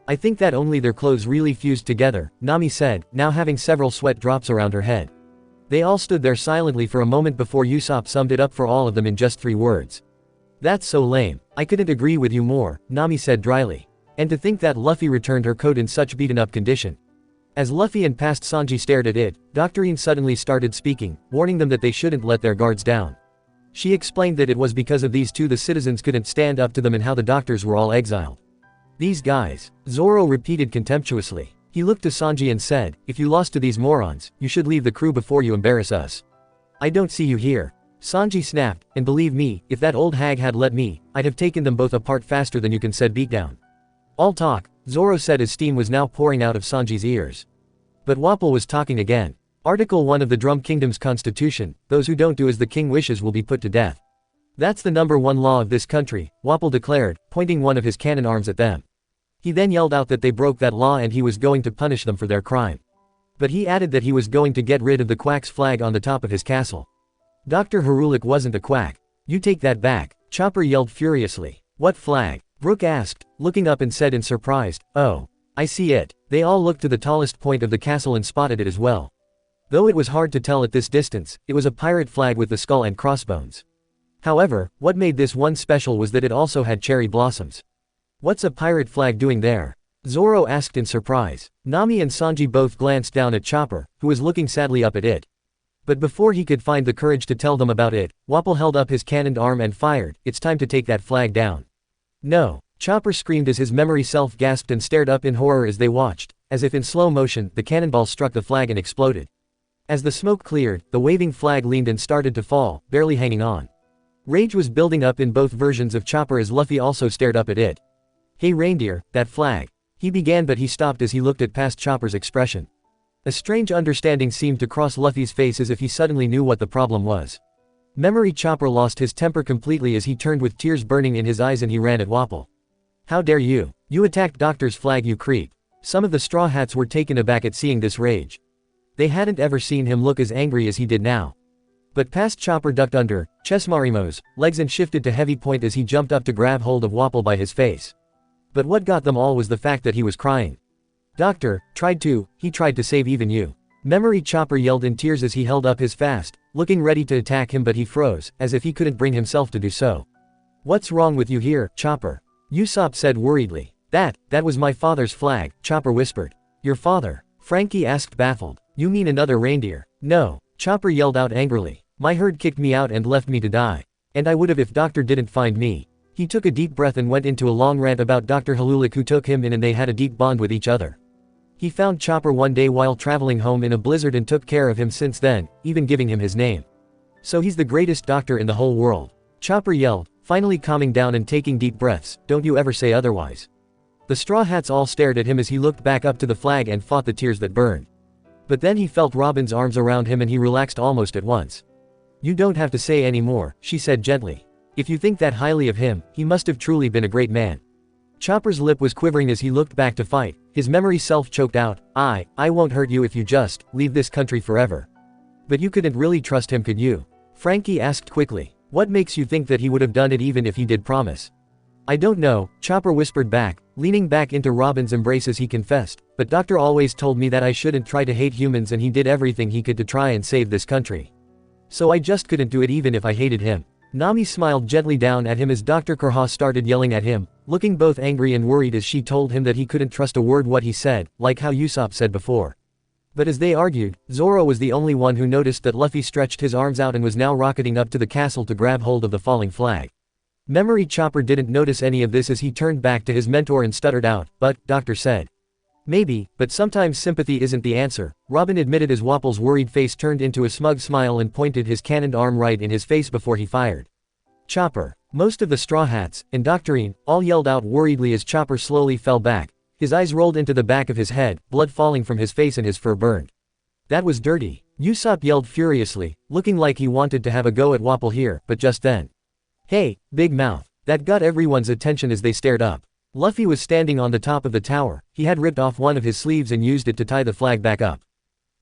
I think that only their clothes really fused together, Nami said, now having several sweat drops around her head. They all stood there silently for a moment before Usopp summed it up for all of them in just 3 words. That's so lame. I couldn't agree with you more, Nami said dryly. And to think that Luffy returned her coat in such beaten up condition. As Luffy and past Sanji stared at it, Doctorine suddenly started speaking, warning them that they shouldn't let their guards down. She explained that it was because of these 2 the citizens couldn't stand up to them and how the doctors were all exiled. These guys, Zoro repeated contemptuously. He looked to Sanji and said, if you lost to these morons, you should leave the crew before you embarrass us. I don't see you here. Sanji snapped, and believe me, if that old hag had let me, I'd have taken them both apart faster than you can said beatdown. All talk, Zoro said as steam was now pouring out of Sanji's ears. But Wapol was talking again. Article 1 of the Drum Kingdom's constitution, those who don't do as the king wishes will be put to death. That's the number 1 law of this country, Wapol declared, pointing one of his cannon arms at them. He then yelled out that they broke that law and he was going to punish them for their crime. But he added that he was going to get rid of the quack's flag on the top of his castle. Dr. Harulik wasn't a quack. You take that back, Chopper yelled furiously. What flag? Brook asked, looking up and said in surprise, oh, I see it. They all looked to the tallest point of the castle and spotted it as well. Though it was hard to tell at this distance, it was a pirate flag with the skull and crossbones. However, what made this one special was that it also had cherry blossoms. What's a pirate flag doing there? Zoro asked in surprise. Nami and Sanji both glanced down at Chopper, who was looking sadly up at it. But before he could find the courage to tell them about it, Wapol held up his cannoned arm and fired. It's time to take that flag down. No! Chopper screamed as his memory self gasped and stared up in horror as they watched. As if in slow motion, the cannonball struck the flag and exploded. As the smoke cleared, the waving flag leaned and started to fall, barely hanging on. Rage was building up in both versions of Chopper as Luffy also stared up at it. Hey reindeer, that flag. He began but he stopped as he looked at past Chopper's expression. A strange understanding seemed to cross Luffy's face as if he suddenly knew what the problem was. Memory Chopper lost his temper completely as he turned with tears burning in his eyes and he ran at Wapol. How dare you! You attacked Doctor's flag, you creep! Some of the Straw Hats were taken aback at seeing this rage. They hadn't ever seen him look as angry as he did now. But past Chopper ducked under Chesmarimo's legs and shifted to heavy point as he jumped up to grab hold of Wapol by his face. But what got them all was the fact that he was crying. Doctor, he tried to save even you. Memory Chopper yelled in tears as he held up his fist, looking ready to attack him but he froze, as if he couldn't bring himself to do so. What's wrong with you here, Chopper? Usopp said worriedly. That was my father's flag, Chopper whispered. Your father? Frankie asked baffled. You mean another reindeer? No, Chopper yelled out angrily. My herd kicked me out and left me to die. And I would have if Doctor didn't find me. He took a deep breath and went into a long rant about Dr. Halulik who took him in and they had a deep bond with each other. He found Chopper one day while traveling home in a blizzard and took care of him since then, even giving him his name. So he's the greatest doctor in the whole world. Chopper yelled, finally calming down and taking deep breaths. Don't you ever say otherwise. The Straw Hats all stared at him as he looked back up to the flag and fought the tears that burned. But then he felt Robin's arms around him and he relaxed almost at once. You don't have to say any more, she said gently. If you think that highly of him, he must have truly been a great man. Chopper's lip was quivering as he looked back to fight. His memory self choked out, I won't hurt you if you just leave this country forever. But you couldn't really trust him, could you? Frankie asked quickly. What makes you think that he would have done it even if he did promise? I don't know, Chopper whispered back, leaning back into Robin's embrace as he confessed, but Doctor always told me that I shouldn't try to hate humans and he did everything he could to try and save this country. So I just couldn't do it even if I hated him. Nami smiled gently down at him as Dr. Kurha started yelling at him, looking both angry and worried as she told him that he couldn't trust a word what he said, like how Usopp said before. But as they argued, Zoro was the only one who noticed that Luffy stretched his arms out and was now rocketing up to the castle to grab hold of the falling flag. Memory Chopper didn't notice any of this as he turned back to his mentor and stuttered out, but, Doctor said. Maybe, but sometimes sympathy isn't the answer, Robin admitted as Wapol's worried face turned into a smug smile and pointed his cannoned arm right in his face before he fired. Chopper. Most of the Straw Hats, and Doctorine, all yelled out worriedly as Chopper slowly fell back. His eyes rolled into the back of his head, blood falling from his face and his fur burned. That was dirty. Usopp yelled furiously, looking like he wanted to have a go at Wapol here, but just then. Hey, big mouth. That got everyone's attention as they stared up. Luffy was standing on the top of the tower. He had ripped off one of his sleeves and used it to tie the flag back up.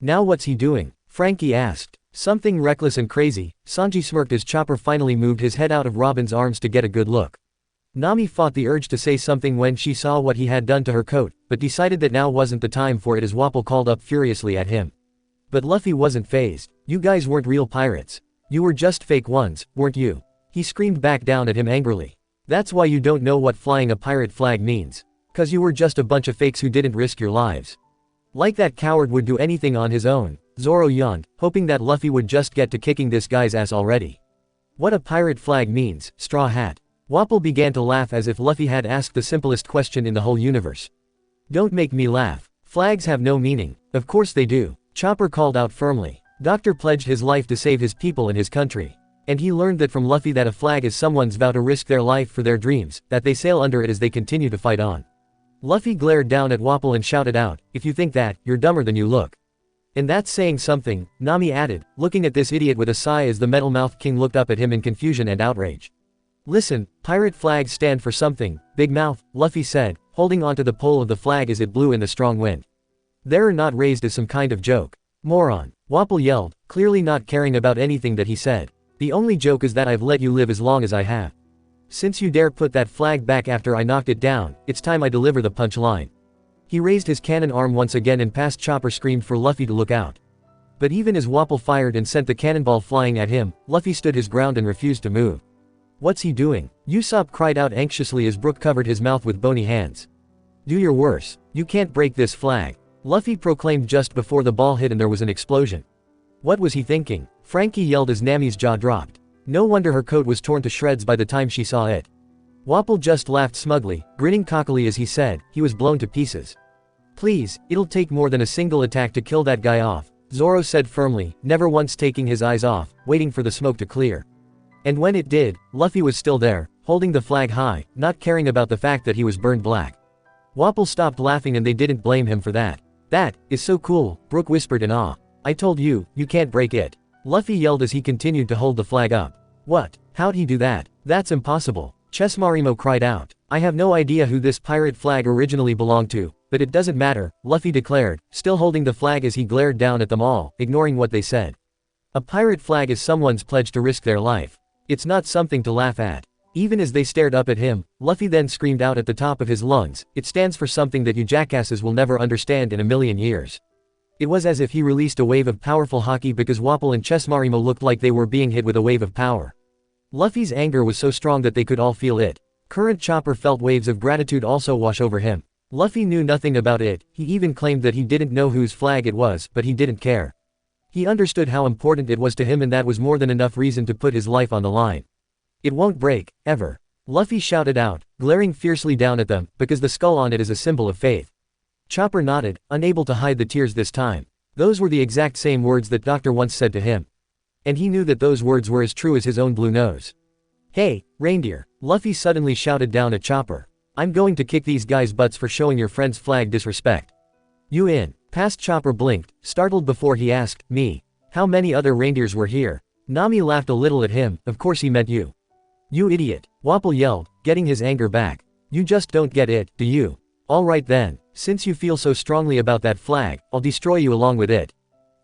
Now what's he doing? Frankie asked. Something reckless and crazy, Sanji smirked as Chopper finally moved his head out of Robin's arms to get a good look. Nami fought the urge to say something when she saw what he had done to her coat, but decided that now wasn't the time for it as Wapol called up furiously at him. But Luffy wasn't fazed. You guys weren't real pirates. You were just fake ones, weren't you? He screamed back down at him angrily. That's why you don't know what flying a pirate flag means. 'Cause you were just a bunch of fakes who didn't risk your lives. Like that coward would do anything on his own. Zoro yawned, hoping that Luffy would just get to kicking this guy's ass already. What a pirate flag means, Straw Hat. Wapol began to laugh as if Luffy had asked the simplest question in the whole universe. Don't make me laugh. Flags have no meaning. Of course they do. Chopper called out firmly. Doctor pledged his life to save his people and his country. And he learned that from Luffy that a flag is someone's vow to risk their life for their dreams, that they sail under it as they continue to fight on. Luffy glared down at Wapol and shouted out, if you think that, you're dumber than you look. And that's saying something, Nami added, looking at this idiot with a sigh as the metal-mouthed king looked up at him in confusion and outrage. Listen, pirate flags stand for something, Big Mouth, Luffy said, holding onto the pole of the flag as it blew in the strong wind. They're not raised as some kind of joke. Moron, Wapol yelled, clearly not caring about anything that he said. The only joke is that I've let you live as long as I have. Since you dare put that flag back after I knocked it down, it's time I deliver the punchline. He raised his cannon arm once again and past Chopper screamed for Luffy to look out. But even as Wapol fired and sent the cannonball flying at him, Luffy stood his ground and refused to move. What's he doing? Usopp cried out anxiously as Brook covered his mouth with bony hands. Do your worst. You can't break this flag. Luffy proclaimed just before the ball hit and there was an explosion. What was he thinking? Frankie yelled as Nami's jaw dropped. No wonder her coat was torn to shreds by the time she saw it. Wapol just laughed smugly, grinning cockily as he said, he was blown to pieces. Please, it'll take more than a single attack to kill that guy off, Zoro said firmly, never once taking his eyes off, waiting for the smoke to clear. And when it did, Luffy was still there, holding the flag high, not caring about the fact that he was burned black. Wapol stopped laughing and they didn't blame him for that. That is so cool, Brook whispered in awe. I told you, you can't break it. Luffy yelled as he continued to hold the flag up. What? How'd he do that? That's impossible. Chesmarimo cried out. I have no idea who this pirate flag originally belonged to, but it doesn't matter, Luffy declared, still holding the flag as he glared down at them all, ignoring what they said. A pirate flag is someone's pledge to risk their life. It's not something to laugh at. Even as they stared up at him, Luffy then screamed out at the top of his lungs, it stands for something that you jackasses will never understand in a million years. It was as if he released a wave of powerful haki because Wapol and Chesmarimo looked like they were being hit with a wave of power. Luffy's anger was so strong that they could all feel it. Current Chopper felt waves of gratitude also wash over him. Luffy knew nothing about it, he even claimed that he didn't know whose flag it was, but he didn't care. He understood how important it was to him and that was more than enough reason to put his life on the line. It won't break, ever. Luffy shouted out, glaring fiercely down at them, because the skull on it is a symbol of faith. Chopper nodded, unable to hide the tears this time. Those were the exact same words that Doctor once said to him. And he knew that those words were as true as his own blue nose. Hey, reindeer, Luffy suddenly shouted down at Chopper. I'm going to kick these guys' butts for showing your friend's flag disrespect. You in? Past Chopper blinked, startled before he asked, me. How many other reindeers were here? Nami laughed a little at him, of course he meant you. You idiot, Wapol yelled, getting his anger back. You just don't get it, do you? Alright then, since you feel so strongly about that flag, I'll destroy you along with it.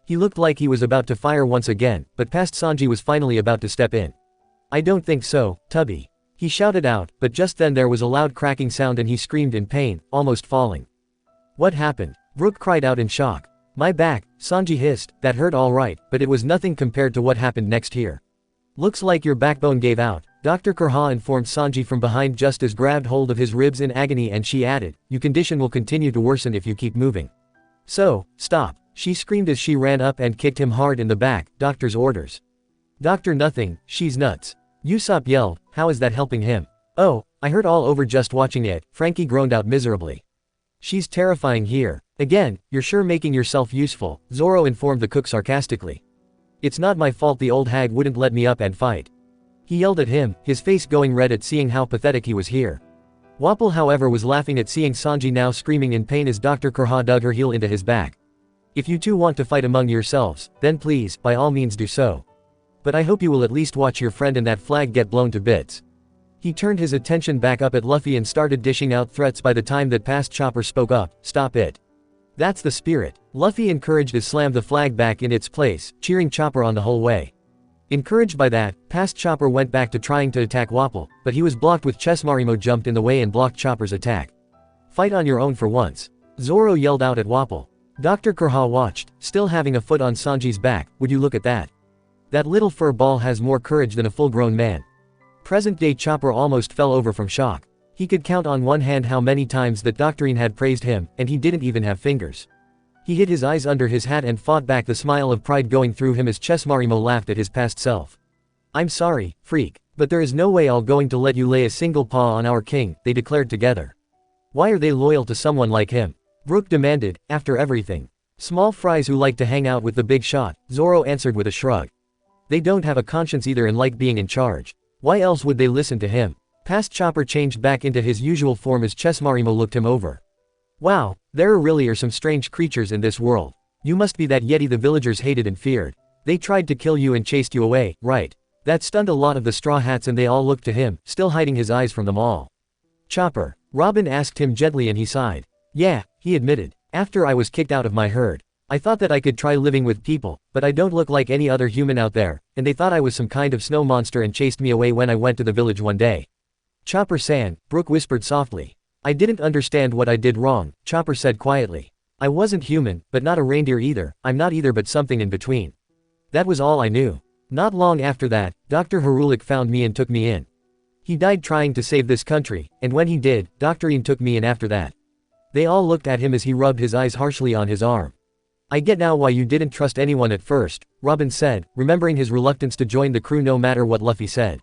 He looked like he was about to fire once again, but past Sanji was finally about to step in. I don't think so, Tubby. He shouted out, but just then there was a loud cracking sound and he screamed in pain, almost falling. What happened? Brook cried out in shock. My back, Sanji hissed, that hurt all right, but it was nothing compared to what happened next here. Looks like your backbone gave out, Dr. Kurha informed Sanji from behind just as grabbed hold of his ribs in agony and she added, your condition will continue to worsen if you keep moving. So, stop. She screamed as she ran up and kicked him hard in the back, doctor's orders. Doctor nothing, she's nuts. Usopp yelled, how is that helping him? Oh, I hurt all over just watching it, Frankie groaned out miserably. She's terrifying here. Again, you're sure making yourself useful, Zoro informed the cook sarcastically. It's not my fault the old hag wouldn't let me up and fight. He yelled at him, his face going red at seeing how pathetic he was here. Wapol however was laughing at seeing Sanji now screaming in pain as Dr. Kurha dug her heel into his back. If you two want to fight among yourselves, then please, by all means do so. But I hope you will at least watch your friend and that flag get blown to bits. He turned his attention back up at Luffy and started dishing out threats by the time that past Chopper spoke up, stop it. That's the spirit. Luffy encouraged as slammed the flag back in its place, cheering Chopper on the whole way. Encouraged by that, past Chopper went back to trying to attack Wapol, but he was blocked with Chesmarimo jumped in the way and blocked Chopper's attack. Fight on your own for once. Zoro yelled out at Wapol. Dr. Kurha watched, still having a foot on Sanji's back, would you look at that? That little fur ball has more courage than a full-grown man. Present-day Chopper almost fell over from shock. He could count on one hand how many times that Doctorine had praised him, and he didn't even have fingers. He hid his eyes under his hat and fought back the smile of pride going through him as Chesmarimo laughed at his past self. I'm sorry, freak, but there is no way I'm going to let you lay a single paw on our king, they declared together. Why are they loyal to someone like him? Brook demanded, after everything. Small fries who like to hang out with the big shot, Zoro answered with a shrug. They don't have a conscience either and like being in charge. Why else would they listen to him? Past Chopper changed back into his usual form as Chesmarimo looked him over. Wow, there really are some strange creatures in this world. You must be that Yeti the villagers hated and feared. They tried to kill you and chased you away, right? That stunned a lot of the Straw Hats and they all looked to him, still hiding his eyes from them all. Chopper, Robin asked him gently and he sighed. Yeah, he admitted. After I was kicked out of my herd, I thought that I could try living with people, but I don't look like any other human out there, and they thought I was some kind of snow monster and chased me away when I went to the village one day. Chopper-san, Brook whispered softly. I didn't understand what I did wrong, Chopper said quietly. I wasn't human, but not a reindeer either, I'm not either but something in between. That was all I knew. Not long after that, Dr. Harulik found me and took me in. He died trying to save this country, and when he did, Doctorine took me in after that. They all looked at him as he rubbed his eyes harshly on his arm. I get now why you didn't trust anyone at first, Robin said, remembering his reluctance to join the crew no matter what Luffy said.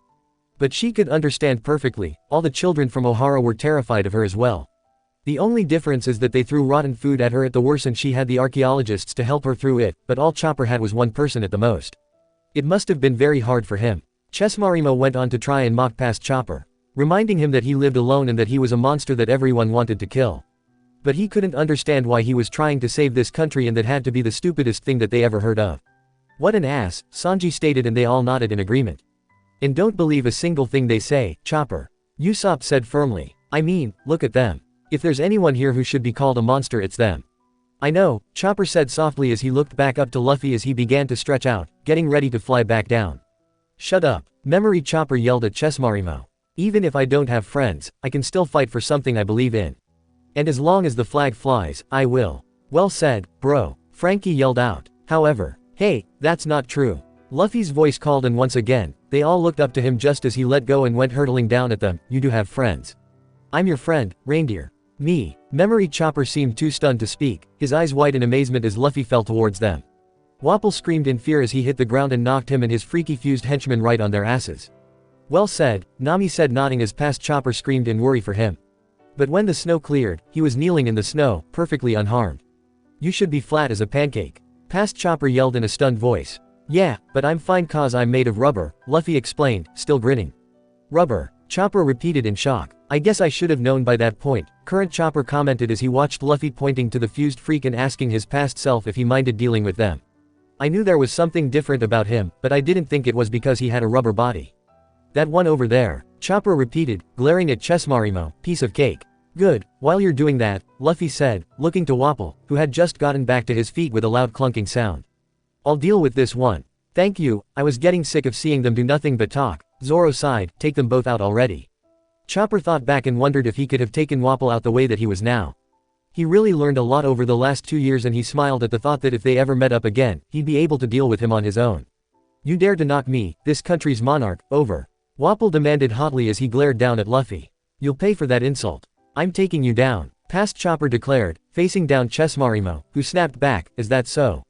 But she could understand perfectly, all the children from Ohara were terrified of her as well. The only difference is that they threw rotten food at her at the worst and she had the archaeologists to help her through it, but all Chopper had was one person at the most. It must have been very hard for him. Chessmarimo went on to try and mock past Chopper, reminding him that he lived alone and that he was a monster that everyone wanted to kill. But he couldn't understand why he was trying to save this country and that had to be the stupidest thing that they ever heard of. What an ass, Sanji stated, and they all nodded in agreement. And don't believe a single thing they say, Chopper, Usopp said firmly. I mean, look at them. If there's anyone here who should be called a monster, it's them. I know, Chopper said softly as he looked back up to Luffy as he began to stretch out, getting ready to fly back down. Shut up, Memory, Chopper yelled at Chessmarimo. Even if I don't have friends, I can still fight for something I believe in. And as long as the flag flies, I will. Well said, bro, Frankie yelled out. However, hey, that's not true. Luffy's voice called, and once again, they all looked up to him just as he let go and went hurtling down at them. You do have friends. I'm your friend, Reindeer. Me. Memory. Chopper seemed too stunned to speak, his eyes wide in amazement as Luffy fell towards them. Wapol screamed in fear as he hit the ground and knocked him and his freaky fused henchmen right on their asses. Well said, Nami said, nodding as past Chopper screamed in worry for him. But when the snow cleared, he was kneeling in the snow, perfectly unharmed. You should be flat as a pancake. Past Chopper yelled in a stunned voice. Yeah, but I'm fine cause I'm made of rubber, Luffy explained, still grinning. Rubber, Chopper repeated in shock. I guess I should have known by that point, current Chopper commented as he watched Luffy pointing to the fused freak and asking his past self if he minded dealing with them. I knew there was something different about him, but I didn't think it was because he had a rubber body. That one over there, Chopper repeated, glaring at Chessmarimo, piece of cake. Good, while you're doing that, Luffy said, looking to Wapol, who had just gotten back to his feet with a loud clunking sound. I'll deal with this one. Thank you, I was getting sick of seeing them do nothing but talk. Zoro sighed, take them both out already. Chopper thought back and wondered if he could have taken Wapol out the way that he was now. He really learned a lot over the last 2 years and he smiled at the thought that if they ever met up again, he'd be able to deal with him on his own. You dare to knock me, this country's monarch, over. Wapol demanded hotly as he glared down at Luffy. You'll pay for that insult. I'm taking you down, past Chopper declared, facing down Chessmarimo, who snapped back, is that so?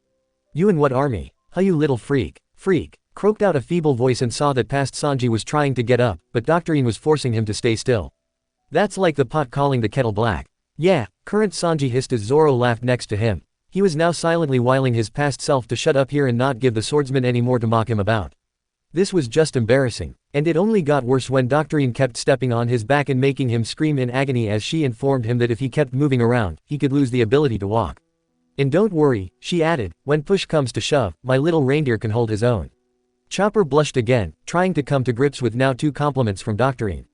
You and what army? Huh, you little freak. Freak, croaked out a feeble voice and saw that past Sanji was trying to get up, but Doctorine was forcing him to stay still. That's like the pot calling the kettle black. Yeah, current Sanji hissed as Zoro laughed next to him. He was now silently wiling his past self to shut up here and not give the swordsman any more to mock him about. This was just embarrassing, and it only got worse when Doctorine kept stepping on his back and making him scream in agony as she informed him that if he kept moving around, he could lose the ability to walk. And don't worry, she added, when push comes to shove, my little reindeer can hold his own. Chopper blushed again, trying to come to grips with now 2 compliments from Doctorine.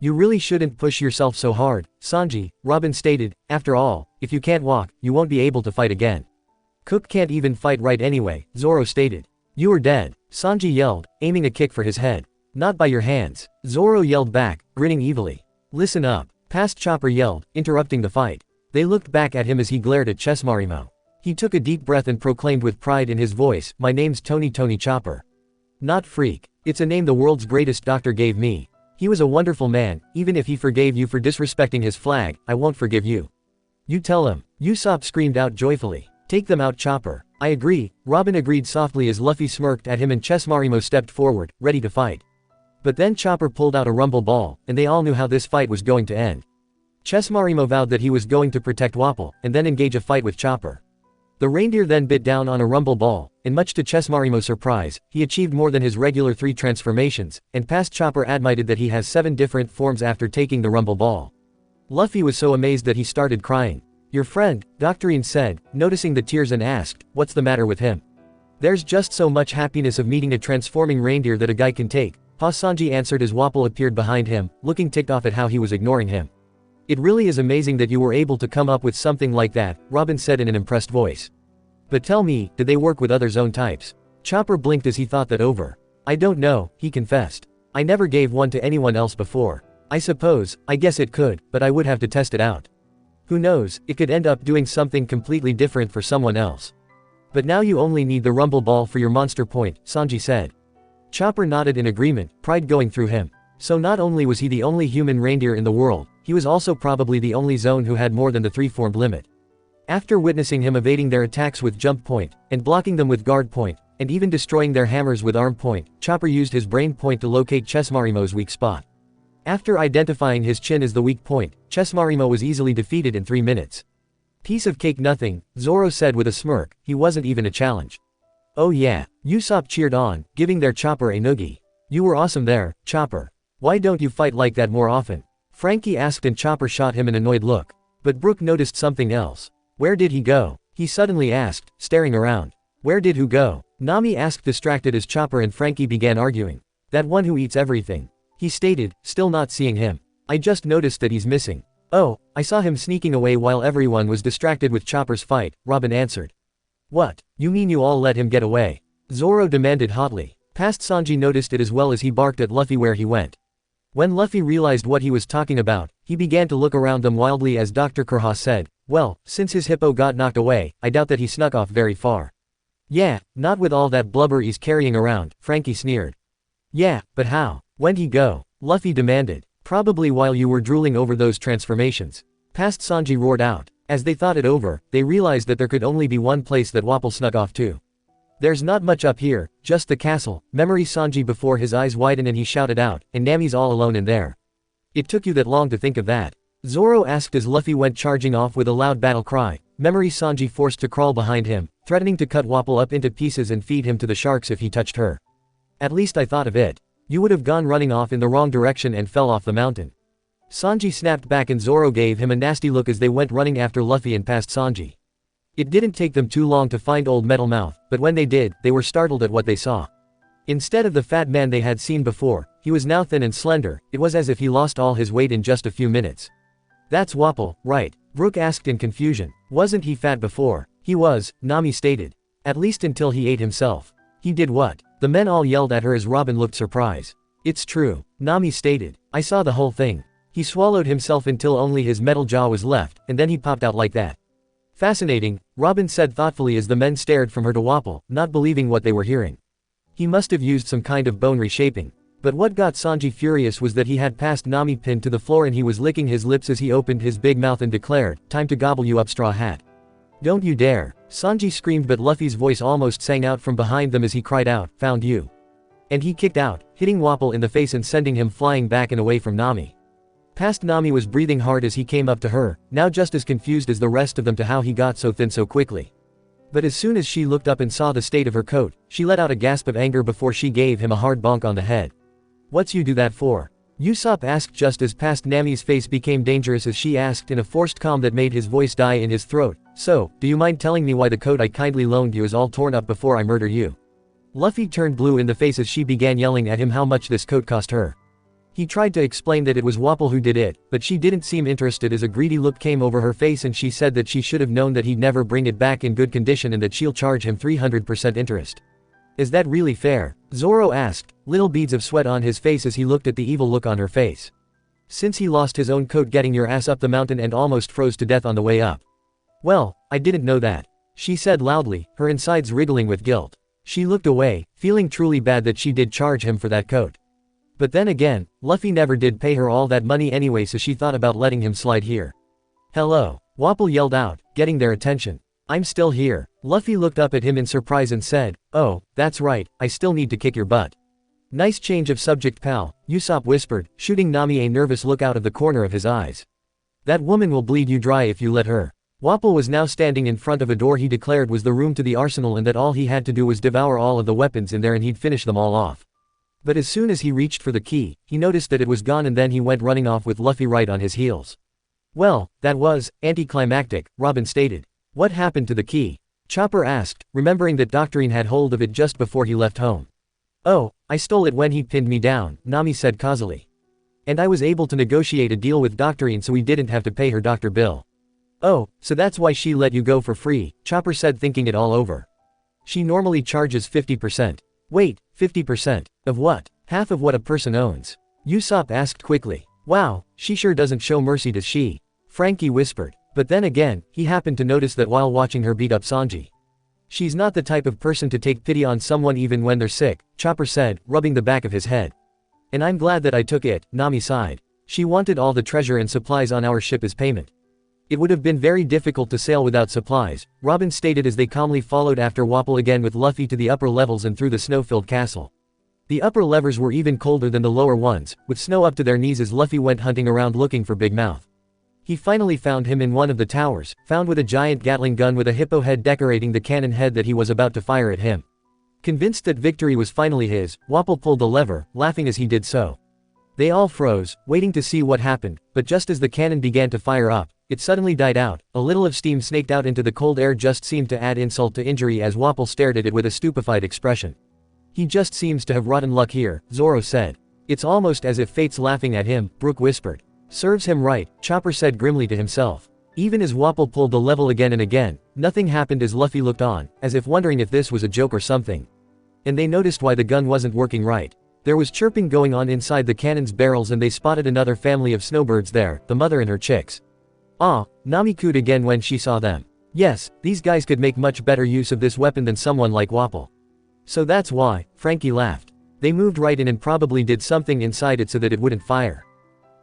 You really shouldn't push yourself so hard, Sanji, Robin stated, after all, if you can't walk, you won't be able to fight again. Cook can't even fight right anyway, Zoro stated. You are dead, Sanji yelled, aiming a kick for his head. Not by your hands, Zoro yelled back, grinning evilly. Listen up, past Chopper yelled, interrupting the fight. They looked back at him as he glared at Chessmarimo. He took a deep breath and proclaimed with pride in his voice, my name's Tony Chopper. Not freak, it's a name the world's greatest doctor gave me. He was a wonderful man, even if he forgave you for disrespecting his flag, I won't forgive you. You tell him, Usopp screamed out joyfully. Take them out, Chopper. I agree, Robin agreed softly as Luffy smirked at him and Chessmarimo stepped forward, ready to fight. But then Chopper pulled out a rumble ball, and they all knew how this fight was going to end. Chessmarimo vowed that he was going to protect Wapol, and then engage a fight with Chopper. The reindeer then bit down on a rumble ball, and much to Chessmarimo's surprise, he achieved more than his regular 3 transformations, and past Chopper admitted that he has 7 different forms after taking the rumble ball. Luffy was so amazed that he started crying. Your friend, Doctorine said, noticing the tears and asked, what's the matter with him? There's just so much happiness of meeting a transforming reindeer that a guy can take, Pa Sanji answered as Wapol appeared behind him, looking ticked off at how he was ignoring him. It really is amazing that you were able to come up with something like that, Robin said in an impressed voice. But tell me, did they work with other zone types? Chopper blinked as he thought that over. I don't know, he confessed. I never gave one to anyone else before. I guess it could, but I would have to test it out. Who knows, it could end up doing something completely different for someone else. But now you only need the rumble ball for your monster point, Sanji said. Chopper nodded in agreement, pride going through him. So not only was he the only human reindeer in the world, he was also probably the only zone who had more than the 3-formed limit. After witnessing him evading their attacks with jump point, and blocking them with guard point, and even destroying their hammers with arm point, Chopper used his brain point to locate Chessmarimo's weak spot. After identifying his chin as the weak point, Chessmarimo was easily defeated in 3 minutes. Piece of cake nothing, Zoro said with a smirk, he wasn't even a challenge. Oh yeah, Usopp cheered on, giving their Chopper a noogie. You were awesome there, Chopper. Why don't you fight like that more often? Frankie asked and Chopper shot him an annoyed look. But Brook noticed something else. Where did he go? He suddenly asked, staring around. Where did who go? Nami asked distracted as Chopper and Frankie began arguing. That one who eats everything. He stated, still not seeing him. I just noticed that he's missing. Oh, I saw him sneaking away while everyone was distracted with Chopper's fight, Robin answered. What? You mean you all let him get away? Zoro demanded hotly. Past Sanji noticed it as well as he barked at Luffy where he went. When Luffy realized what he was talking about, he began to look around them wildly as Dr. Kurha said, well, since his hippo got knocked away, I doubt that he snuck off very far. Yeah, not with all that blubber he's carrying around, Frankie sneered. Yeah, but how? When'd he go? Luffy demanded. Probably while you were drooling over those transformations. Past Sanji roared out. As they thought it over, they realized that there could only be one place that Wapol snuck off to. There's not much up here, just the castle, memory Sanji before his eyes widened and he shouted out, and Nami's all alone in there. It took you that long to think of that? Zoro asked as Luffy went charging off with a loud battle cry, memory Sanji forced to crawl behind him, threatening to cut Wapol up into pieces and feed him to the sharks if he touched her. At least I thought of it. You would have gone running off in the wrong direction and fell off the mountain. Sanji snapped back and Zoro gave him a nasty look as they went running after Luffy and past Sanji. It didn't take them too long to find Old Metal Mouth, but when they did, they were startled at what they saw. Instead of the fat man they had seen before, he was now thin and slender. It was as if he lost all his weight in just a few minutes. That's Wapol, right? Brook asked in confusion. Wasn't he fat before? He was, Nami stated. At least until he ate himself. He did what? The men all yelled at her as Robin looked surprised. It's true, Nami stated. I saw the whole thing. He swallowed himself until only his metal jaw was left, and then he popped out like that. Fascinating, Robin said thoughtfully as the men stared from her to Wapol, not believing what they were hearing. He must have used some kind of bone reshaping. But what got Sanji furious was that he had passed Nami pinned to the floor and he was licking his lips as he opened his big mouth and declared, time to gobble you up, Straw Hat. Don't you dare. Sanji screamed but Luffy's voice almost sang out from behind them as he cried out, found you. And he kicked out, hitting Wapol in the face and sending him flying back and away from Nami. Past Nami was breathing hard as he came up to her, now just as confused as the rest of them to how he got so thin so quickly. But as soon as she looked up and saw the state of her coat, she let out a gasp of anger before she gave him a hard bonk on the head. What's you do that for? Usopp asked just as past Nami's face became dangerous as she asked in a forced calm that made his voice die in his throat, so, do you mind telling me why the coat I kindly loaned you is all torn up before I murder you? Luffy turned blue in the face as she began yelling at him how much this coat cost her. He tried to explain that it was Wapol who did it, but she didn't seem interested as a greedy look came over her face and she said that she should have known that he'd never bring it back in good condition and that she'll charge him 300% interest. Is that really fair? Zoro asked, little beads of sweat on his face as he looked at the evil look on her face. Since he lost his own coat getting your ass up the mountain and almost froze to death on the way up. Well, I didn't know that. She said loudly, her insides wriggling with guilt. She looked away, feeling truly bad that she did charge him for that coat. But then again, Luffy never did pay her all that money anyway so she thought about letting him slide here. Hello, Wapol yelled out, getting their attention. I'm still here. Luffy looked up at him in surprise and said, oh, that's right, I still need to kick your butt. Nice change of subject pal, Usopp whispered, shooting Nami a nervous look out of the corner of his eyes. That woman will bleed you dry if you let her. Wapol was now standing in front of a door he declared was the room to the arsenal and that all he had to do was devour all of the weapons in there and he'd finish them all off. But as soon as he reached for the key, he noticed that it was gone and then he went running off with Luffy right on his heels. Well, that was anticlimactic, Robin stated. What happened to the key? Chopper asked, remembering that Doctrine had hold of it just before he left home. Oh, I stole it when he pinned me down, Nami said causally. And I was able to negotiate a deal with Doctrine so we didn't have to pay her doctor bill. Oh, so that's why she let you go for free, Chopper said thinking it all over. She normally charges 50%. Wait, 50%? Of what? Half of what a person owns. Usopp asked quickly. Wow, she sure doesn't show mercy does she? Frankie whispered. But then again, he happened to notice that while watching her beat up Sanji. She's not the type of person to take pity on someone even when they're sick, Chopper said, rubbing the back of his head. And I'm glad that I took it, Nami sighed. She wanted all the treasure and supplies on our ship as payment. It would have been very difficult to sail without supplies, Robin stated as they calmly followed after Wapol again with Luffy to the upper levels and through the snow-filled castle. The upper levels were even colder than the lower ones, with snow up to their knees as Luffy went hunting around looking for Big Mouth. He finally found him in one of the towers, found with a giant Gatling gun with a hippo head decorating the cannon head that he was about to fire at him. Convinced that victory was finally his, Wapol pulled the lever, laughing as he did so. They all froze, waiting to see what happened, but just as the cannon began to fire up, it suddenly died out. A little of steam snaked out into the cold air just seemed to add insult to injury as Wapol stared at it with a stupefied expression. He just seems to have rotten luck here, Zoro said. It's almost as if fate's laughing at him, Brook whispered. Serves him right, Chopper said grimly to himself. Even as Wapol pulled the level again and again, nothing happened as Luffy looked on, as if wondering if this was a joke or something. And they noticed why the gun wasn't working right. There was chirping going on inside the cannon's barrels and they spotted another family of snowbirds there, the mother and her chicks. Ah, Nami cooed again when she saw them. Yes, these guys could make much better use of this weapon than someone like Wapol. So that's why, Frankie laughed. They moved right in and probably did something inside it so that it wouldn't fire.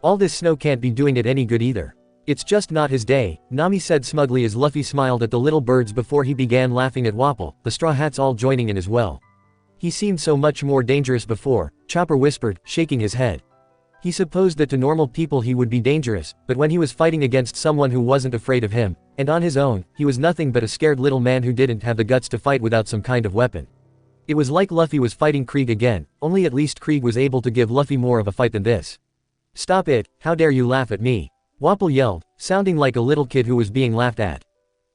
All this snow can't be doing it any good either. It's just not his day, Nami said smugly as Luffy smiled at the little birds before he began laughing at Wapol, the Straw Hats all joining in as well. He seemed so much more dangerous before, Chopper whispered, shaking his head. He supposed that to normal people he would be dangerous, but when he was fighting against someone who wasn't afraid of him, and on his own, he was nothing but a scared little man who didn't have the guts to fight without some kind of weapon. It was like Luffy was fighting Krieg again, only at least Krieg was able to give Luffy more of a fight than this. Stop it, how dare you laugh at me? Wapol yelled, sounding like a little kid who was being laughed at.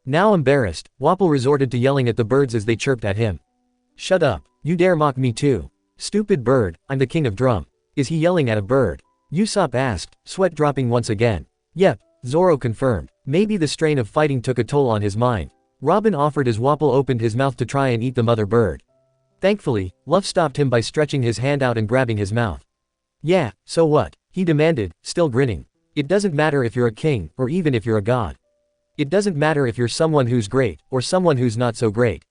Now embarrassed, Wapol resorted to yelling at the birds as they chirped at him. Shut up, you dare mock me too. Stupid bird, I'm the king of drum. Is he yelling at a bird? Usopp asked, sweat dropping once again. Yep, Zoro confirmed. Maybe the strain of fighting took a toll on his mind. Robin offered as Wapol opened his mouth to try and eat the mother bird. Thankfully, Luffy stopped him by stretching his hand out and grabbing his mouth. Yeah, so what? He demanded, still grinning. It doesn't matter if you're a king, or even if you're a god. It doesn't matter if you're someone who's great, or someone who's not so great.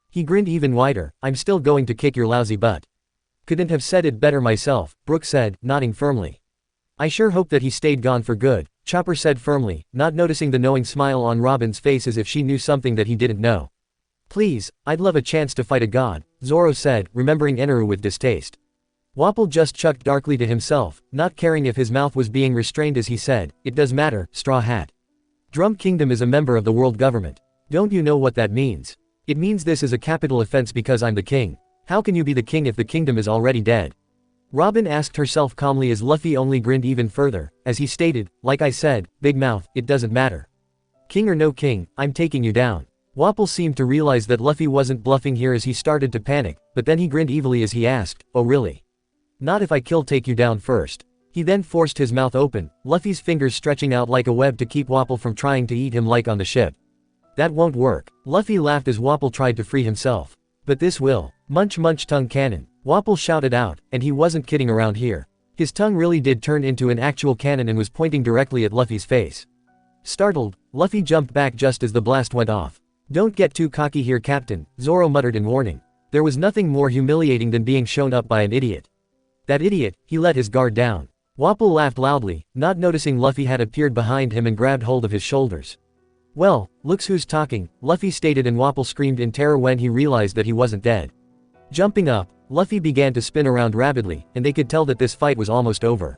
He grinned even wider, I'm still going to kick your lousy butt. Couldn't have said it better myself, Brook said, nodding firmly. I sure hope that he stayed gone for good, Chopper said firmly, not noticing the knowing smile on Robin's face as if she knew something that he didn't know. Please, I'd love a chance to fight a god, Zoro said, remembering Eneru with distaste. Wapol just chucked darkly to himself, not caring if his mouth was being restrained as he said, it does matter, Straw Hat. Drum Kingdom is a member of the world government. Don't you know what that means? It means this is a capital offense because I'm the king. How can you be the king if the kingdom is already dead? Robin asked herself calmly as Luffy only grinned even further, as he stated, like I said, Big Mouth, it doesn't matter. King or no king, I'm taking you down. Wapol seemed to realize that Luffy wasn't bluffing here as he started to panic, but then he grinned evilly as he asked, oh really? Not if I take you down first. He then forced his mouth open, Luffy's fingers stretching out like a web to keep Wapol from trying to eat him like on the ship. That won't work. Luffy laughed as Wapol tried to free himself. But this will. Munch munch tongue cannon. Wapol shouted out, and he wasn't kidding around here. His tongue really did turn into an actual cannon and was pointing directly at Luffy's face. Startled, Luffy jumped back just as the blast went off. Don't get too cocky here, Captain, Zoro muttered in warning. There was nothing more humiliating than being shown up by an idiot. That idiot, he let his guard down. Wapol laughed loudly, not noticing Luffy had appeared behind him and grabbed hold of his shoulders. Well, looks who's talking, Luffy stated and Wapol screamed in terror when he realized that he wasn't dead. Jumping up, Luffy began to spin around rapidly, and they could tell that this fight was almost over.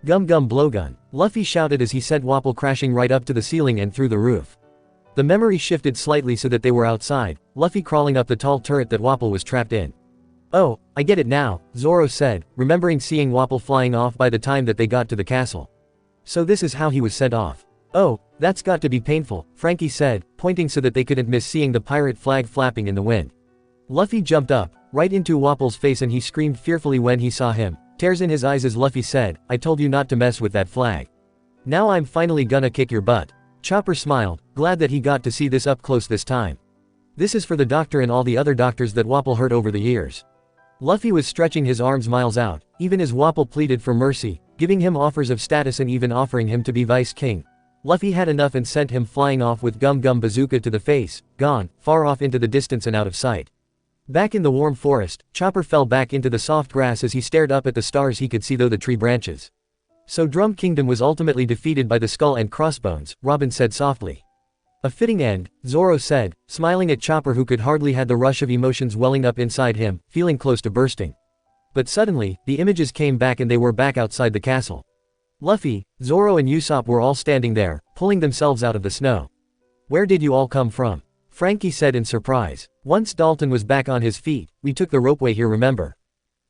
Gum gum blowgun, Luffy shouted as he sent Wapol crashing right up to the ceiling and through the roof. The memory shifted slightly so that they were outside, Luffy crawling up the tall turret that Wapol was trapped in. Oh, I get it now, Zoro said, remembering seeing Wapol flying off by the time that they got to the castle. So this is how he was sent off. Oh, that's got to be painful, Frankie said, pointing so that they couldn't miss seeing the pirate flag flapping in the wind. Luffy jumped up, right into Wapol's face and he screamed fearfully when he saw him, tears in his eyes as Luffy said, I told you not to mess with that flag. Now I'm finally gonna kick your butt. Chopper smiled, glad that he got to see this up close this time. This is for the doctor and all the other doctors that Wapol hurt over the years. Luffy was stretching his arms miles out, even as Wapol pleaded for mercy, giving him offers of status and even offering him to be vice king. Luffy had enough and sent him flying off with Gum Gum Bazooka to the face, gone, far off into the distance and out of sight. Back in the warm forest, Chopper fell back into the soft grass as he stared up at the stars he could see through the tree branches. So Drum Kingdom was ultimately defeated by the Skull and Crossbones, Robin said softly. A fitting end, Zoro said, smiling at Chopper who could hardly had the rush of emotions welling up inside him, feeling close to bursting. But suddenly, the images came back and they were back outside the castle. Luffy, Zoro and Usopp were all standing there, pulling themselves out of the snow. Where did you all come from? Frankie said in surprise. Once Dalton was back on his feet, we took the ropeway here, remember?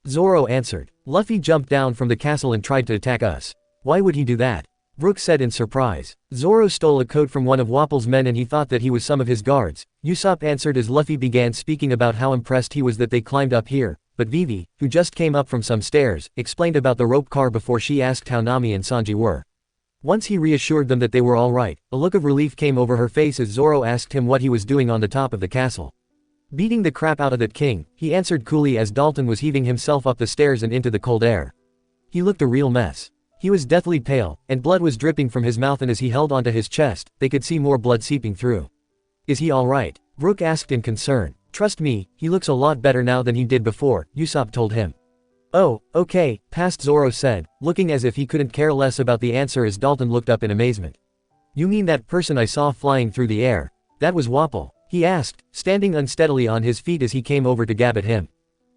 Zoro answered. Luffy jumped down from the castle and tried to attack us. Why would he do that? Brook said in surprise. Zoro stole a coat from one of Wapple's men and he thought that he was some of his guards, Usopp answered as Luffy began speaking about how impressed he was that they climbed up here, but Vivi, who just came up from some stairs, explained about the rope car before she asked how Nami and Sanji were. Once he reassured them that they were all right, a look of relief came over her face as Zoro asked him what he was doing on the top of the castle. Beating the crap out of that king, he answered coolly as Dalton was heaving himself up the stairs and into the cold air. He looked a real mess. He was deathly pale, and blood was dripping from his mouth, and as he held onto his chest, they could see more blood seeping through. Is he all right? Brook asked in concern. Trust me, he looks a lot better now than he did before, Usopp told him. Oh, okay, past Zoro said, looking as if he couldn't care less about the answer as Dalton looked up in amazement. You mean that person I saw flying through the air? That was Wapple, he asked, standing unsteadily on his feet as he came over to gab at him.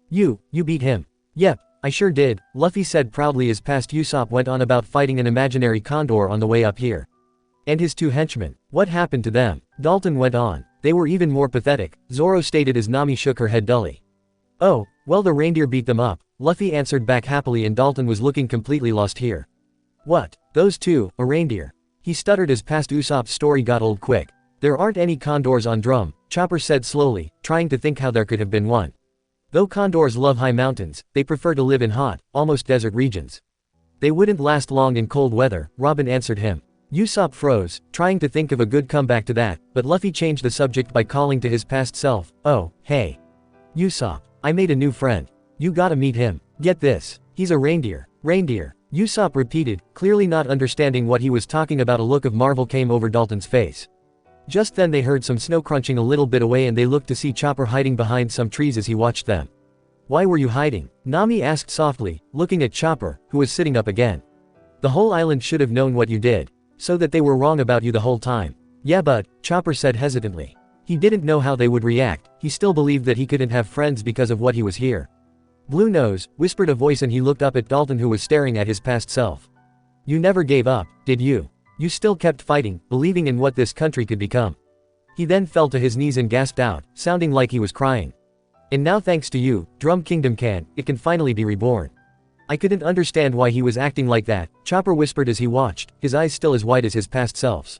You beat him. Yep, I sure did, Luffy said proudly as past Usopp went on about fighting an imaginary condor on the way up here. And his two henchmen, what happened to them? Dalton went on. They were even more pathetic, Zoro stated as Nami shook her head dully. Oh, well the reindeer beat them up, Luffy answered back happily and Dalton was looking completely lost here. What? Those two, a reindeer? He stuttered as past Usopp's story got old quick. There aren't any condors on Drum, Chopper said slowly, trying to think how there could have been one. Though condors love high mountains, they prefer to live in hot, almost desert regions. They wouldn't last long in cold weather, Robin answered him. Usopp froze, trying to think of a good comeback to that, but Luffy changed the subject by calling to his past self, oh, hey. Usopp, I made a new friend. You gotta meet him. Get this. He's a reindeer. Reindeer. Usopp repeated, clearly not understanding what he was talking about. A look of marvel came over Dalton's face. Just then they heard some snow crunching a little bit away and they looked to see Chopper hiding behind some trees as he watched them. Why were you hiding? Nami asked softly, looking at Chopper, who was sitting up again. The whole island should have known what you did. So that they were wrong about you the whole time. Yeah but, Chopper said hesitantly. He didn't know how they would react, he still believed that he couldn't have friends because of what he was here. Blue Nose, whispered a voice and he looked up at Dalton who was staring at his past self. You never gave up, did you? You still kept fighting, believing in what this country could become. He then fell to his knees and gasped out, sounding like he was crying. And now thanks to you, Drum Kingdom it can finally be reborn. I couldn't understand why he was acting like that, Chopper whispered as he watched, his eyes still as wide as his past selves.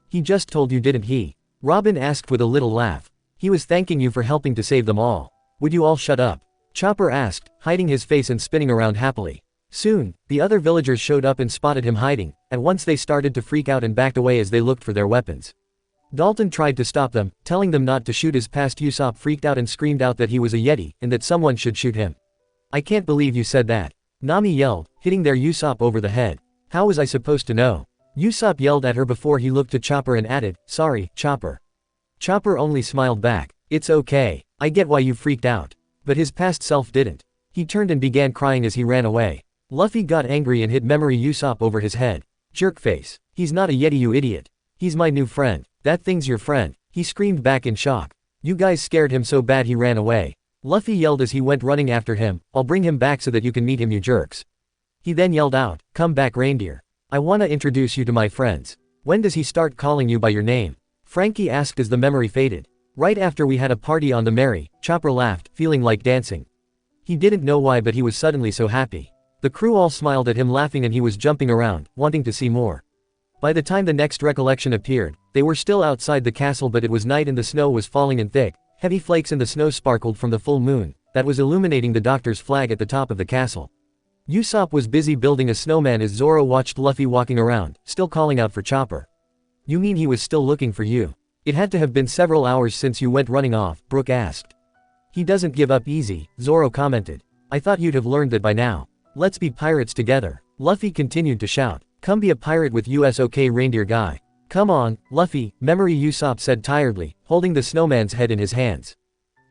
He just told you, didn't he? Robin asked with a little laugh. He was thanking you for helping to save them all. Would you all shut up? Chopper asked, hiding his face and spinning around happily. Soon, the other villagers showed up and spotted him hiding, and once they started to freak out and backed away as they looked for their weapons. Dalton tried to stop them, telling them not to shoot as past Usopp freaked out and screamed out that he was a Yeti, and that someone should shoot him. I can't believe you said that. Nami yelled, hitting their Usopp over the head. How was I supposed to know? Usopp yelled at her before he looked to Chopper and added, sorry, Chopper. Chopper only smiled back. It's okay. I get why you freaked out. But his past self didn't. He turned and began crying as he ran away. Luffy got angry and hit memory Usopp over his head. Jerkface. He's not a Yeti, you idiot. He's my new friend. That thing's your friend. He screamed back in shock. You guys scared him so bad he ran away. Luffy yelled as he went running after him, I'll bring him back so that you can meet him, you jerks. He then yelled out, come back reindeer. I wanna introduce you to my friends. When does he start calling you by your name? Frankie asked as the memory faded. Right after we had a party on the Mary, Chopper laughed, feeling like dancing. He didn't know why but he was suddenly so happy. The crew all smiled at him laughing and he was jumping around, wanting to see more. By the time the next recollection appeared, they were still outside the castle but it was night and the snow was falling in thick. Heavy flakes in the snow sparkled from the full moon, that was illuminating the doctor's flag at the top of the castle. Usopp was busy building a snowman as Zoro watched Luffy walking around, still calling out for Chopper. You mean he was still looking for you? It had to have been several hours since you went running off, Brook asked. He doesn't give up easy, Zoro commented. I thought you'd have learned that by now. Let's be pirates together. Luffy continued to shout. Come be a pirate with us, okay reindeer guy. Come on, Luffy, memory Usopp said tiredly, holding the snowman's head in his hands.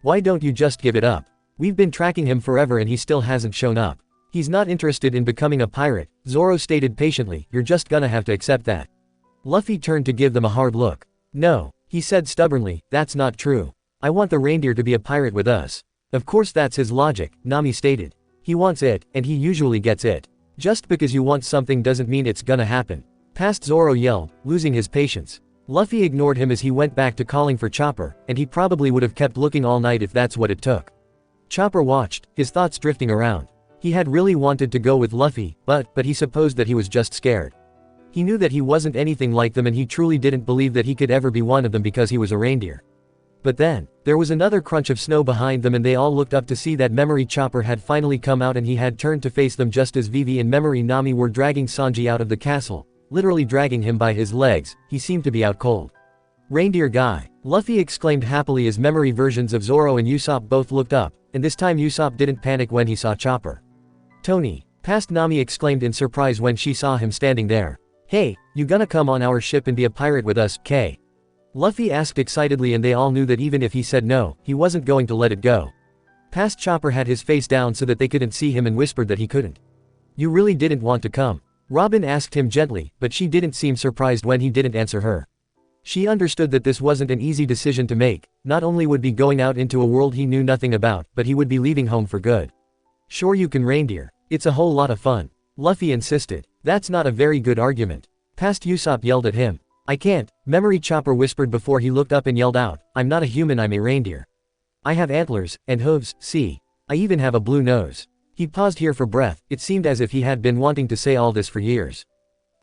Why don't you just give it up? We've been tracking him forever and he still hasn't shown up. He's not interested in becoming a pirate, Zoro stated patiently, you're just gonna have to accept that. Luffy turned to give them a hard look. No, he said stubbornly, that's not true. I want the reindeer to be a pirate with us. Of course that's his logic, Nami stated. He wants it, and he usually gets it. Just because you want something doesn't mean it's gonna happen. Past Zoro yelled, losing his patience. Luffy ignored him as he went back to calling for Chopper, and he probably would have kept looking all night if that's what it took. Chopper watched, his thoughts drifting around. He had really wanted to go with Luffy, but he supposed that he was just scared. He knew that he wasn't anything like them and he truly didn't believe that he could ever be one of them because he was a reindeer. But then, there was another crunch of snow behind them and they all looked up to see that Memory Chopper had finally come out and he had turned to face them just as Vivi and Memory Nami were dragging Sanji out of the castle, literally dragging him by his legs. He seemed to be out cold. Reindeer guy, Luffy exclaimed happily as memory versions of Zoro and Usopp both looked up, and this time Usopp didn't panic when he saw Chopper. Tony, past Nami exclaimed in surprise when she saw him standing there. Hey, you gonna come on our ship and be a pirate with us, K? Luffy asked excitedly and they all knew that even if he said no, he wasn't going to let it go. Past Chopper had his face down so that they couldn't see him and whispered that he couldn't. You really didn't want to come? Robin asked him gently, but she didn't seem surprised when he didn't answer her. She understood that this wasn't an easy decision to make, not only would be going out into a world he knew nothing about, but he would be leaving home for good. Sure you can reindeer. It's a whole lot of fun. Luffy insisted. That's not a very good argument. Past Usopp yelled at him. I can't, Memory Chopper whispered before he looked up and yelled out, I'm not a human, I'm a reindeer. I have antlers, and hooves, see. I even have a blue nose. He paused here for breath, it seemed as if he had been wanting to say all this for years.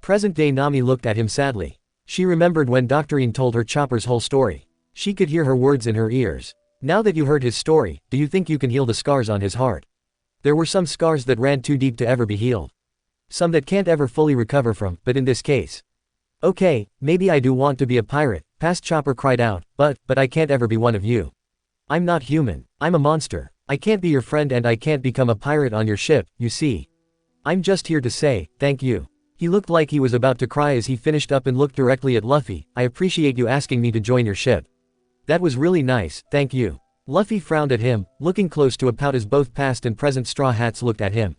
Present-day Nami looked at him sadly. She remembered when Doctorine told her Chopper's whole story. She could hear her words in her ears. Now that you heard his story, do you think you can heal the scars on his heart? There were some scars that ran too deep to ever be healed. Some that can't ever fully recover from, but in this case. Okay, maybe I do want to be a pirate, past Chopper cried out, but I can't ever be one of you. I'm not human, I'm a monster. I can't be your friend and I can't become a pirate on your ship, you see. I'm just here to say, thank you. He looked like he was about to cry as he finished up and looked directly at Luffy, I appreciate you asking me to join your ship. That was really nice, thank you. Luffy frowned at him, looking close to a pout as both past and present Straw Hats looked at him.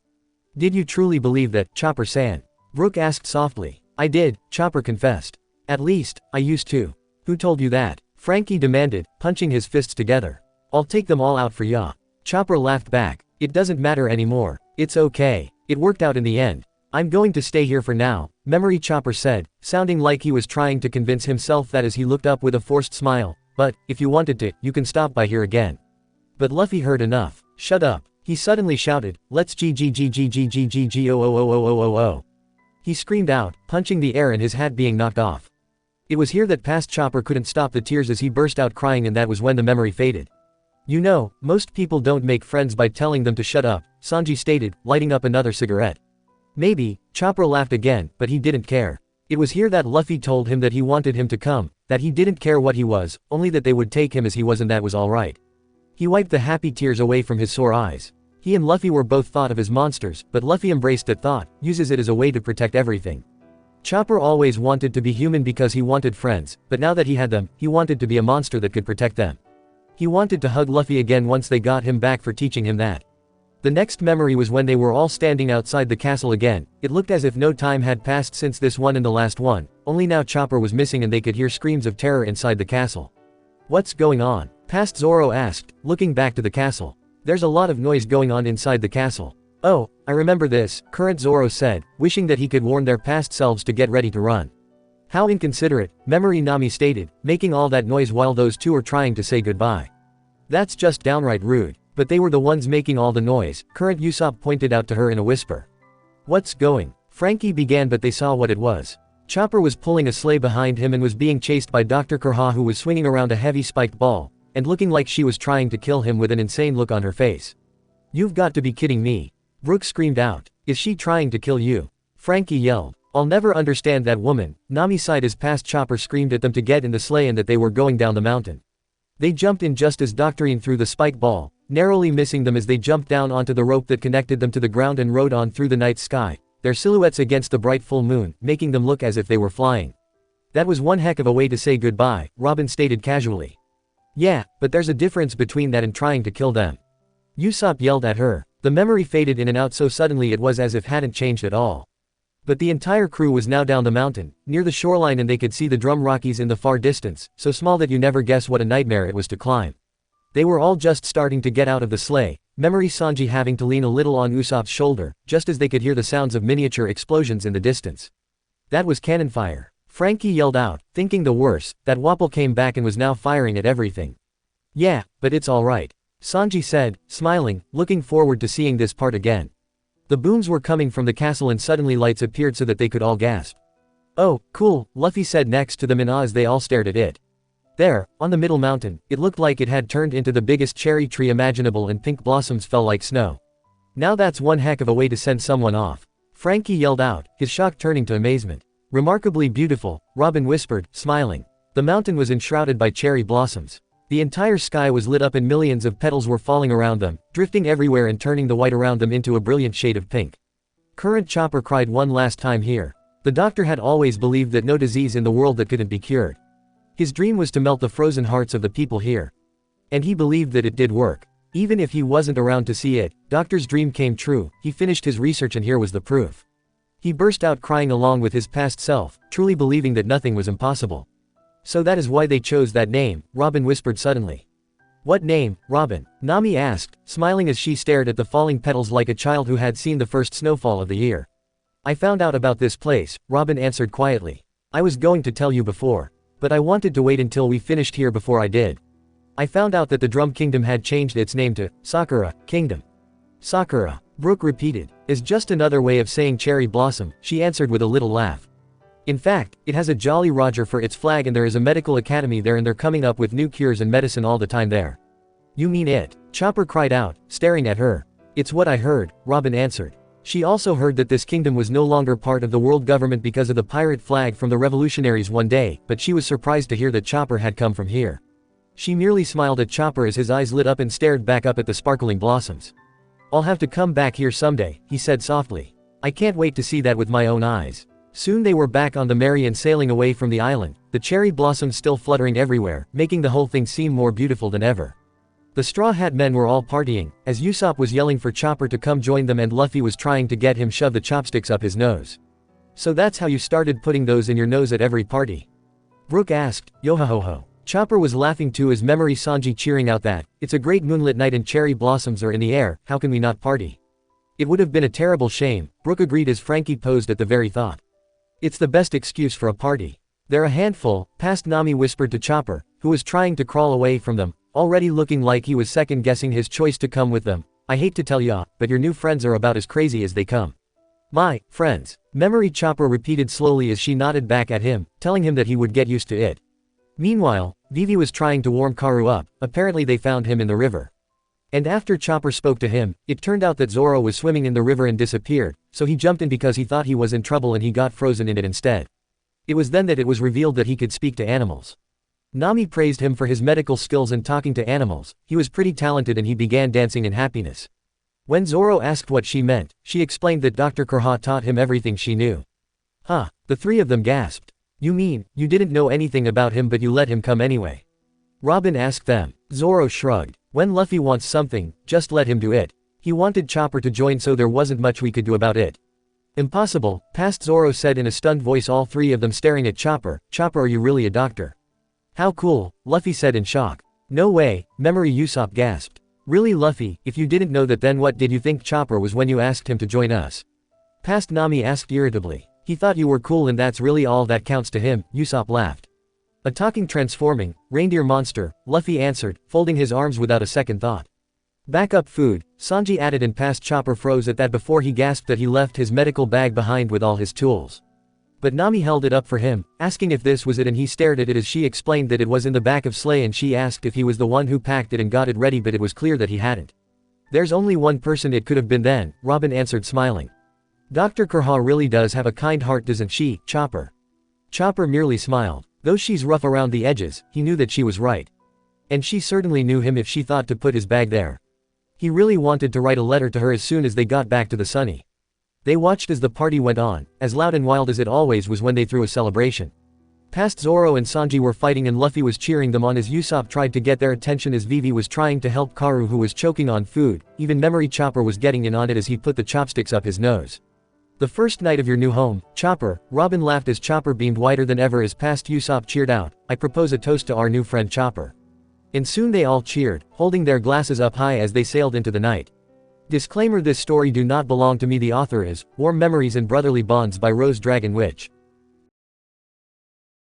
Did you truly believe that, Chopper-san? Brook asked softly. I did, Chopper confessed. At least, I used to. Who told you that? Frankie demanded, punching his fists together. I'll take them all out for ya. Chopper laughed back. It doesn't matter anymore. It's okay. It worked out in the end. I'm going to stay here for now, Memory Chopper said, sounding like he was trying to convince himself that as he looked up with a forced smile. But, if you wanted to, you can stop by here again. But Luffy heard enough. Shut up. He suddenly shouted, let's go. He screamed out, punching the air and his hat being knocked off. It was here that past Chopper couldn't stop the tears as he burst out crying, and that was when the memory faded. You know, most people don't make friends by telling them to shut up, Sanji stated, lighting up another cigarette. Maybe, Chopper laughed again, but he didn't care. It was here that Luffy told him that he wanted him to come, that he didn't care what he was, only that they would take him as he was and that was alright. He wiped the happy tears away from his sore eyes. He and Luffy were both thought of as monsters, but Luffy embraced that thought, uses it as a way to protect everything. Chopper always wanted to be human because he wanted friends, but now that he had them, he wanted to be a monster that could protect them. He wanted to hug Luffy again once they got him back for teaching him that. The next memory was when they were all standing outside the castle again. It looked as if no time had passed since this one and the last one, only now Chopper was missing and they could hear screams of terror inside the castle. What's going on? Past Zoro asked, looking back to the castle. There's a lot of noise going on inside the castle. Oh, I remember this, current Zoro said, wishing that he could warn their past selves to get ready to run. How inconsiderate, Memory Nami stated, making all that noise while those two are trying to say goodbye. That's just downright rude. But they were the ones making all the noise, current Usopp pointed out to her in a whisper. What's going? Frankie began, but they saw what it was. Chopper was pulling a sleigh behind him and was being chased by Dr. Kurha, who was swinging around a heavy spiked ball, and looking like she was trying to kill him with an insane look on her face. You've got to be kidding me. Brooke screamed out. Is she trying to kill you? Frankie yelled. I'll never understand that woman. Nami sighed as past Chopper screamed at them to get in the sleigh and that they were going down the mountain. They jumped in just as Doctorine threw the spike ball, narrowly missing them as they jumped down onto the rope that connected them to the ground and rode on through the night sky, their silhouettes against the bright full moon, making them look as if they were flying. That was one heck of a way to say goodbye, Robin stated casually. Yeah, but there's a difference between that and trying to kill them. Usopp yelled at her. The memory faded in and out so suddenly it was as if hadn't changed at all. But the entire crew was now down the mountain, near the shoreline, and they could see the Drum Rockies in the far distance, so small that you never guess what a nightmare it was to climb. They were all just starting to get out of the sleigh, Memory Sanji having to lean a little on Usopp's shoulder, just as they could hear the sounds of miniature explosions in the distance. That was cannon fire. Frankie yelled out, thinking the worst, that Wapol came back and was now firing at everything. Yeah, but it's alright, Sanji said, smiling, looking forward to seeing this part again. The booms were coming from the castle and suddenly lights appeared so that they could all gasp. Oh, cool, Luffy said next to them in awe as they all stared at it. There, on the middle mountain, it looked like it had turned into the biggest cherry tree imaginable and pink blossoms fell like snow. Now that's one heck of a way to send someone off, Frankie yelled out, his shock turning to amazement. Remarkably beautiful, Robin whispered, smiling. The mountain was enshrouded by cherry blossoms. The entire sky was lit up and millions of petals were falling around them, drifting everywhere and turning the white around them into a brilliant shade of pink. Current Chopper cried one last time here. The doctor had always believed that no disease in the world that couldn't be cured. His dream was to melt the frozen hearts of the people here. And he believed that it did work. Even if he wasn't around to see it, Doctor's dream came true. He finished his research and here was the proof. He burst out crying along with his past self, truly believing that nothing was impossible. So that is why they chose that name, Robin whispered suddenly. What name, Robin? Nami asked, smiling as she stared at the falling petals like a child who had seen the first snowfall of the year. I found out about this place, Robin answered quietly. I was going to tell you before. But I wanted to wait until we finished here before I did. I found out that the Drum Kingdom had changed its name to Sakura Kingdom. Sakura, Brooke repeated, is just another way of saying cherry blossom, she answered with a little laugh. In fact, it has a Jolly Roger for its flag and there is a medical academy there and they're coming up with new cures and medicine all the time there. You mean it? Chopper cried out, staring at her. It's what I heard, Robin answered. She also heard that this kingdom was no longer part of the world government because of the pirate flag from the revolutionaries one day, but she was surprised to hear that Chopper had come from here. She merely smiled at Chopper as his eyes lit up and stared back up at the sparkling blossoms. I'll have to come back here someday, he said softly. I can't wait to see that with my own eyes. Soon they were back on the Merry and sailing away from the island, the cherry blossoms still fluttering everywhere, making the whole thing seem more beautiful than ever. The Straw Hat Men were all partying, as Usopp was yelling for Chopper to come join them and Luffy was trying to get him shove the chopsticks up his nose. So that's how you started putting those in your nose at every party? Brooke asked, yo-ho-ho-ho. Chopper was laughing too as Memory Sanji cheering out that, it's a great moonlit night and cherry blossoms are in the air, how can we not party? It would have been a terrible shame, Brooke agreed as Frankie posed at the very thought. It's the best excuse for a party. They're a handful, past Nami whispered to Chopper, who was trying to crawl away from them, already looking like he was second-guessing his choice to come with them. I hate to tell ya, but your new friends are about as crazy as they come. My friends. Memory Chopper repeated slowly as she nodded back at him, telling him that he would get used to it. Meanwhile, Vivi was trying to warm Karu up, apparently they found him in the river. And after Chopper spoke to him, it turned out that Zoro was swimming in the river and disappeared, so he jumped in because he thought he was in trouble and he got frozen in it instead. It was then that it was revealed that he could speak to animals. Nami praised him for his medical skills and talking to animals, he was pretty talented and he began dancing in happiness. When Zoro asked what she meant, she explained that Dr. Kurha taught him everything she knew. Huh, the three of them gasped. You mean, you didn't know anything about him but you let him come anyway? Robin asked them. Zoro shrugged. When Luffy wants something, just let him do it. He wanted Chopper to join so there wasn't much we could do about it. Impossible, past Zoro said in a stunned voice, all three of them staring at Chopper. Chopper, are you really a doctor? How cool, Luffy said in shock. No way, Memory Usopp gasped. Really Luffy, if you didn't know that then what did you think Chopper was when you asked him to join us? Past Nami asked irritably. He thought you were cool and that's really all that counts to him, Usopp laughed. A talking transforming, reindeer monster, Luffy answered, folding his arms without a second thought. Backup food, Sanji added and past Chopper froze at that before he gasped that he left his medical bag behind with all his tools. But Nami held it up for him, asking if this was it and he stared at it as she explained that it was in the back of sleigh and she asked if he was the one who packed it and got it ready but it was clear that he hadn't. There's only one person it could have been then, Robin answered smiling. Dr. Kurha really does have a kind heart doesn't she, Chopper? Chopper merely smiled. Though she's rough around the edges, he knew that she was right. And she certainly knew him if she thought to put his bag there. He really wanted to write a letter to her as soon as they got back to the Sunny. They watched as the party went on, as loud and wild as it always was when they threw a celebration. Past Zoro and Sanji were fighting and Luffy was cheering them on as Usopp tried to get their attention as Vivi was trying to help Karu who was choking on food, even Memory Chopper was getting in on it as he put the chopsticks up his nose. The first night of your new home, Chopper, Robin laughed as Chopper beamed whiter than ever as past Usopp cheered out, I propose a toast to our new friend Chopper. And soon they all cheered, holding their glasses up high as they sailed into the night. Disclaimer: this story do not belong to me. The author is Warm Memories and Brotherly Bonds by RoseDragonWitch.